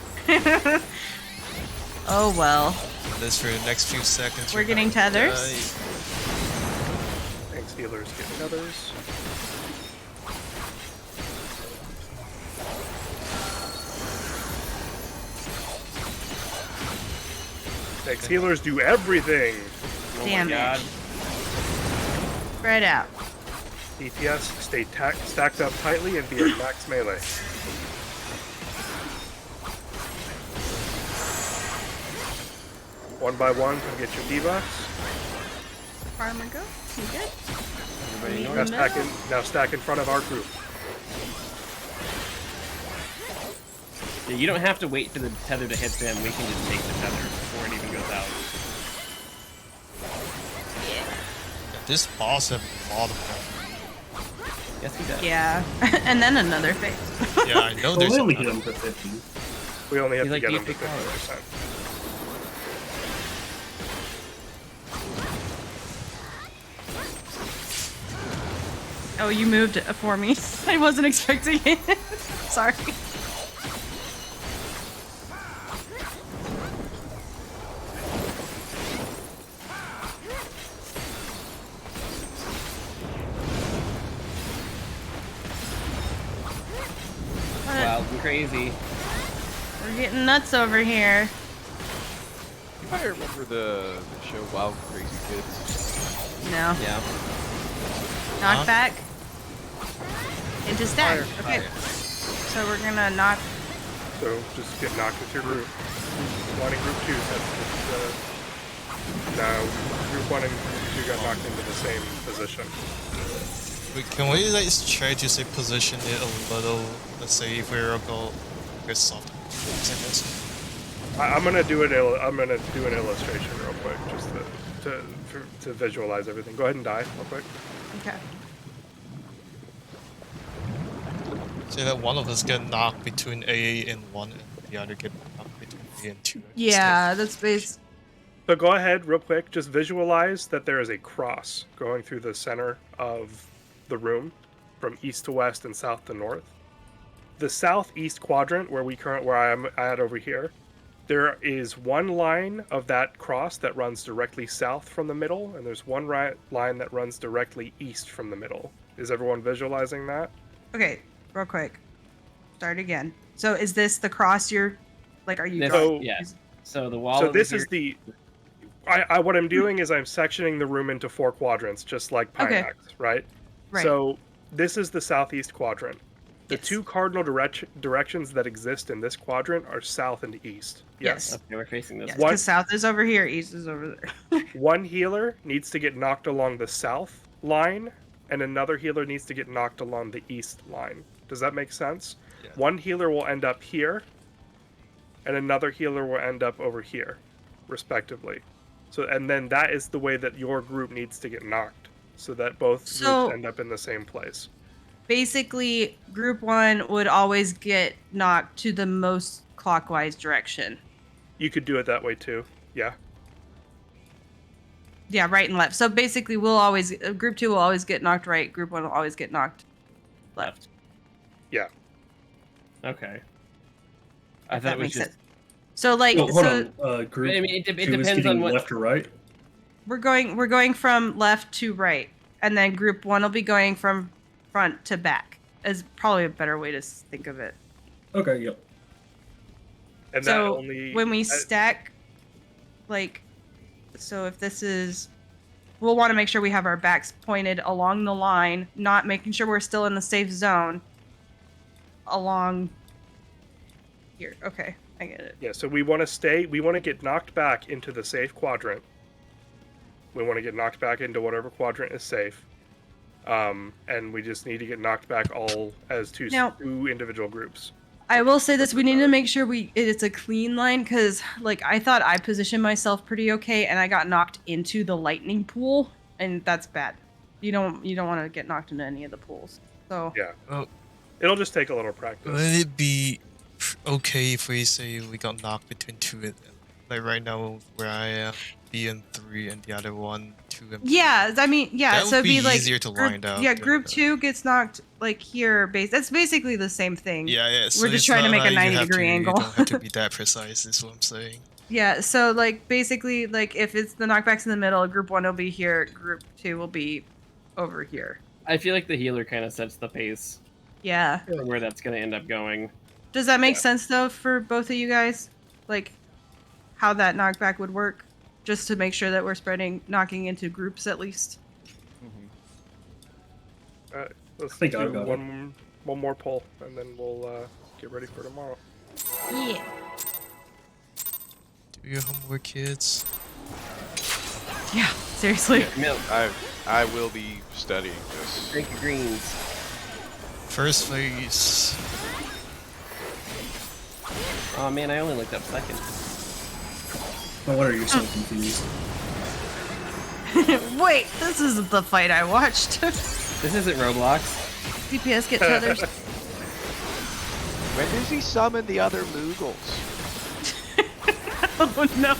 Speaker 1: Oh well.
Speaker 5: This for the next few seconds.
Speaker 1: We're getting tethers.
Speaker 4: Thanks, healers. Get tethers. Thanks, healers do everything.
Speaker 1: Damn it. Spread out.
Speaker 4: DPS, stay stacked up tightly and be at max melee. One by one, come get your debuffs.
Speaker 1: Farmer go. You good?
Speaker 4: Now stack in front of our group.
Speaker 7: Yeah, you don't have to wait for the tether to hit them. We can just take the tether before it even goes out.
Speaker 5: This boss have a lot of them.
Speaker 7: Yes, he does.
Speaker 1: Yeah. And then another phase.
Speaker 5: Yeah, I know
Speaker 2: Well,
Speaker 5: there's
Speaker 2: we only
Speaker 5: another-
Speaker 2: hit him for 50.
Speaker 4: We only have
Speaker 7: He's
Speaker 4: to
Speaker 7: like,
Speaker 4: get
Speaker 7: "You
Speaker 4: them to
Speaker 7: take power."
Speaker 4: 50%.
Speaker 1: Oh, you moved it for me. I wasn't expecting it. Sorry.
Speaker 7: Wild and crazy.
Speaker 1: We're getting nuts over here.
Speaker 11: You might remember the show Wild and Crazy Kids.
Speaker 1: No.
Speaker 7: Yeah.
Speaker 1: Knock
Speaker 5: Huh?
Speaker 1: back. Into stack.
Speaker 11: Fire,
Speaker 1: Okay.
Speaker 11: fire.
Speaker 1: So we're gonna knock.
Speaker 4: So just get knocked with your group. One and group two now group one and group two got knocked into the same position.
Speaker 5: Wait, can we like try to say position it a little? Let's say if we're go get soft, I guess.
Speaker 4: I'm gonna do an illustration real quick, just to visualize everything. Go ahead and die real quick.
Speaker 1: Okay.
Speaker 5: Say that one of us get knocked between AA and 1 and the other get knocked between A and 2.
Speaker 1: Yeah, that's base.
Speaker 4: So go ahead real quick, just visualize that there is a cross going through the center of the room from east to west and south to north. The southeast quadrant where I'm at over here, there is one line of that cross that runs directly south from the middle, and there's one line that runs directly east from the middle. Is everyone visualizing that?
Speaker 1: Okay, real quick. Start again. So is this the cross you're like? Are you?
Speaker 7: This,
Speaker 1: drawing-
Speaker 7: yeah. So the wall.
Speaker 4: So
Speaker 7: over
Speaker 4: this
Speaker 7: here-
Speaker 4: is the. What I'm doing is I'm sectioning the room into 4 quadrants, just like Pinax, right?
Speaker 1: Right.
Speaker 4: So this is the southeast quadrant. The
Speaker 1: Yes.
Speaker 4: 2 cardinal directions that exist in this quadrant are south and east. Yes.
Speaker 7: Okay, we're facing this.
Speaker 1: Yes,
Speaker 4: One-
Speaker 1: because south is over here, east is over there.
Speaker 4: One healer needs to get knocked along the south line, and another healer needs to get knocked along the east line. Does that make sense?
Speaker 5: Yeah.
Speaker 4: One healer will end up here, and another healer will end up over here, respectively. So, and then that is the way that your group needs to get knocked, so that both
Speaker 1: So-
Speaker 4: groups end up in the same place.
Speaker 1: Basically, group one would always get knocked to the most clockwise direction.
Speaker 4: You could do it that way too. Yeah.
Speaker 1: Yeah, right and left. So basically, group two will always get knocked right. Group one will always get knocked left.
Speaker 4: Yeah.
Speaker 7: Okay. I
Speaker 1: If
Speaker 7: thought
Speaker 1: that
Speaker 7: it was
Speaker 1: makes
Speaker 7: just.
Speaker 1: sense. So like,
Speaker 2: Oh, hold on. Group
Speaker 7: I mean, it
Speaker 2: 2 is
Speaker 7: depends
Speaker 2: getting
Speaker 7: on what.
Speaker 2: left or right.
Speaker 1: we're going from left to right, and then group one will be going from front to back. Is probably a better way to think of it.
Speaker 2: Okay, yep.
Speaker 4: And that
Speaker 1: So
Speaker 4: only
Speaker 1: when we
Speaker 4: that-
Speaker 1: stack, like, so if this is, we'll want to make sure we have our backs pointed along the line, not making sure we're still in the safe zone. Along here. Okay, I get it.
Speaker 4: Yeah, so we want to get knocked back into the safe quadrant. We want to get knocked back into whatever quadrant is safe. And we just need to get knocked back all as two
Speaker 1: Now-
Speaker 4: individual groups.
Speaker 1: I will say this: we need to make sure it's a clean line, because like I thought I positioned myself pretty okay, and I got knocked into the lightning pool, and that's bad. You don't want to get knocked into any of the pools. So
Speaker 4: Yeah.
Speaker 5: Oh,
Speaker 4: It'll just take a little practice.
Speaker 5: would it be okay if we say we got knocked between 2 and like right now where I am, B and 3, and the other one 2 and
Speaker 1: yeah, I mean, yeah.
Speaker 5: That
Speaker 1: so
Speaker 5: would
Speaker 1: it'd
Speaker 5: be
Speaker 1: be like
Speaker 5: easier to
Speaker 1: group,
Speaker 5: line out
Speaker 1: yeah,
Speaker 5: than,
Speaker 1: group 2 gets knocked like here. That's basically the same thing.
Speaker 5: Yeah. So
Speaker 1: We're just
Speaker 5: it's
Speaker 1: trying to
Speaker 5: not
Speaker 1: make a
Speaker 5: like you
Speaker 1: 90-degree
Speaker 5: have to-
Speaker 1: angle.
Speaker 5: You don't have to be that precise. Is what I'm saying.
Speaker 1: Yeah, so like basically like if it's the knockbacks in the middle, group 1 will be here, group 2 will be over here.
Speaker 7: I feel like the healer kind of sets the pace
Speaker 1: Yeah.
Speaker 7: for where that's going to end up going.
Speaker 1: Does that make sense though for both of you guys? Like how that knockback would work? Just to make sure that we're knocking into groups at least.
Speaker 4: Alright, let's
Speaker 2: think
Speaker 4: do
Speaker 2: I've got it.
Speaker 4: one more poll, and then we'll get ready for tomorrow.
Speaker 1: Yeah.
Speaker 5: Do your homework, kids.
Speaker 1: Yeah, seriously.
Speaker 7: Milk,
Speaker 11: I will be studying this.
Speaker 7: drink your greens.
Speaker 5: First phase.
Speaker 7: Oh man, I only looked up second.
Speaker 2: No wonder you're so confused.
Speaker 1: Wait, this isn't the fight I watched.
Speaker 7: This isn't Roblox.
Speaker 1: DPS get tethers.
Speaker 11: When does he summon the other Moogles?
Speaker 1: Oh no.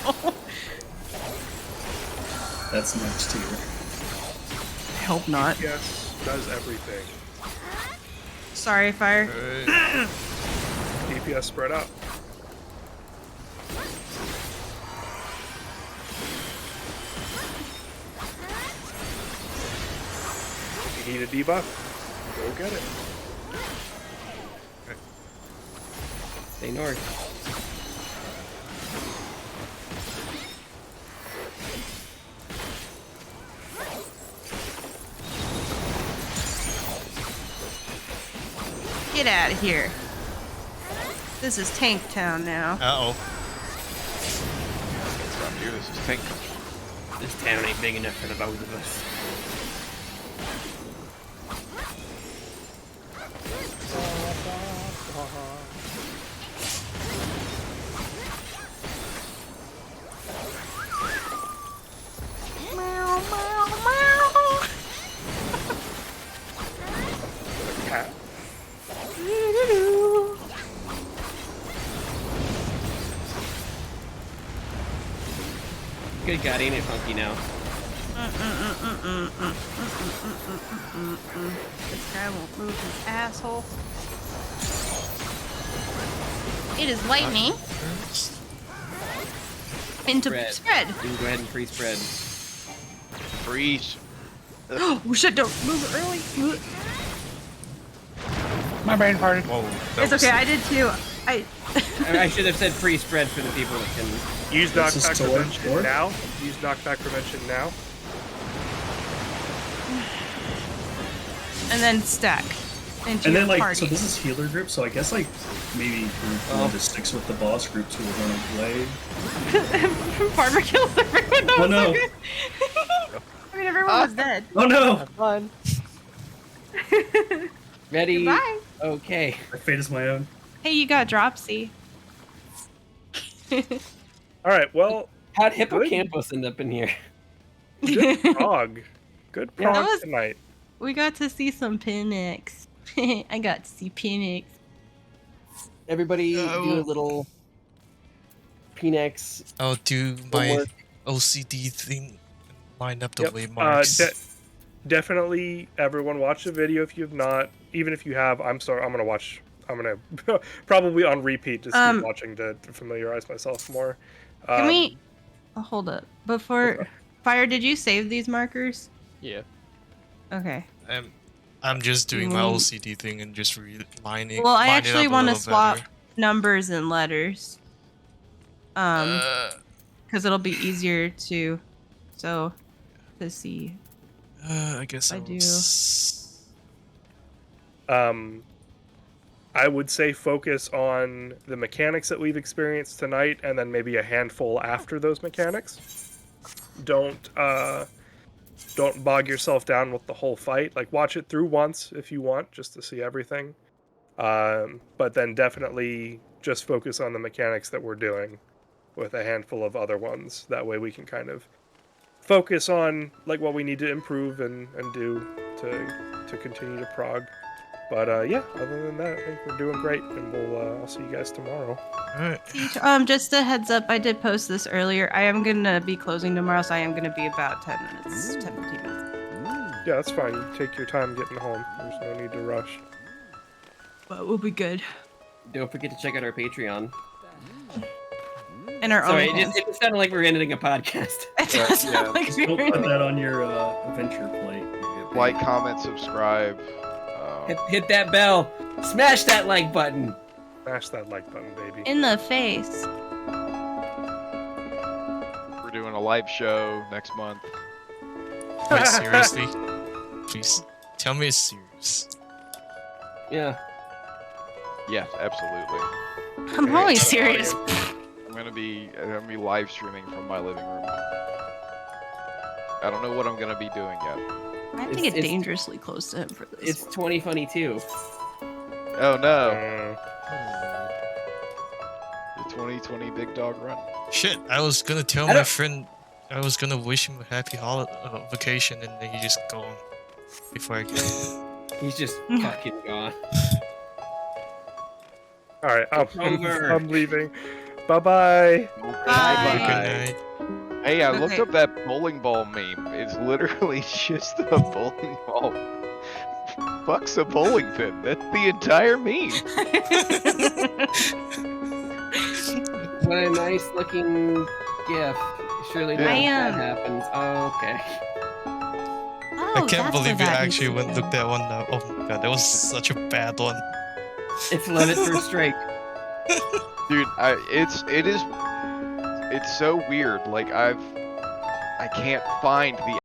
Speaker 2: That's next tier.
Speaker 1: I hope not.
Speaker 4: Yes, does everything.
Speaker 1: Sorry, Fire.
Speaker 4: DPS spread out. If you need a debuff, go get it.
Speaker 7: Stay north.
Speaker 1: Get out of here. This is Tank Town now.
Speaker 5: Uh-oh.
Speaker 11: Stop here, this is tank country.
Speaker 7: This town ain't big enough for the both of us.
Speaker 10: Meow, meow, meow.
Speaker 4: Cat.
Speaker 7: Good God, ain't it funky now?
Speaker 1: This guy won't move his asshole.
Speaker 10: It is lightning.
Speaker 1: Into
Speaker 7: Spread.
Speaker 1: spread.
Speaker 7: You can go ahead and pre-spread.
Speaker 11: Freeze.
Speaker 1: Oh shit, don't move it early.
Speaker 8: My brain farted.
Speaker 5: Whoa.
Speaker 1: It's okay, I did too.
Speaker 7: I should have said pre-spread for the people that can.
Speaker 4: Use
Speaker 2: This is
Speaker 4: knockback
Speaker 2: Tor,
Speaker 4: prevention
Speaker 2: Tor?
Speaker 4: now. Use knockback prevention now.
Speaker 1: And then stack. Into
Speaker 2: And
Speaker 1: your
Speaker 2: then like,
Speaker 1: party.
Speaker 2: so this is healer group, so I guess like maybe group 1 just sticks with the boss, group 2 will run away.
Speaker 1: Farmer kills everyone. That
Speaker 2: Oh,
Speaker 1: was
Speaker 2: no.
Speaker 1: so good. I mean, everyone was dead.
Speaker 2: Oh no!
Speaker 7: Fun. Ready?
Speaker 1: Goodbye.
Speaker 7: Okay.
Speaker 2: My fate is my own.
Speaker 1: Hey, you got Dropsy.
Speaker 4: All right. Well,
Speaker 7: How'd Hippocampus end up in here?
Speaker 4: good prog. Good
Speaker 1: Yeah, that
Speaker 4: prog
Speaker 1: was-
Speaker 4: tonight.
Speaker 1: We got to see some Pinnix. I got to see Pinnix.
Speaker 7: Everybody do a little Phoenix.
Speaker 5: I'll do my
Speaker 7: homework.
Speaker 5: OCD thing. Line up the
Speaker 4: Yep.
Speaker 5: waymarks.
Speaker 4: Definitely, everyone watch the video if you've not. Even if you have, I'm sorry. I'm gonna probably on repeat just keep watching to familiarize myself more.
Speaker 1: Can we hold up before Fire? Did you save these markers?
Speaker 3: Yeah.
Speaker 1: Okay.
Speaker 5: I'm just doing my
Speaker 1: Mm.
Speaker 5: OCD thing and just relining.
Speaker 1: Well, I
Speaker 5: line it
Speaker 1: actually
Speaker 5: up a
Speaker 1: want to
Speaker 5: little
Speaker 1: swap
Speaker 5: better.
Speaker 1: numbers and letters. Because it'll be easier to see.
Speaker 5: I guess
Speaker 1: I
Speaker 5: I'll
Speaker 1: do.
Speaker 4: I would say focus on the mechanics that we've experienced tonight, and then maybe a handful after those mechanics. Don't bog yourself down with the whole fight. Like, watch it through once if you want, just to see everything. But then definitely just focus on the mechanics that we're doing with a handful of other ones. That way we can kind of focus on like what we need to improve and do to continue to prog. But yeah, other than that, I think we're doing great, and I'll see you guys tomorrow.
Speaker 5: Alright.
Speaker 1: Just a heads up, I did post this earlier. I am gonna be closing tomorrow, so I am gonna be about 10 minutes, 10, 15 minutes.
Speaker 4: Yeah, that's fine. You take your time getting home. There's no need to rush.
Speaker 1: But we'll be good.
Speaker 7: Don't forget to check out our Patreon.
Speaker 1: And our
Speaker 7: Sorry,
Speaker 1: own.
Speaker 7: it just sounded like we were ending a podcast.
Speaker 1: It does
Speaker 11: Yeah.
Speaker 1: sound like
Speaker 2: Don't
Speaker 1: we're-
Speaker 2: put that on your adventure plate.
Speaker 11: Like, comment, subscribe.
Speaker 7: Hit that bell. Smash that like button.
Speaker 4: Smash that like button, baby.
Speaker 1: in the face.
Speaker 11: We're doing a live show next month.
Speaker 5: Wait, seriously? Please, tell me it's serious.
Speaker 7: Yeah.
Speaker 11: Yes, absolutely.
Speaker 1: I'm always serious.
Speaker 11: I'm gonna be live streaming from my living room. I don't know what I'm gonna be doing yet.
Speaker 1: I have to get dangerously close to him for this.
Speaker 7: It's 20 too.
Speaker 11: Oh no. The 2020 Big Dog Run.
Speaker 5: Shit, I was gonna tell my friend, I was gonna wish him a happy vacation, and then he just gone before I get.
Speaker 7: He's just fucking gone.
Speaker 4: All right,
Speaker 7: over.
Speaker 4: I'm leaving. Bye-bye.
Speaker 1: Bye.
Speaker 5: Good night.
Speaker 11: Hey, I looked
Speaker 1: Okay.
Speaker 11: up that bowling ball meme. It's literally just a bowling ball. Fuck's a bowling pin. That's the entire meme.
Speaker 7: What a nice looking gif. Surely
Speaker 11: Yeah.
Speaker 7: that happens. Oh, okay.
Speaker 1: Oh,
Speaker 5: I can't
Speaker 1: that's
Speaker 5: believe
Speaker 1: what
Speaker 5: you
Speaker 1: that
Speaker 5: actually
Speaker 1: is.
Speaker 5: went look that one up. Oh my god, that was such a bad one.
Speaker 7: It's Levitt for strike.
Speaker 11: Dude, it's so weird. Like I can't find the